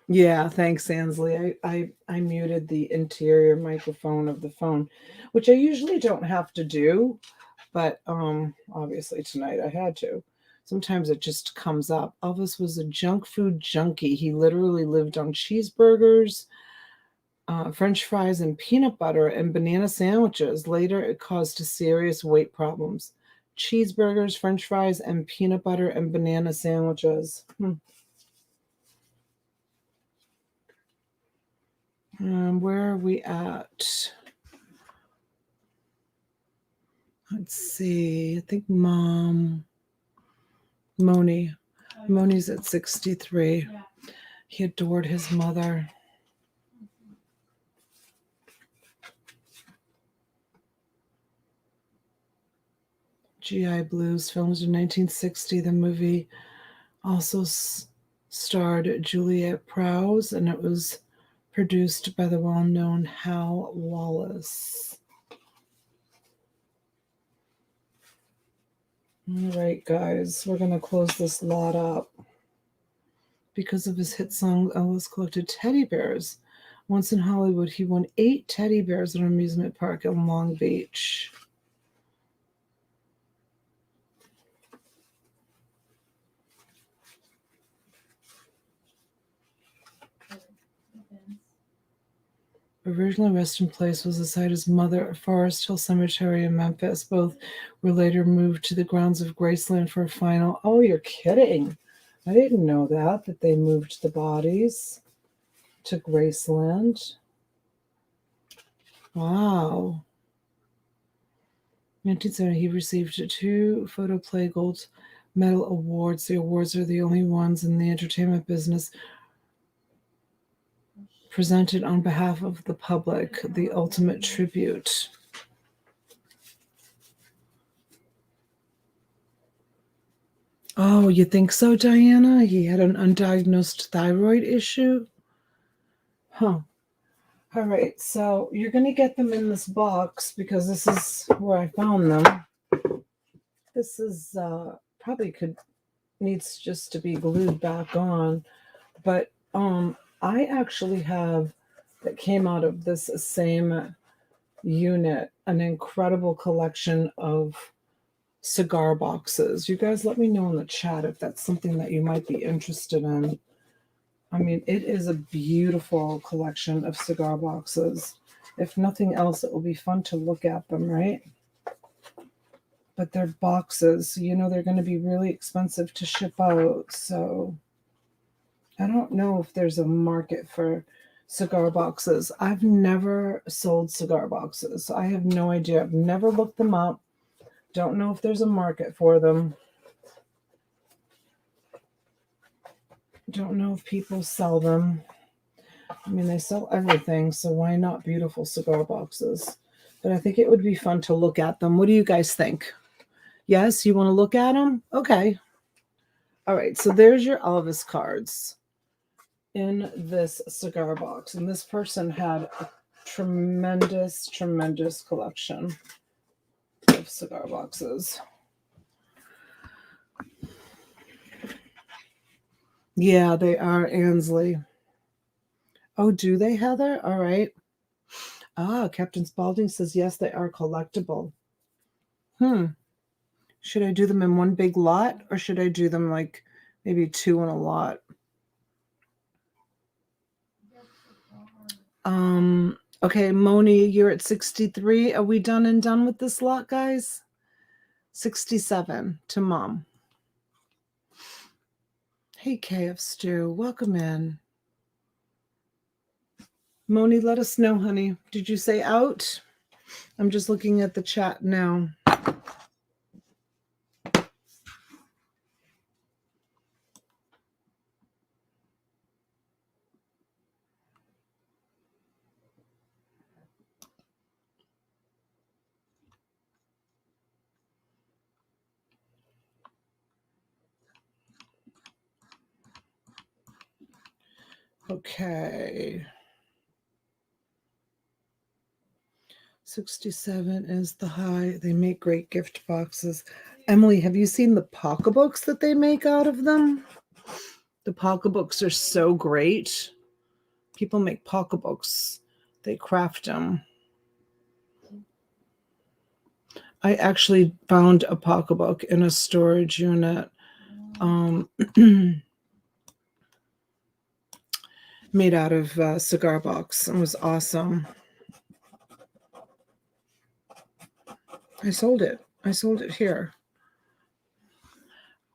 A: Yeah, thanks, Ansley. I muted the interior microphone of the phone, which I usually don't have to do, but obviously tonight I had to. Sometimes it just comes up. Elvis was a junk food junkie. He literally lived on cheeseburgers, French fries, and peanut butter and banana sandwiches. Later, it caused serious weight problems. Cheeseburgers, French fries, and peanut butter and banana sandwiches. Where are we at? Let's see. I think Moni's at 63. Yeah. He adored his mother. GI Blues, filmed in 1960. The movie also starred Juliet Prowse, and it was produced by the well-known Hal Wallace. All right, guys, we're going to close this lot up. Because of his hit song, Elvis collected teddy bears. Once in Hollywood, he won 8 teddy bears at an amusement park in Long Beach. Originally, resting place was the site of his mother, Forest Hill Cemetery in Memphis. Both were later moved to the grounds of Graceland for a final. Oh, you're kidding. I didn't know that they moved the bodies to Graceland. Wow. In 1970, he received 2 Photoplay Gold Medal awards. The awards are the only ones in the entertainment business presented on behalf of the public, the ultimate tribute. Oh, you think so, Diana? He had an undiagnosed thyroid issue? Huh. All right, so you're going to get them in this box because this is where I found them. This is probably needs just to be glued back on, but I actually have, that came out of this same unit, an incredible collection of cigar boxes. You guys let me know in the chat if that's something that you might be interested in. I mean, it is a beautiful collection of cigar boxes. If nothing else, it will be fun to look at them, right? But they're boxes, so you know they're going to be really expensive to ship out. So I don't know if there's a market for cigar boxes. I've never sold cigar boxes, so I have no idea. I've never looked them up. Don't know if there's a market for them. Don't know if people sell them. I mean, they sell everything, so why not beautiful cigar boxes? But I think it would be fun to look at them. What do you guys think? Yes, you want to look at them? Okay. All right, so there's your Elvis cards in this cigar box. And this person had a tremendous, tremendous collection of cigar boxes. Yeah, they are, Ansley. Oh, do they, Heather? All right. Ah, Captain Spaulding says, yes, they are collectible. Should I do them in one big lot, or should I do them like maybe 2 in a lot? Okay, Moni, you're at 63. Are we done with this lot, guys? 67 to Mom. Hey, KF Stew, welcome in. Moni, let us know, honey. Did you say out? I'm just looking at the chat now. Okay. 67 is the high. They make great gift boxes. Emily, have you seen the pocketbooks that they make out of them? The pocketbooks are so great. People make pocketbooks. They craft them. I actually found a pocketbook in a storage unit. Made out of cigar box. It was awesome. I sold it. I sold it here.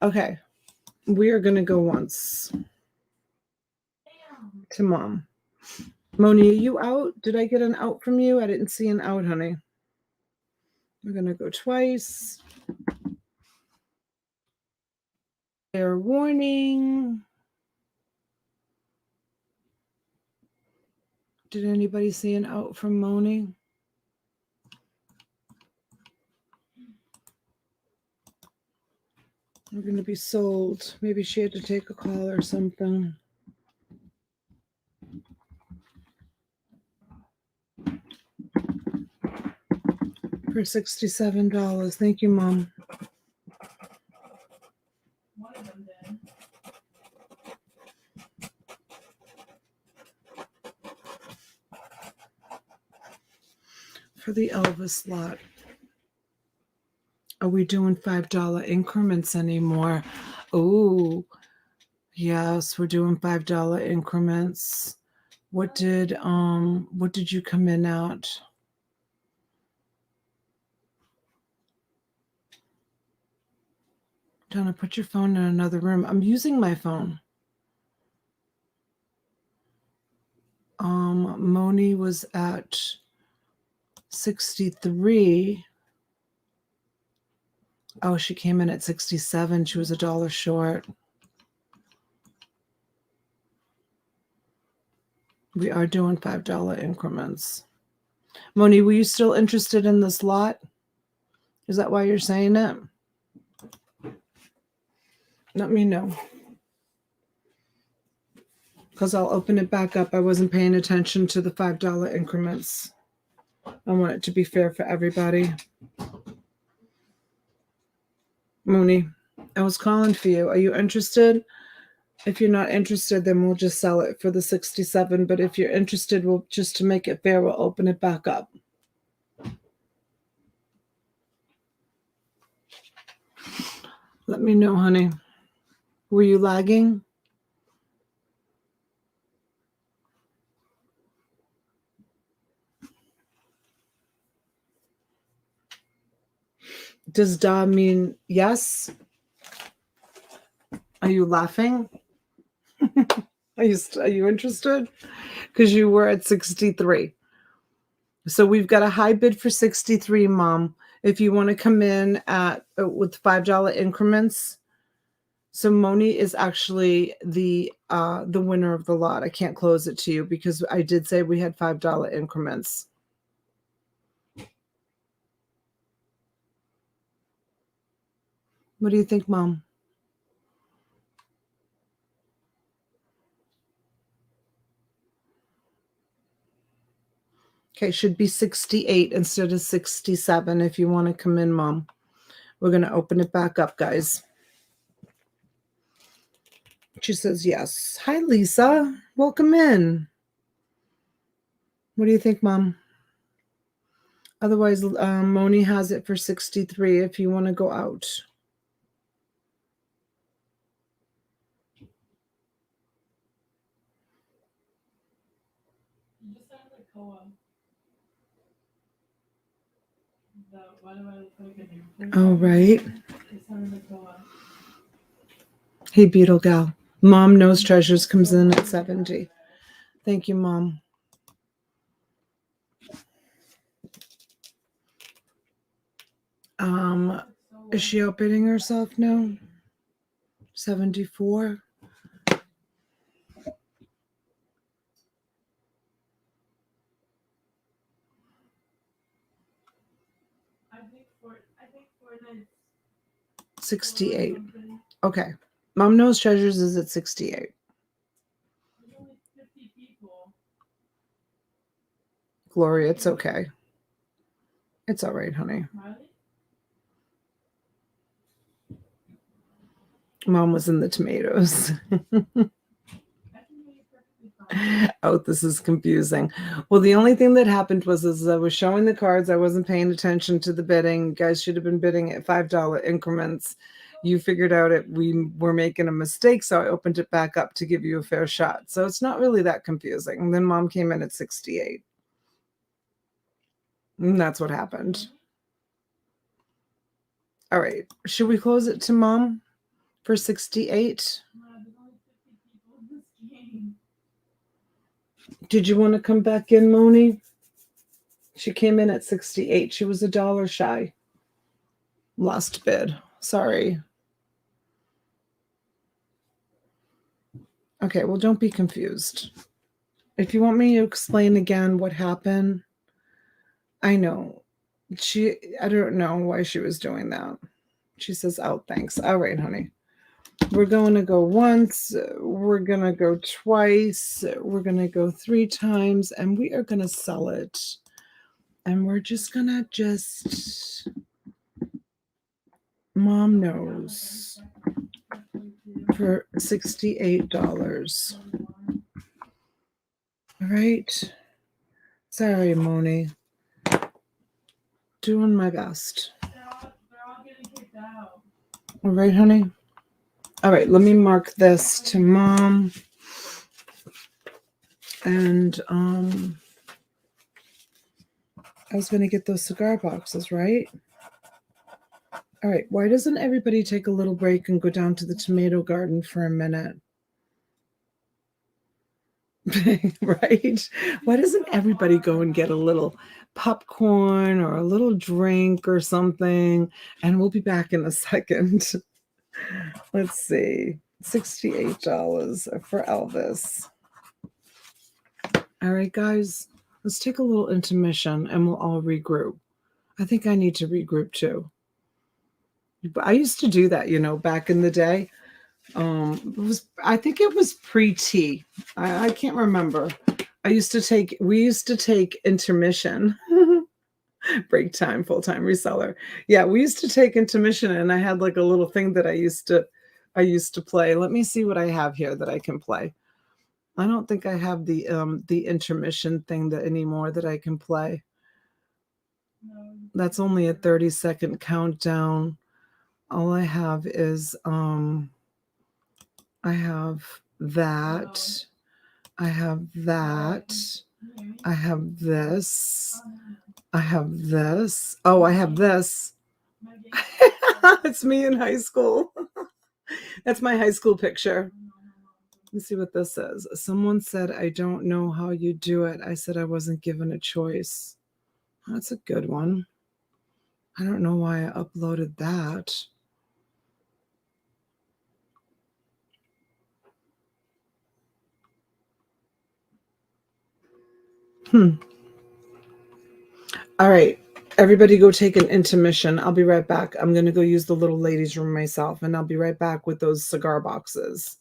A: Okay. We are going to go once. To Mom. Moni, are you out? Did I get an out from you? I didn't see an out, honey. We're going to go twice. Fair warning. Did anybody see an out from Moni? We're going to be sold. Maybe she had to take a call or something. For $67. Thank you, Mom.
B: One of them did.
A: For the Elvis lot. Are we doing $5 increments anymore? Oh, yes, we're doing $5 increments. What did you come in at? Donna, put your phone in another room. I'm using my phone. Moni was at 63. Oh, she came in at 67. She was $1 short. We are doing $5 increments. Moni, were you still interested in this lot? Is that why you're saying it? Let me know. Because I'll open it back up. I wasn't paying attention to the $5 increments. I want it to be fair for everybody. Moni, I was calling for you. Are you interested? If you're not interested, then we'll just sell it for the 67. But if you're interested, we'll just to make it fair, we'll open it back up. Let me know, honey. Were you lagging? Does da mean yes? Are you laughing? Are you interested? Because you were at 63. So we've got a high bid for 63, Mom. If you want to come in at with $5 increments. So Moni is actually the winner of the lot. I can't close it to you because I did say we had $5 increments. What do you think, Mom? Okay, should be 68 instead of 67 if you want to come in, Mom. We're going to open it back up, guys. She says yes. Hi, Lisa. Welcome in. What do you think, Mom? Otherwise, Moni has it for 63 if you want to go out. Oh, right. Hey, Beetle Gal. Mom Knows Treasures comes in at 70. Thank you, Mom. Is she outbidding herself now? 74. I think 68. Okay. Mom Knows Treasures is at 68. Gloria, it's okay. It's all right, honey. Mom was in the tomatoes. Oh, this is confusing. Well, the only thing that happened was as I was showing the cards, I wasn't paying attention to the bidding. You guys should have been bidding at $5 increments. You figured out we were making a mistake, so I opened it back up to give you a fair shot. So it's not really that confusing. And then Mom came in at 68. And that's what happened. All right. Should we close it to Mom for 68? Did you want to come back in, Moni? She came in at 68. She was $1 shy. Last bid. Sorry. Okay, well, don't be confused. If you want me to explain again what happened, I know. I don't know why she was doing that. She says, oh, thanks. All right, honey. We're going to go once. We're going to go twice. We're going to go 3 times, and we are going to sell it. And we're just going to Mom Knows for $68. All right. Sorry, Moni. Doing my best. They're all getting kicked out. All right, honey. All right, let me mark this to Mom. And I was going to get those cigar boxes, right? All right, why doesn't everybody take a little break and go down to the tomato garden for a minute? Right? Why doesn't everybody go and get a little popcorn or a little drink or something? And we'll be back in a second. Let's see. $68 for Elvis. All right, guys, let's take a little intermission and we'll all regroup. I think I need to regroup too. I used to do that, back in the day. I think it was pre-tea. I can't remember. We used to take intermission. Break time, full-time reseller. Yeah, we used to take intermission, and I had like a little thing that I used to play. Let me see what I have here that I can play. I don't think I have the intermission thing anymore that I can play. No. That's only a 30-second countdown. All I have is I have that. I have that. I have this. I have this. Oh, I have this. It's me in high school. That's my high school picture. Let's see what this is. Someone said, I don't know how you do it. I said I wasn't given a choice. That's a good one. I don't know why I uploaded that. All right. Everybody go take an intermission. I'll be right back. I'm going to go use the little ladies' room myself, and I'll be right back with those cigar boxes.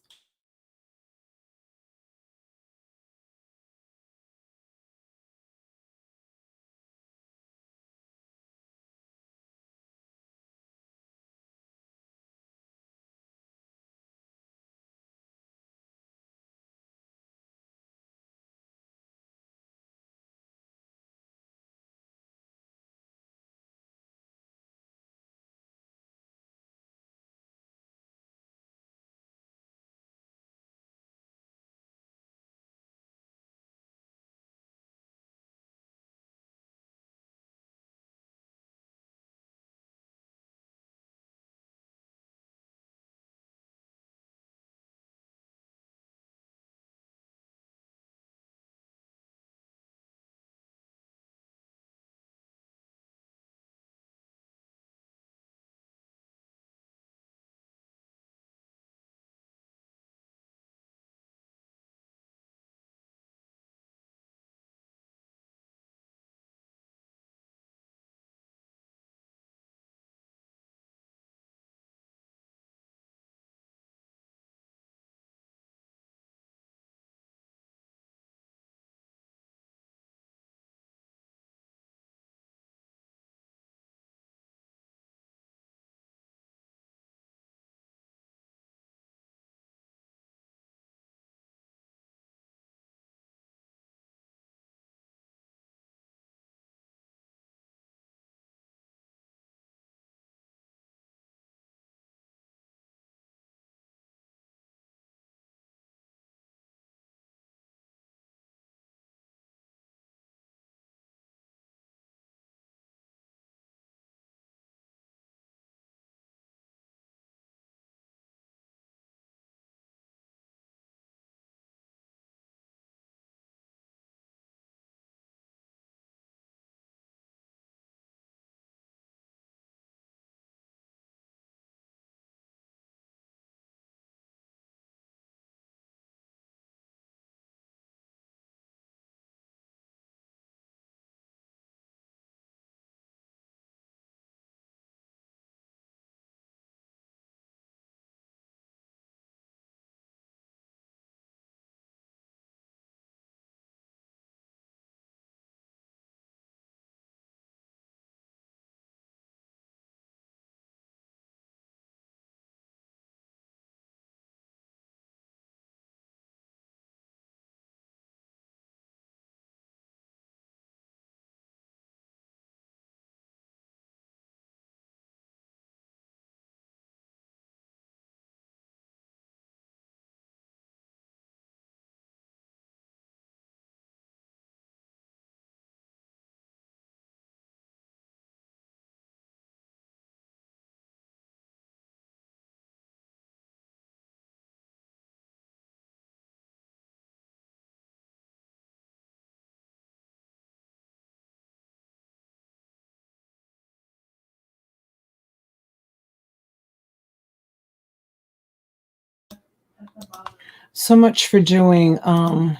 A: So much for doing,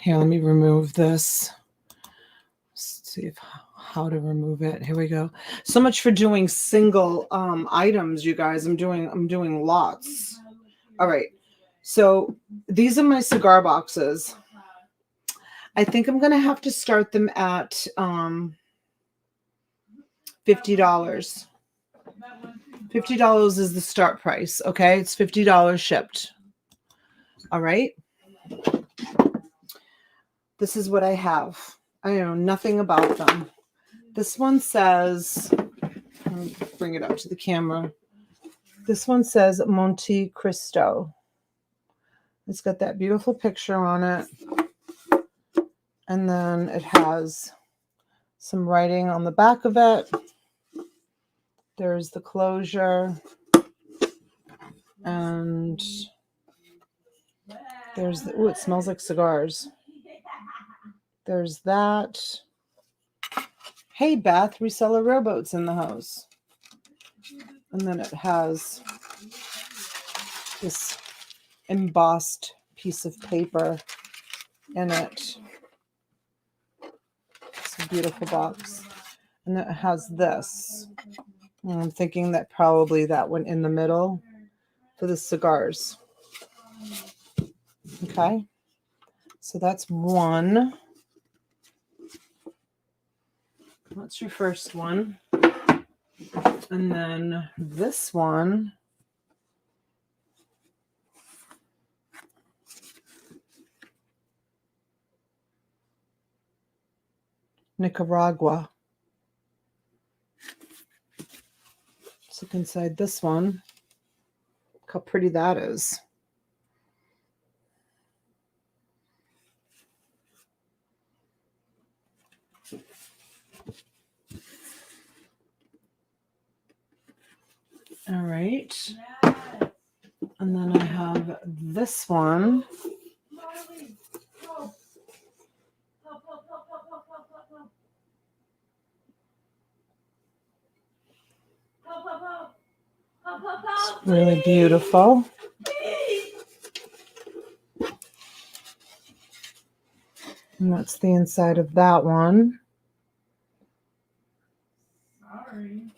A: here, let me remove this. Let's see if how to remove it. Here we go. So much for doing single items, you guys. I'm doing lots. All right. So these are my cigar boxes. I think I'm gonna have to start them at $50. $50 is the start price. Okay, it's $50 shipped. All right. This is what I have. I know nothing about them. This one says, let me bring it up to the camera. This one says Monte Cristo. It's got that beautiful picture on it. And then it has some writing on the back of it. There's the closure. And there's the, oh, it smells like cigars. There's that. Hey, Beth, Reseller Rowboat's in the house. And then it has this embossed piece of paper in it. It's a beautiful box. And it has this. And I'm thinking that probably that one in the middle for the cigars. Okay. So that's one. That's your first one. And then this one. Nicaragua. Let's look inside this one. Look how pretty that is. All right. And then I have this one. It's really beautiful. And that's the inside of that one. Sorry.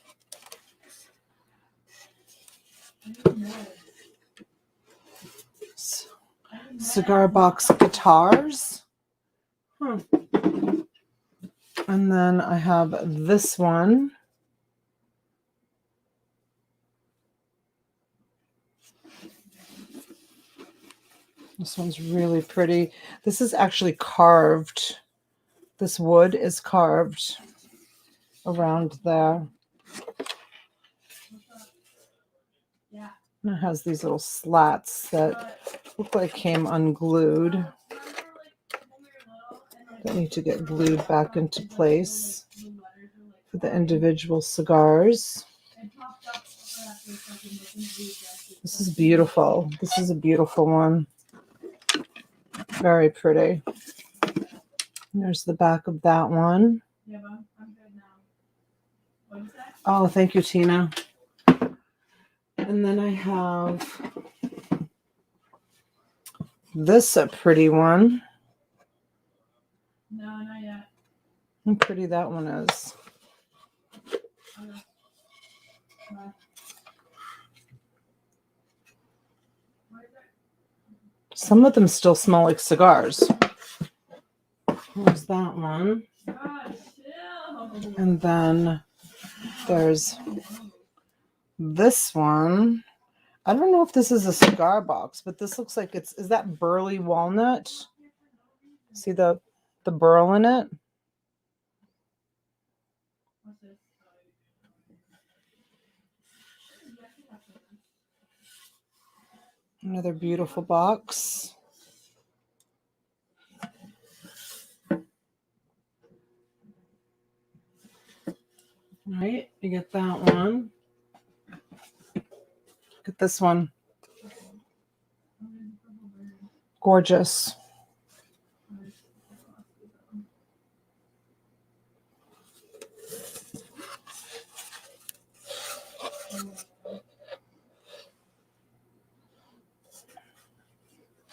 A: Cigar box guitars. And then I have this one. This one's really pretty. This is actually carved. This wood is carved around there. And it has these little slats that look like came unglued. That need to get glued back into place for the individual cigars. This is beautiful. This is a beautiful one. Very pretty. And there's the back of that one. Oh, thank you, Tina. And then I have this, a pretty one. No, not yet. How pretty that one is. Some of them still smell like cigars. There's that one. And then there's this one. I don't know if this is a cigar box, but this looks like it's, is that burley walnut? See the burl in it? Another beautiful box. All right, you get that one. Look at this one. Gorgeous.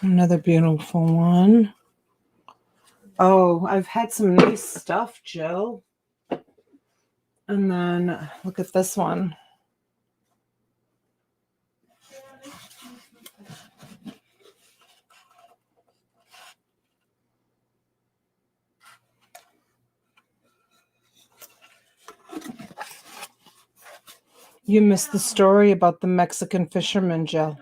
A: Another beautiful one. Oh, I've had some nice stuff, Jill. And then look at this one. You missed the story about the Mexican fisherman, Jill.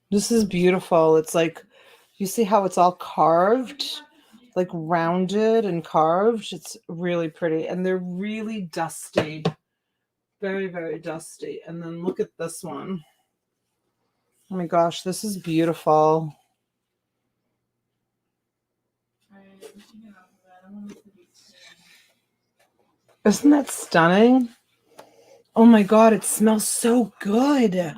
A: This is beautiful. It's like, you see how it's all carved, like rounded and carved. It's really pretty. And they're really dusty. Very, very dusty. And then look at this one. Oh my gosh, this is beautiful. Isn't that stunning? Oh my God, it smells so good.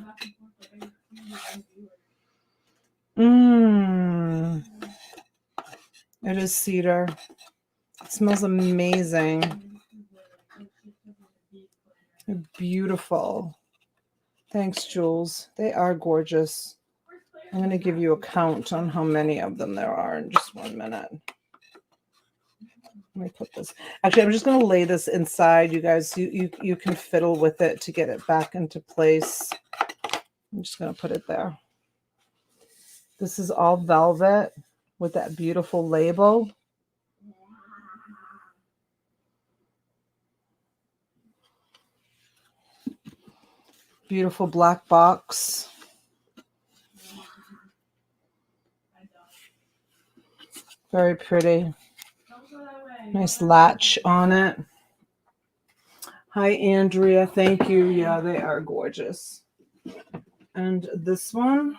A: It is cedar. It smells amazing. They're beautiful. Thanks, Jules. They are gorgeous. I'm going to give you a count on how many of them there are in just 1 minute. Let me put this. Actually, I'm just going to lay this inside. You guys, you can fiddle with it to get it back into place. I'm just going to put it there. This is all velvet with that beautiful label. Beautiful black box. Very pretty. Nice latch on it. Hi, Andrea. Thank you. Yeah, they are gorgeous. And this one.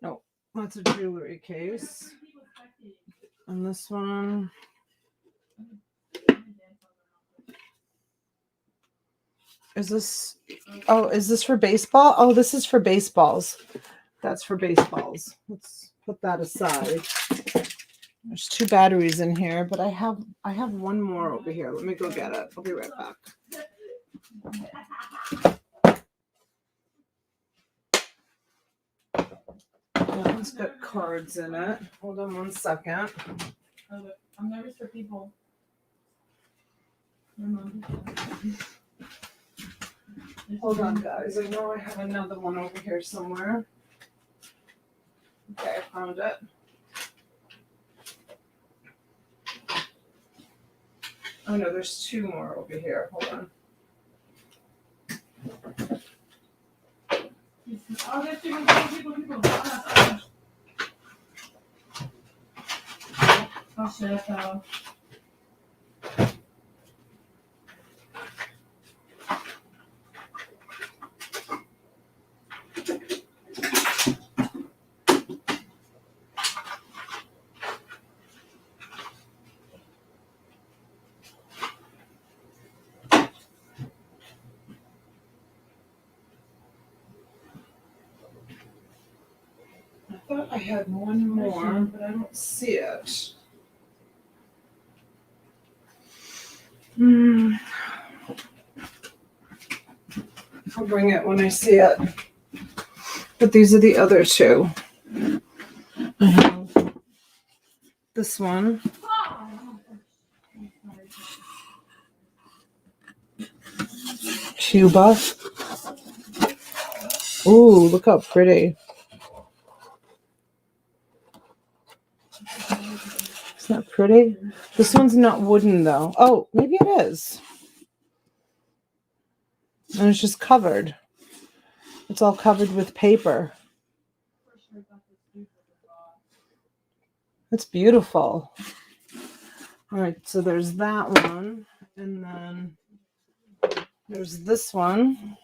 A: No, that's a jewelry case. And this one. Is this, oh, is this for baseball? Oh, this is for baseballs. That's for baseballs. Let's put that aside. There's 2 batteries in here, but I have one more over here. Let me go get it. I'll be right back. That one's got cards in it. Hold on 1 second.
B: I'm nervous for people.
A: Hold on, guys. I know I have another one over here somewhere. Okay, I found it. Oh no, there's 2 more over here. Hold on.
B: Oh, there's people. Oh shit, I fell.
A: I thought I had one more, but I don't see it. I'll bring it when I see it. But these are the other 2. I have this one. Cuba. Ooh, look how pretty. Isn't that pretty? This one's not wooden though. Oh, maybe it is. And it's just covered. It's all covered with paper. It's beautiful. All right, so there's that one. And then there's this one.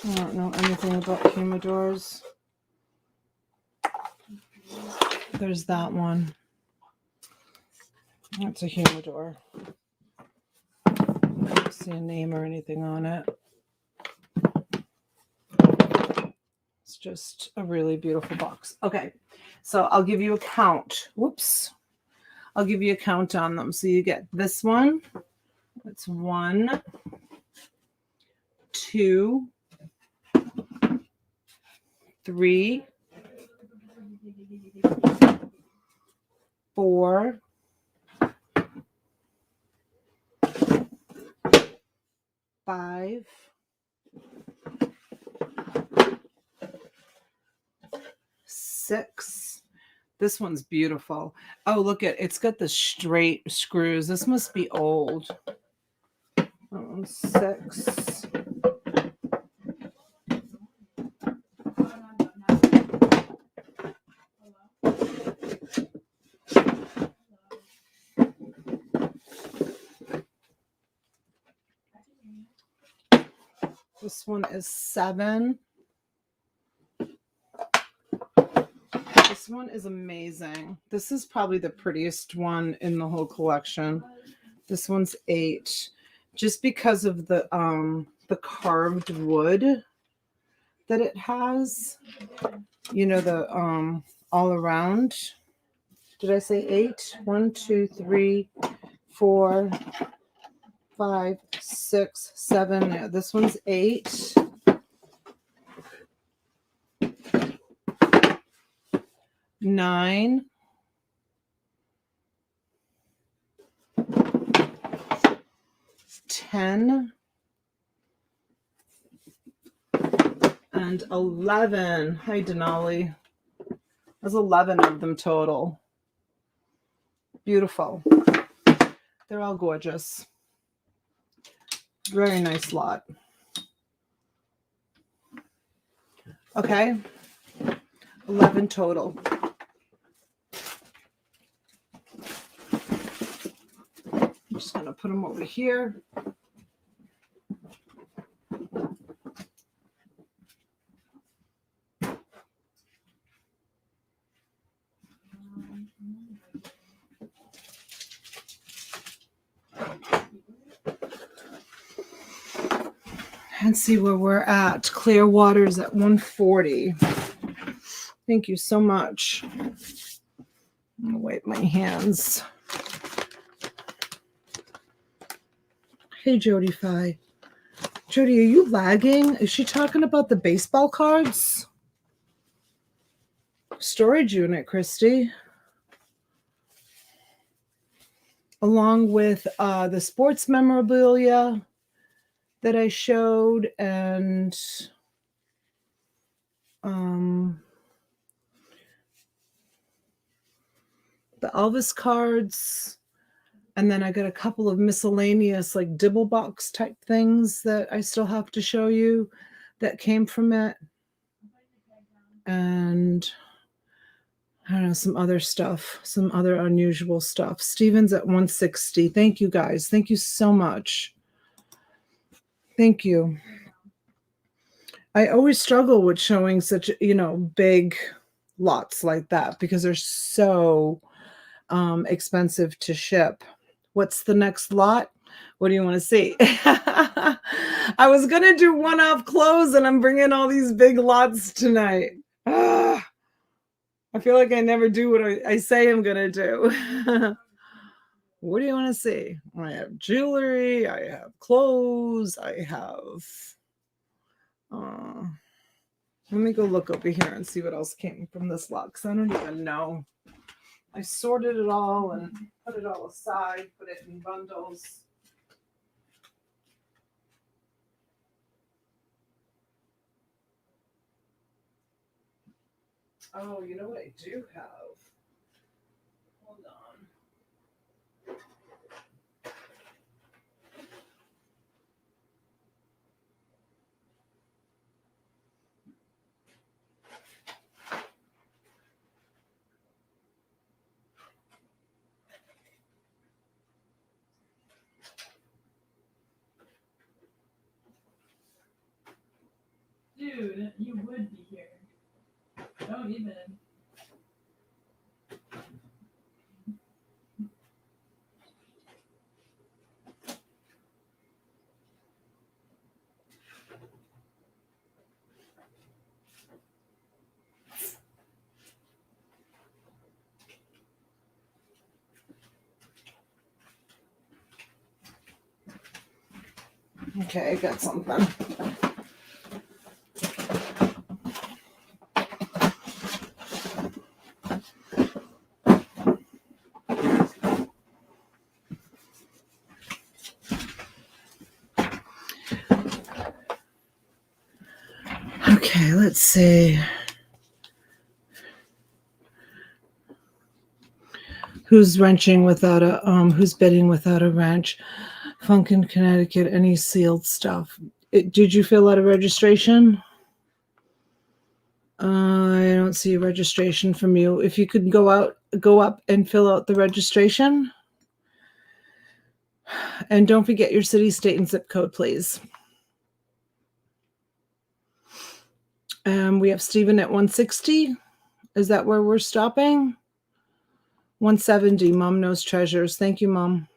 A: I don't know anything about humidors. There's that one. That's a humidor. I don't see a name or anything on it. It's just a really beautiful box. Okay, so I'll give you a count. Whoops. I'll give you a count on them. So you get this one. It's 1, 2, 3, 4, 5, 6. This one's beautiful. Oh, look at it's got the straight screws. This must be old. 6. This one is 7. This one is amazing. This is probably the prettiest one in the whole collection. This one's 8. Just because of the carved wood that it has. You know, the all around. Did I say 8? 1, 2, 3, 4, 5, 6, 7. Yeah, this one's 8. 9. 10. And 11. Hi, Denali. There's 11 of them total. Beautiful. They're all gorgeous. Very nice lot. Okay. 11 total. I'm just going to put them over here. And see where we're at. Clearwater's at 140. Thank you so much. I'm gonna wipe my hands. Hey, Jody Fi. Jody, are you lagging? Is she talking about the baseball cards? Storage unit, Christy. Along with the sports memorabilia that I showed, and the Elvis cards, and then I got a couple of miscellaneous like dibble box type things that I still have to show you that came from it, and I don't know, some other stuff, some other unusual stuff. Steven's at 160. Thank you guys. Thank you so much. Thank you. I always struggle with showing such, big lots like that because they're so expensive to ship. What's the next lot? What do you want to see? I was going to do one-off clothes and I'm bringing all these big lots tonight. I feel like I never do what I say I'm going to do. What do you want to see? I have jewelry. I have clothes. I have... let me go look over here and see what else came from this lot, because I don't even know. I sorted it all and put it all aside, put it in bundles. Oh, you know what I do have? Hold on. Dude, you would be here. Don't even. Okay, I got something. Okay, let's see. Who's wrenching without a who's bidding without a wrench? Funk in Connecticut, any sealed stuff. Did you fill out a registration? I don't see a registration from you. If you could go up and fill out the registration. And don't forget your city, state, and zip code, please. We have Stephen at 160. Is that where we're stopping? 170. Mom knows treasures. Thank you, Mom.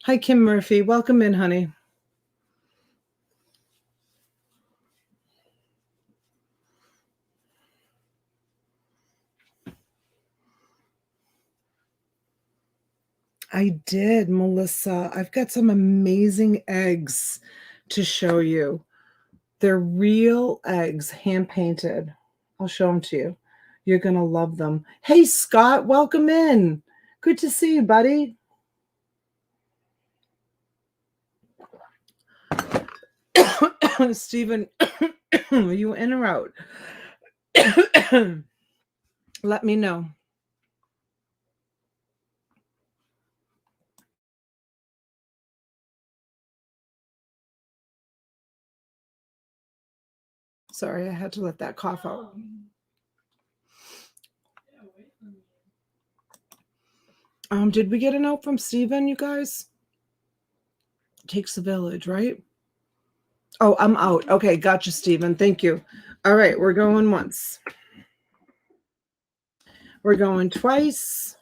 A: Hi, Kim Murphy. Welcome in, honey. I did, Melissa. I've got some amazing eggs to show you. They're real eggs, hand painted. I'll show them to you. You're going to love them. Hey, Scott, welcome in. Good to see you, buddy. Stephen, are you in or out? Let me know. Sorry, I had to let that cough out. Did we get a note from Stephen, you guys? Takes a village, right? Oh, I'm out. Okay, gotcha, Stephen. Thank you. All right, we're going once. We're going twice.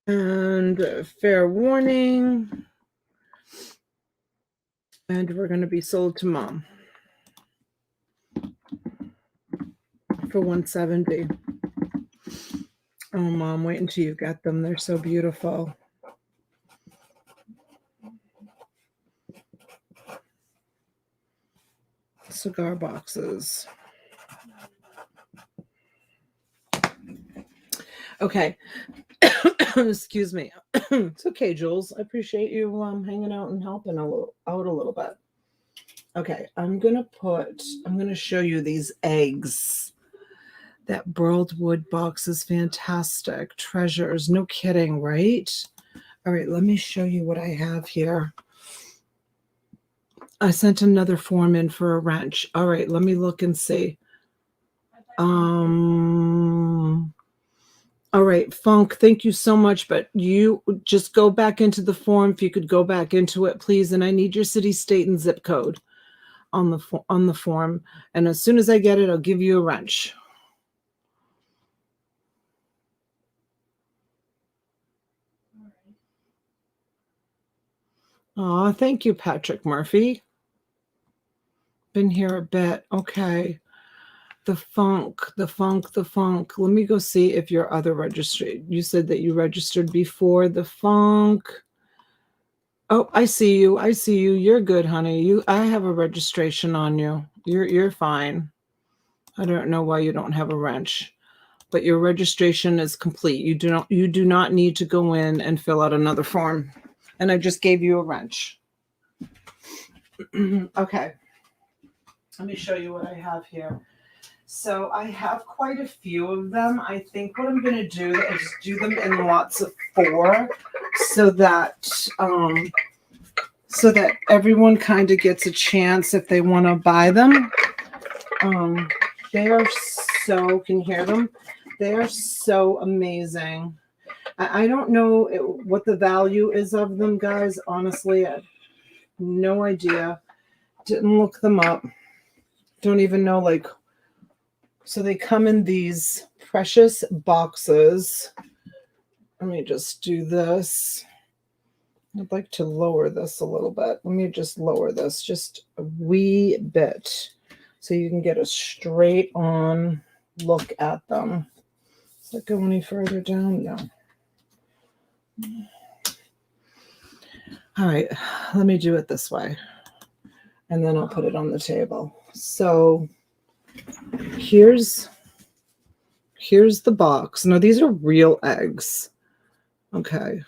A: And fair warning. And we're going to be sold to Mom for 170. Oh, Mom, wait until you get them. They're so beautiful. Cigar boxes. Okay. Excuse me. It's okay, Jules. I appreciate you hanging out and helping out a little bit. Okay, I'm gonna show you these eggs. That burled wood box is fantastic. Treasures, no kidding, right? All right, let me show you what I have here. I sent another form in for a wrench. All right, let me look and see. All right, Funk, thank you so much, but you just go back into the form. If you could go back into it, please. And I need your city, state, and zip code on the form. And as soon as I get it, I'll give you a wrench. Oh, thank you, Patrick Murphy. Been here a bit. Okay. The funk. Let me go see if your other registry. You said that you registered before the funk. Oh, I see you. You're good, honey. I have a registration on you. You're fine. I don't know why you don't have a wrench, but your registration is complete. You do not need to go in and fill out another form. And I just gave you a wrench. Okay. Let me show you what I have here. So I have quite a few of them. I think what I'm going to do is do them in lots of 4 so that everyone kind of gets a chance if they want to buy them. They are so, can you hear them? They are so amazing. I don't know what the value is of them, guys. Honestly, I have no idea. Didn't look them up. Don't even know, like, so they come in these precious boxes. Let me just do this. I'd like to lower this a little bit. Let me just lower this just a wee bit so you can get a straight on look at them. Does it go any further down? No. All right, let me do it this way. And then I'll put it on the table. So here's the box. Now these are real eggs. Okay.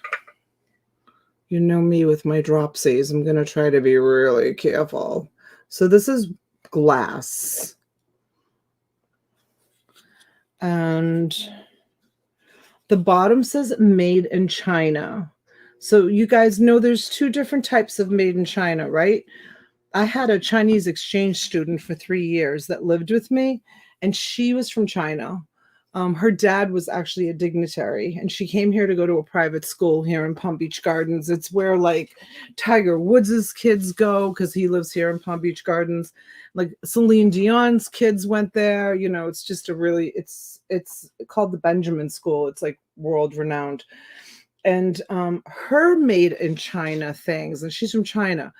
A: You know me with my dropsies. I'm going to try to be really careful. So this is glass. And the bottom says made in China. So you guys know there's two different types of made in China, right? I had a Chinese exchange student for 3 years that lived with me, and she was from China. Her dad was actually a dignitary, and she came here to go to a private school here in Palm Beach Gardens. It's where like Tiger Woods' kids go because he lives here in Palm Beach Gardens. Like Celine Dion's kids went there. You know, it's just a really, it's called the Benjamin School. It's like world renowned. And her made in China things, and she's from China.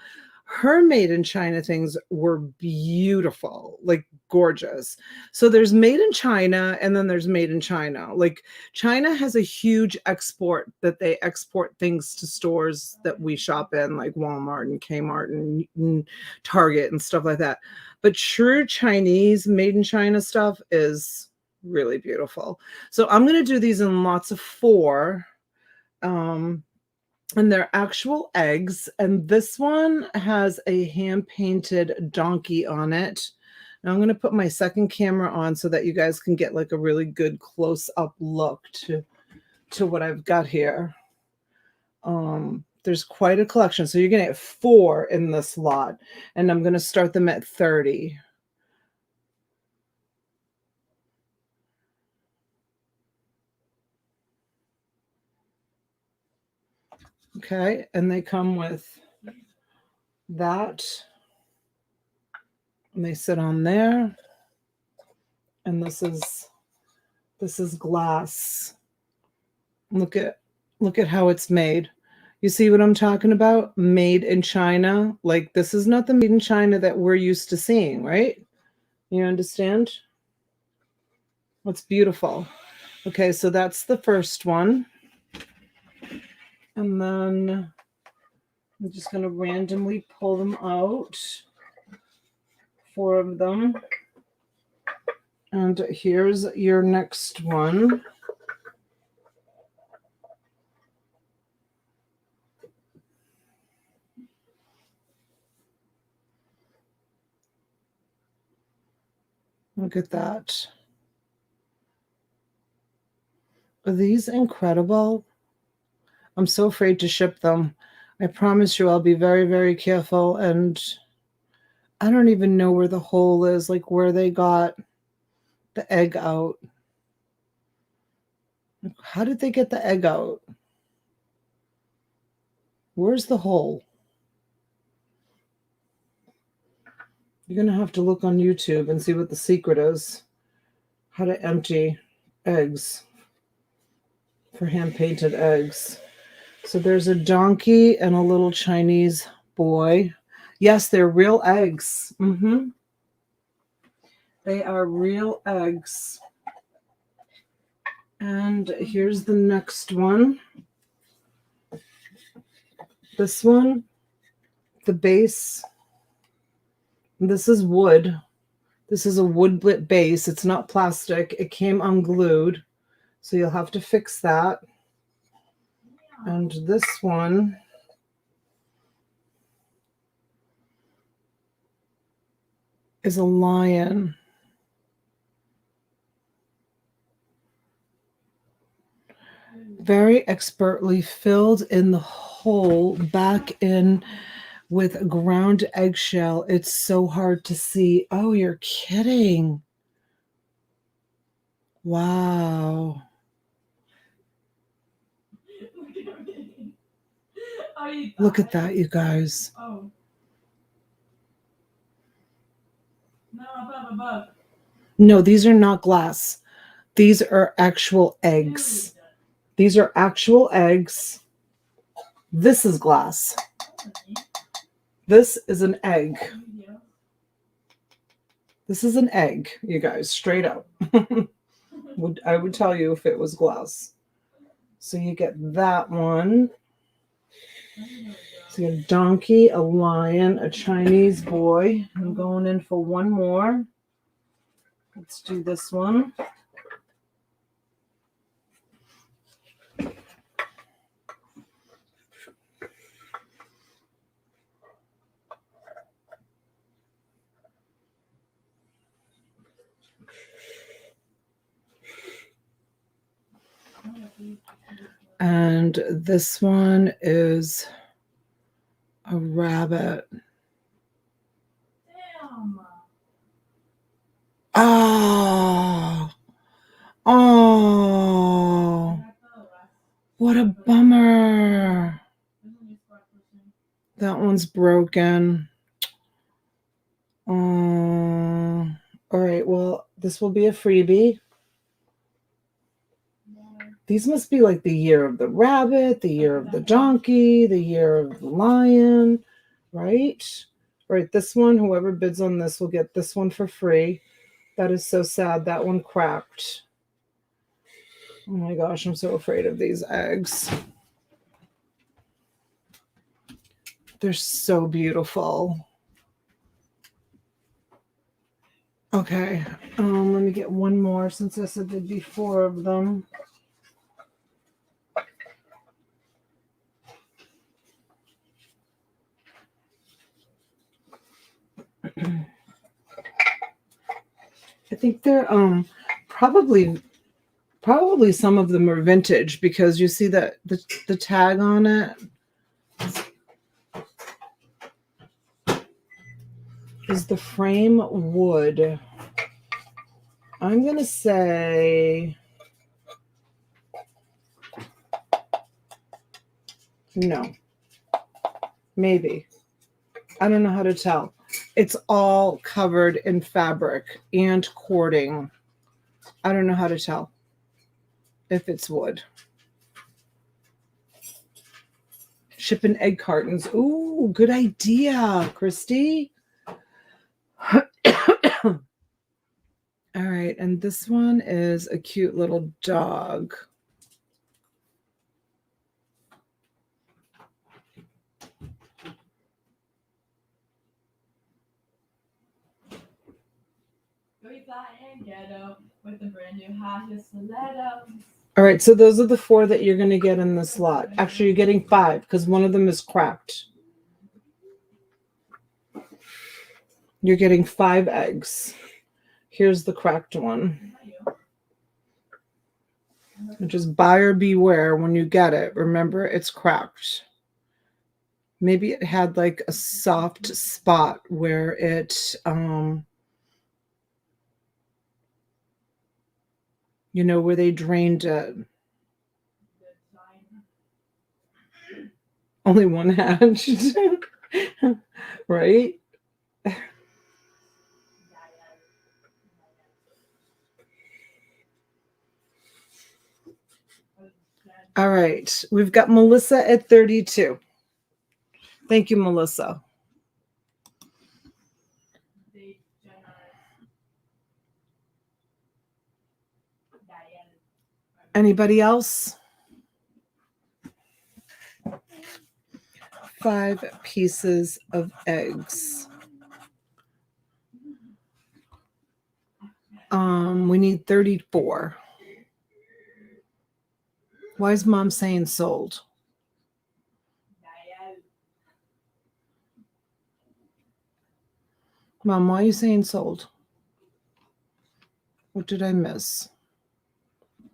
A: Her made in China things were beautiful, like gorgeous. So there's made in China and then there's made in China. Like China has a huge export that they export things to stores that we shop in, like Walmart and Kmart and Target and stuff like that. But true Chinese made in China stuff is really beautiful. So I'm going to do these in lots of 4. And they're actual eggs. And this one has a hand-painted donkey on it. Now I'm going to put my second camera on so that you guys can get like a really good close-up look to what I've got here. There's quite a collection. So you're going to get 4 in this lot. And I'm going to start them at 30. Okay, and they come with that, and they sit on there, and this is glass. Look at how it's made. You see what I'm talking about? Made in China. Like this is not the made in China that we're used to seeing, right? You understand? What's beautiful. Okay, so that's the first one. And then I'm just going to randomly pull them out. 4 of them. And here's your next one. Look at that. Are these incredible? I'm so afraid to ship them. I promise you I'll be very, very careful. And I don't even know where the hole is, like where they got the egg out. How did they get the egg out? Where's the hole? You're going to have to look on YouTube and see what the secret is. How to empty eggs for hand-painted eggs. So there's a donkey and a little Chinese boy. Yes, they're real eggs. They are real eggs. And here's the next one. This one, the base. This is wood. This is a wood base. It's not plastic. It came unglued. So you'll have to fix that. And this one is a lion. Very expertly filled in the hole back in with ground eggshell. It's so hard to see. Oh, you're kidding. Wow. Look at that, you guys.
B: Oh. No, above.
A: No, these are not glass. These are actual eggs. These are actual eggs. This is glass. This is an egg. This is an egg, you guys, straight up. I would tell you if it was glass. So you get that one. So you get a donkey, a lion, a Chinese boy. I'm going in for one more. Let's do this one. And this one is a rabbit.
B: Damn.
A: Oh. Oh. What a bummer. That one's broken. All right, well, this will be a freebie. These must be like the year of the rabbit, the year of the donkey, the year of the lion, right? Right, this one, whoever bids on this will get this one for free. That is so sad. That one cracked. Oh my gosh, I'm so afraid of these eggs. They're so beautiful. Okay, let me get one more since I said there'd be 4 of them. I think they're probably some of them are vintage because you see that the tag on it is the frame wood. I'm gonna say no. Maybe. I don't know how to tell. It's all covered in fabric and cording. I don't know how to tell if it's wood. Shipping egg cartons. Ooh, good idea, Christy. All right, and this one is a cute little dog.
B: With the brand new Housekeeping.
A: All right, so those are the 4 that you're going to get in this lot. Actually, you're getting 5 because one of them is cracked. You're getting 5 eggs. Here's the cracked one. Just buyer beware when you get it. Remember, it's cracked. Maybe it had like a soft spot where it, you know, where they drained it. Only one hatched. Right? All right. We've got Melissa at 32. Thank you, Melissa. Anybody else? 5 pieces of eggs. We need 34. Why is Mom saying sold? Mom, why are you saying sold? What did I miss?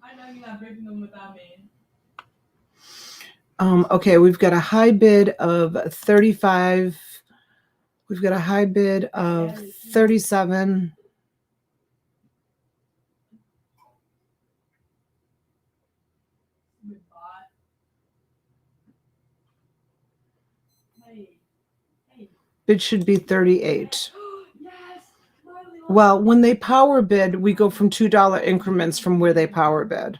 B: I know you're not breaking them without me.
A: Okay, we've got a high bid of 35. We've got a high bid of 37. Bid should be 38. Well, when they power bid, we go from $2 increments from where they power bid.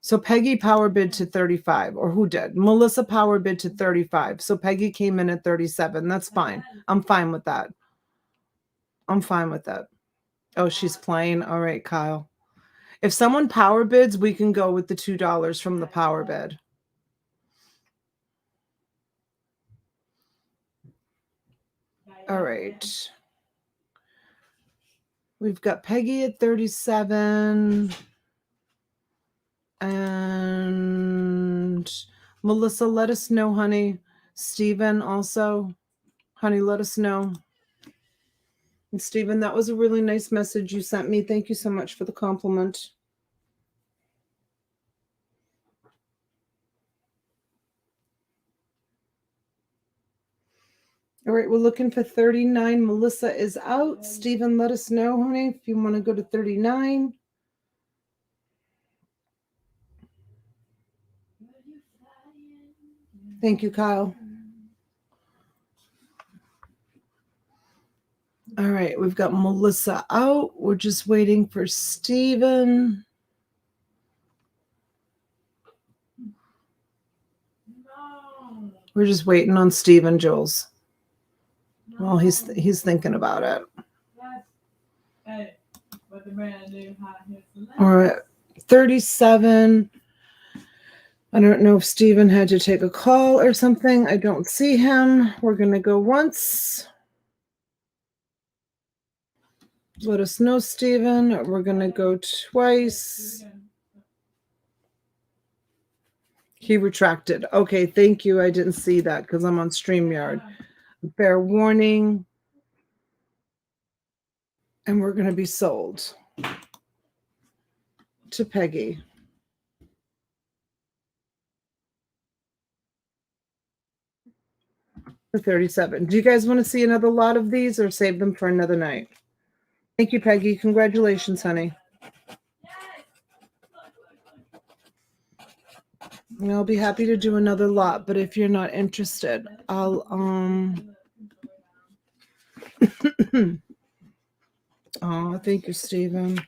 A: So Peggy power bid to 35, or who did? Melissa power bid to 35. So Peggy came in at 37. That's fine. I'm fine with that. I'm fine with that. Oh, she's playing. All right, Kyle. If someone power bids, we can go with the $2 from the power bid. All right. We've got Peggy at 37. And Melissa, let us know, honey. Stephen also. Honey, let us know. And Stephen, that was a really nice message you sent me. Thank you so much for the compliment. All right, we're looking for 39. Melissa is out. Stephen, let us know, honey, if you want to go to 39. Thank you, Kyle. All right, we've got Melissa out. We're just waiting for Stephen. No. We're just waiting on Stephen, Jules. No. Well, he's thinking about it. Hey, what the brand new all right, 37. I don't know if Stephen had to take a call or something. I don't see him. We're going to go once. Let us know, Stephen. We're going to go twice. He retracted. Okay, thank you. I didn't see that because I'm on StreamYard. Fair warning. And we're going to be sold to Peggy. For 37. Do you guys want to see another lot of these or save them for another night? Thank you, Peggy. Congratulations, honey. And I'll be happy to do another lot, but if you're not interested, I'll oh, thank you, Stephen.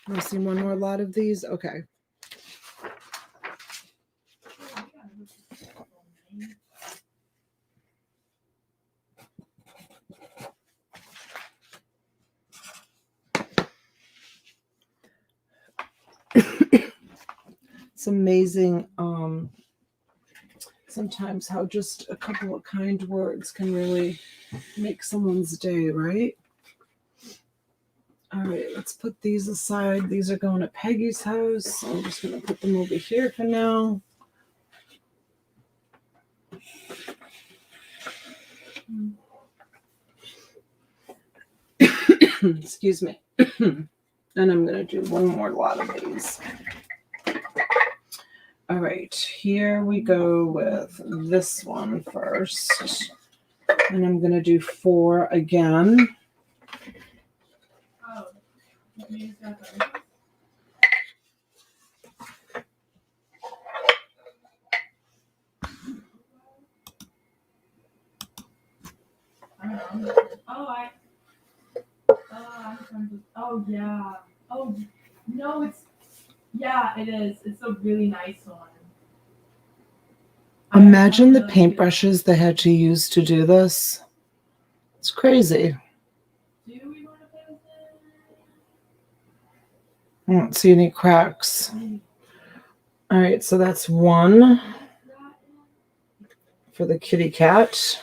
A: Want to see one more lot of these? Okay. It's amazing sometimes how just a couple of kind words can really make someone's day, right? All right, let's put these aside. These are going to Peggy's house. I'm just going to put them over here for now. Excuse me. And I'm going to do one more lot of these. All right, here we go with this one first. And I'm going to do 4 again. Oh,
B: oh yeah. Oh no, it's yeah, it is. It's a really nice one.
A: Imagine the paintbrushes they had to use to do this. It's crazy.
B: Do we want to play with it?
A: I don't see any cracks. All right, so that's 1 for the kitty cat.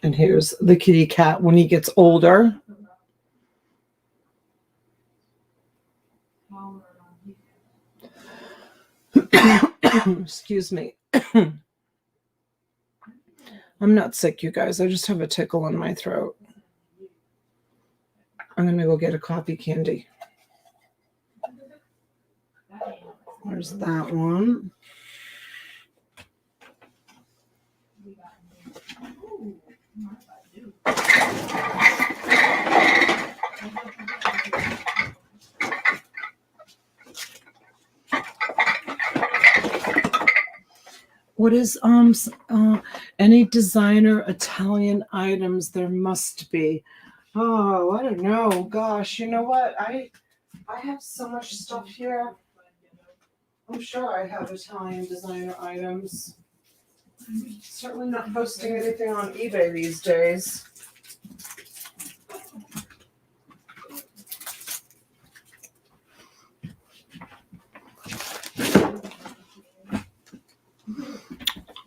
A: And here's the kitty cat when he gets older. Excuse me. I'm not sick, you guys. I just have a tickle in my throat. I'm going to go get a coffee candy. There's that one. What is any designer Italian items? There must be. Oh, I don't know. Gosh, you know what? I have so much stuff here. I'm sure I have Italian designer items. Certainly not posting anything on eBay these days.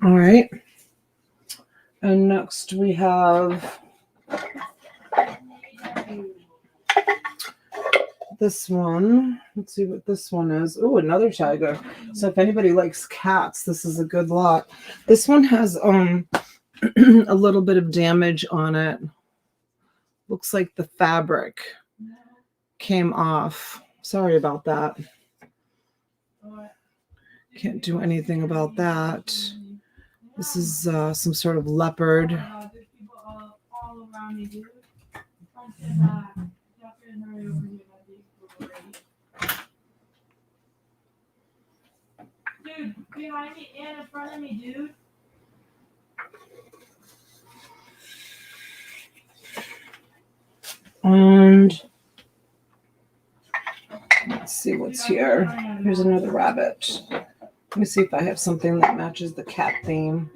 A: All right. And next we have this one. Let's see what this one is. Oh, another tiger. So if anybody likes cats, this is a good lot. This one has a little bit of damage on it. Looks like the fabric came off. Sorry about that. Can't do anything about that. This is some sort of leopard.
B: Dude, behind me and in front of me, dude.
A: And let's see what's here. Here's another rabbit. Let me see if I have something that matches the cat theme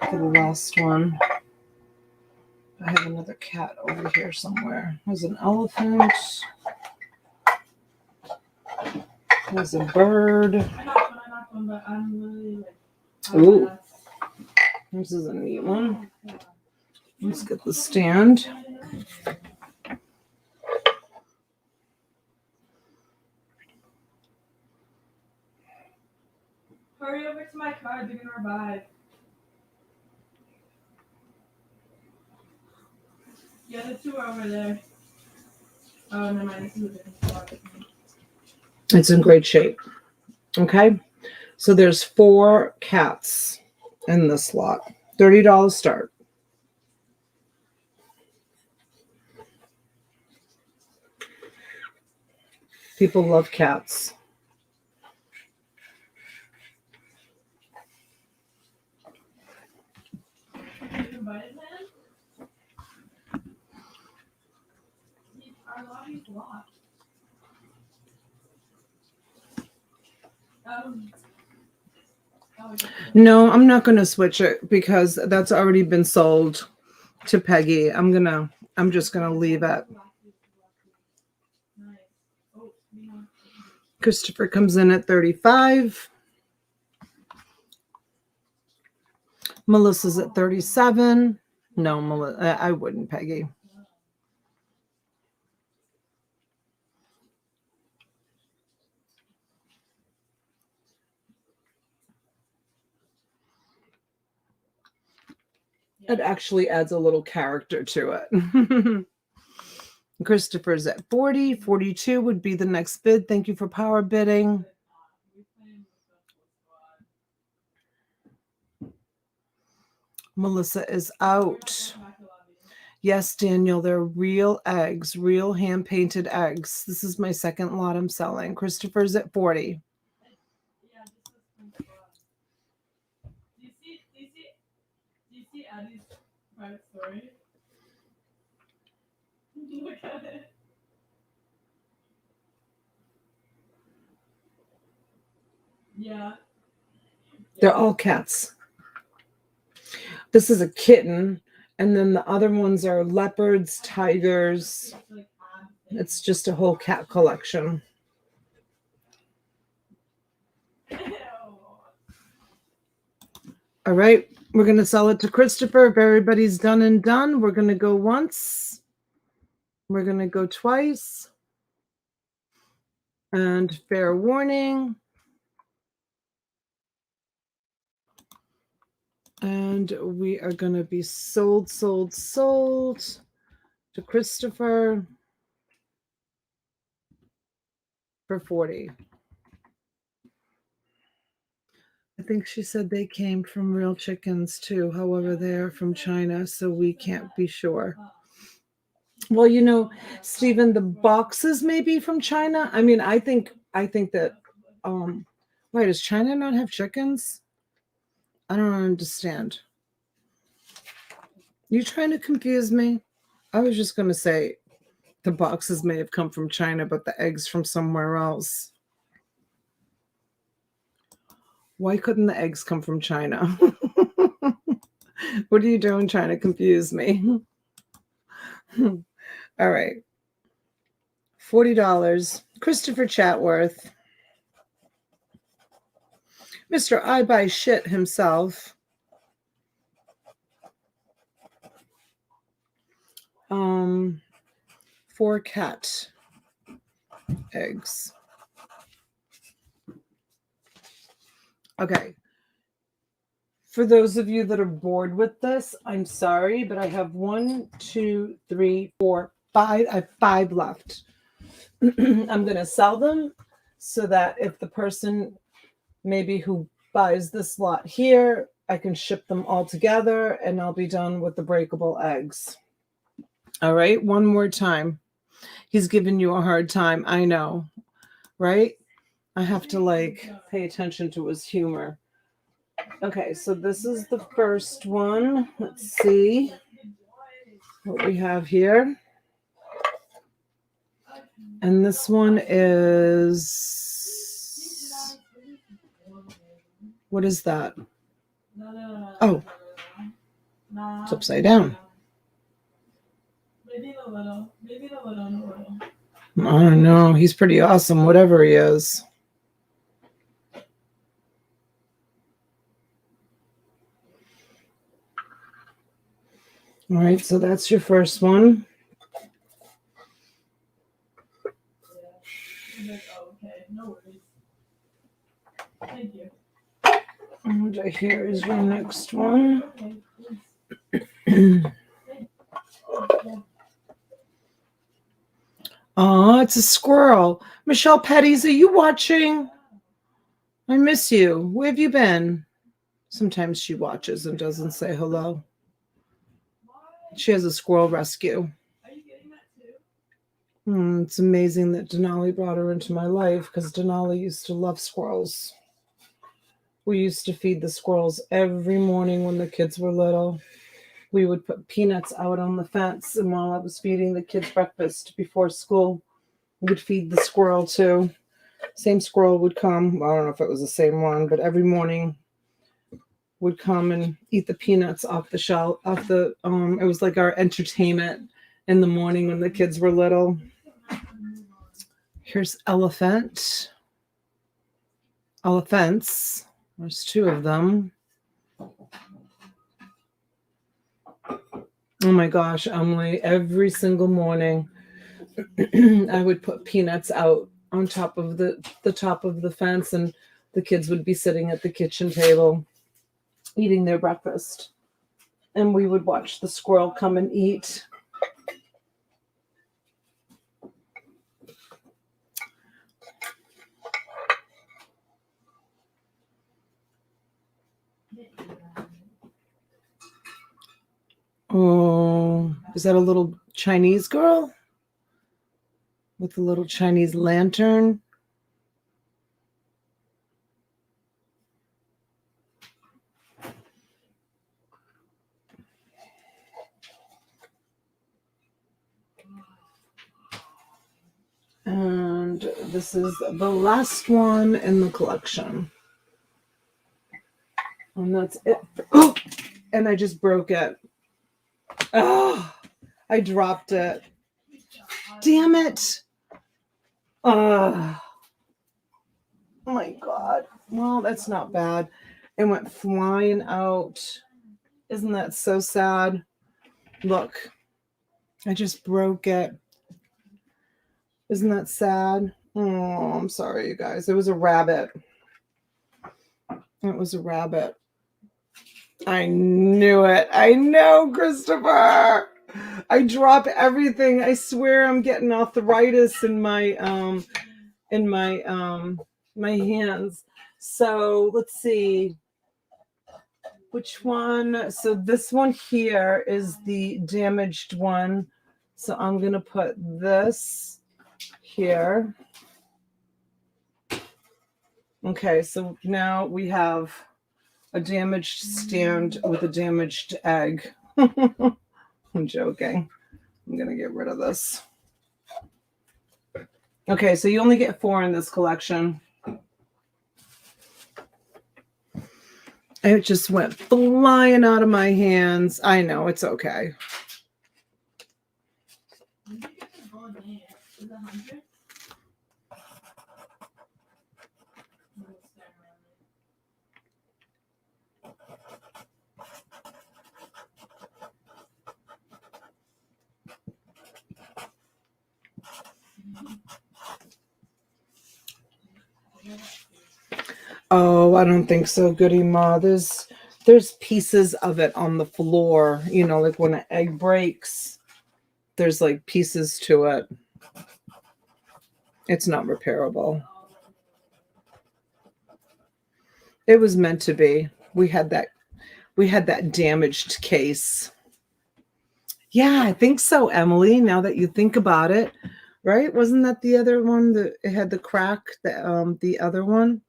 A: for the last one. I have another cat over here somewhere. There's an elephant. There's a bird. Ooh, this is a neat one. Let's get the stand.
B: Hurry over to my car, they're gonna revive. Yeah, the two are over there. Oh, never mind, this is a different spot.
A: It's in great shape. Okay, so there's 4 cats in this lot. $30 start. People love cats.
B: You invited him? Our lobby's locked.
A: No, I'm not going to switch it because that's already been sold to Peggy. I'm just going to leave it. Christopher comes in at 35. Melissa's at 37. No, I wouldn't, Peggy. It actually adds a little character to it. Christopher's at 40. 42 would be the next bid. Thank you for power bidding. Melissa is out. Yes, Daniel, they're real eggs, real hand-painted eggs. This is my second lot I'm selling. Christopher's at 40.
B: Do you see Addie's private story? Look at it. Yeah.
A: They're all cats. This is a kitten, and then the other ones are leopards, tigers. It's just a whole cat collection. All right, we're going to sell it to Christopher. If everybody's done and done, we're going to go once. We're going to go twice. And fair warning. And we are going to be sold to Christopher for 40. I think she said they came from real chickens too. However, they're from China, so we can't be sure. Well, you know, Stephen, the boxes may be from China. I mean, I think that why does China not have chickens? I don't understand. You trying to confuse me? I was just going to say the boxes may have come from China, but the eggs from somewhere else. Why couldn't the eggs come from China? What are you doing trying to confuse me? All right. $40. Christopher Chatworth. Mr. I Buy Shit himself. 4 cat eggs. Okay. For those of you that are bored with this, I'm sorry, but I have 1, 2, 3, 4, 5. I have 5 left. I'm going to sell them so that if the person maybe who buys this lot here, I can ship them all together and I'll be done with the breakable eggs. All right, one more time. He's giving you a hard time. I know, right? I have to like pay attention to his humor. Okay, so this is the first one. Let's see what we have here. And this one is, what is that? Oh, it's upside down. I don't know. He's pretty awesome, whatever he is. All right, so that's your first one.
B: Okay, no worries. Thank you.
A: And here is your next one. Oh, it's a squirrel. Michelle Petties, are you watching? I miss you. Where have you been? Sometimes she watches and doesn't say hello. She has a squirrel rescue.
B: Are you getting that too?
A: It's amazing that Denali brought her into my life because Denali used to love squirrels. We used to feed the squirrels every morning when the kids were little. We would put peanuts out on the fence, and while I was feeding the kids breakfast before school, we would feed the squirrel too. Same squirrel would come. Well, I don't know if it was the same one, but every morning would come and eat the peanuts off the shell, it was like our entertainment in the morning when the kids were little. Here's elephants. There's 2 of them. Oh my gosh, Emily, every single morning I would put peanuts out on top of the top of the fence, and the kids would be sitting at the kitchen table eating their breakfast. And we would watch the squirrel come and eat. Oh, is that a little Chinese girl with a little Chinese lantern? And this is the last one in the collection. And that's it. Oh, and I just broke it. Oh, I dropped it. Damn it. Oh my God. Well, that's not bad. It went flying out. Isn't that so sad? Look, I just broke it. Isn't that sad? Oh, I'm sorry, you guys. It was a rabbit. It was a rabbit. I knew it. I know, Christopher. I drop everything. I swear I'm getting arthritis in my my hands. So let's see. Which one? So this one here is the damaged one. So I'm going to put this here. Okay, so now we have a damaged stand with a damaged egg. I'm joking. I'm going to get rid of this. Okay, so you only get 4 in this collection. It just went flying out of my hands. I know, it's okay. Oh, I don't think so, Goody Ma. There's pieces of it on the floor. You know, like when an egg breaks, there's like pieces to it. It's not repairable. It was meant to be. We had that damaged case. Yeah, I think so, Emily. Now that you think about it, right? Wasn't that the other one that it had the crack? The other one.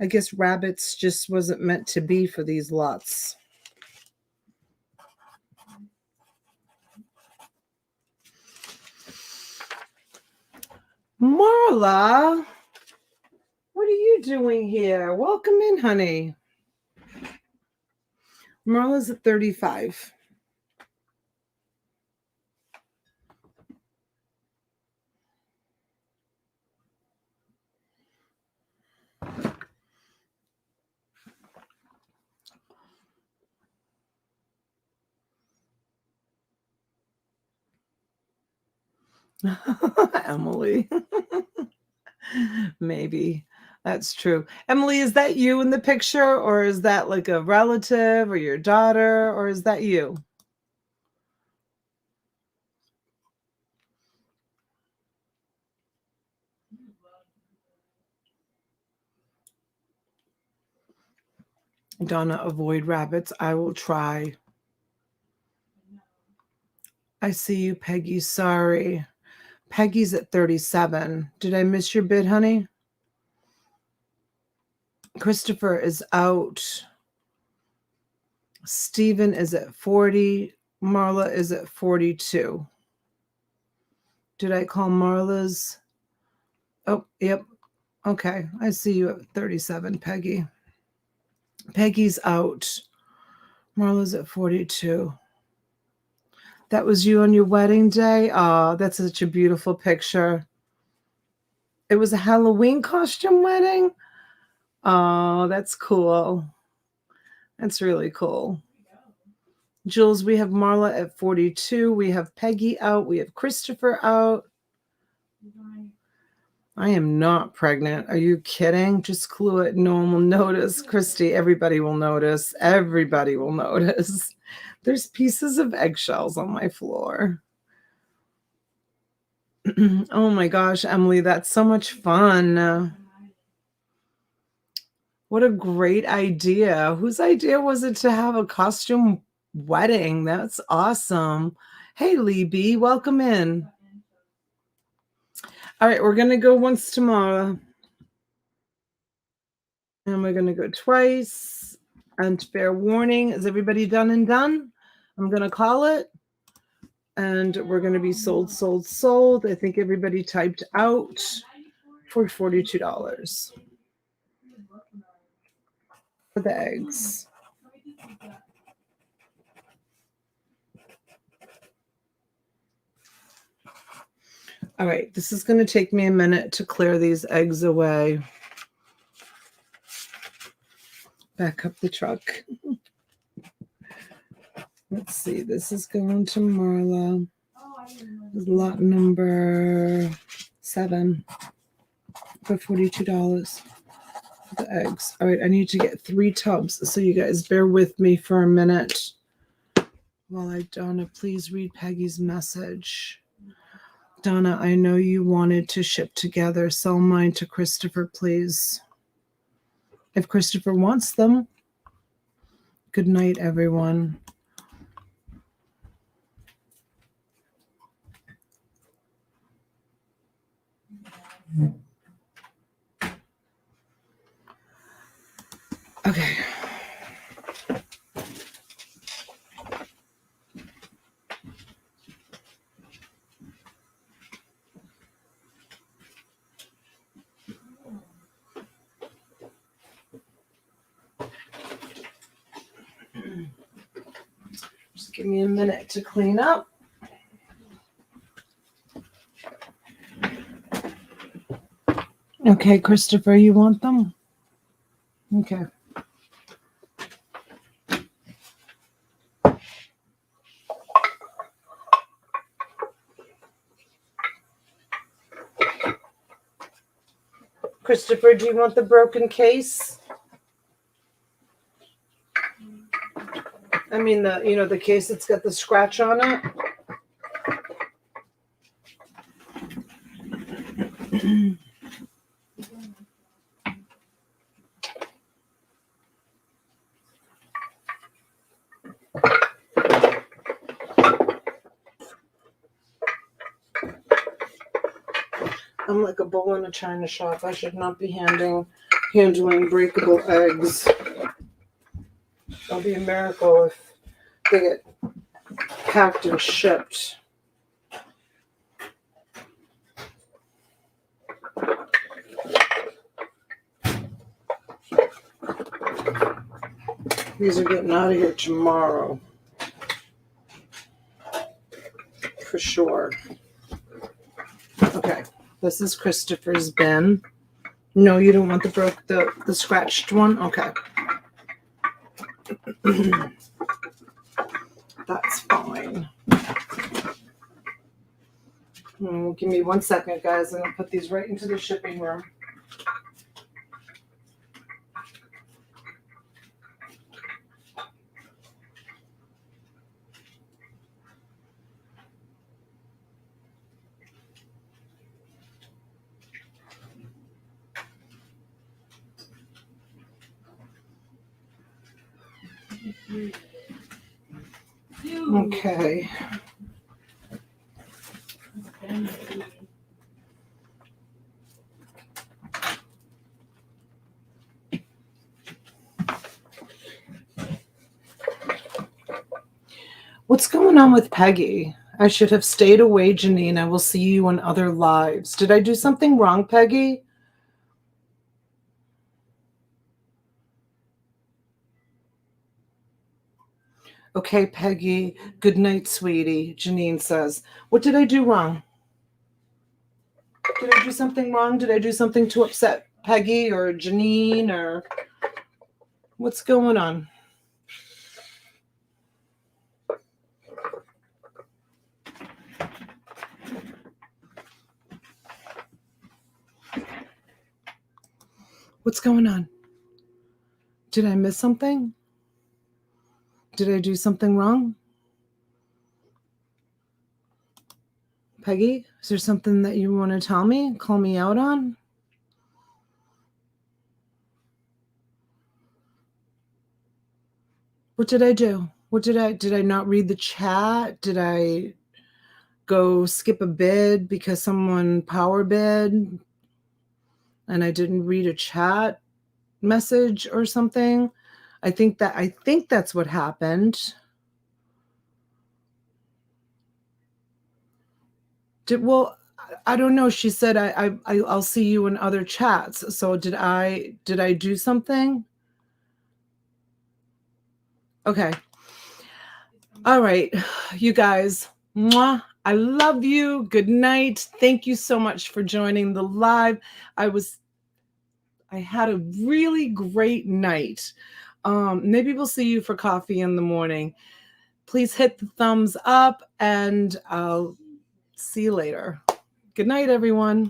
A: I guess rabbits just wasn't meant to be for these lots. Marla, what are you doing here? Welcome in, honey. Marla's at 35. Emily. Maybe. That's true. Emily, is that you in the picture, or is that like a relative or your daughter, or is that you? Donna, avoid rabbits. I will try. I see you, Peggy. Sorry. Peggy's at 37. Did I miss your bid, honey? Christopher is out. Stephen is at 40. Marla is at 42. Did I call Marla's? Oh, yep. Okay. I see you at 37, Peggy. Peggy's out. Marla's at 42. That was you on your wedding day? Oh, that's such a beautiful picture. It was a Halloween costume wedding? Oh, that's cool. That's really cool. Jules, we have Marla at 42. We have Peggy out. We have Christopher out. I am not pregnant. Are you kidding? Just clue it. No one will notice. Christy, everybody will notice. Everybody will notice. There's pieces of eggshells on my floor. Oh my gosh, Emily, that's so much fun. What a great idea. Whose idea was it to have a costume wedding? That's awesome. Hey, Lee B, welcome in. All right, we're going to go once tomorrow. And we're going to go twice. And fair warning, is everybody done and done? I'm going to call it. And we're going to be sold, sold, sold. I think everybody typed out for $42 for the eggs. All right, this is going to take me a minute to clear these eggs away. Back up the truck. Let's see, this is going to Marla. Lot number 7 for $42 for the eggs. All right, I need to get 3 tubs, so you guys bear with me for a minute while Donna, please read Peggy's message. Donna, I know you wanted to ship together. Sell mine to Christopher, please. If Christopher wants them. Good night, everyone. Okay. Just give me a minute to clean up. Okay, Christopher, you want them? Okay. Christopher, do you want the broken case? I mean, the case that's got the scratch on it. I'm like a bull in a china shop. I should not be handling breakable eggs. It'll be a miracle if they get packed and shipped. These are getting out of here tomorrow. For sure. Okay. This is Christopher's bin. No, you don't want the scratched one? Okay. That's fine. Give me 1 second, guys. I'm going to put these right into the shipping room. Okay. What's going on with Peggy? I should have stayed away, Janine. I will see you on other lives. Did I do something wrong, Peggy? Okay, Peggy. Good night, sweetie, Janine says. What did I do wrong? Did I do something wrong? Did I do something to upset Peggy or Janine or what's going on? What's going on? Did I miss something? Did I do something wrong? Peggy, is there something that you want to tell me? Call me out on? What did I do? Did I not read the chat? Did I go skip a bid because someone power bid and I didn't read a chat message or something? I think that's what happened. Well, I don't know. She said I'll see you in other chats. So did I do something? Okay. All right, you guys. Mwah. I love you. Good night. Thank you so much for joining the live. I had a really great night. Maybe we'll see you for coffee in the morning. Please hit the thumbs up and I'll see you later. Good night, everyone.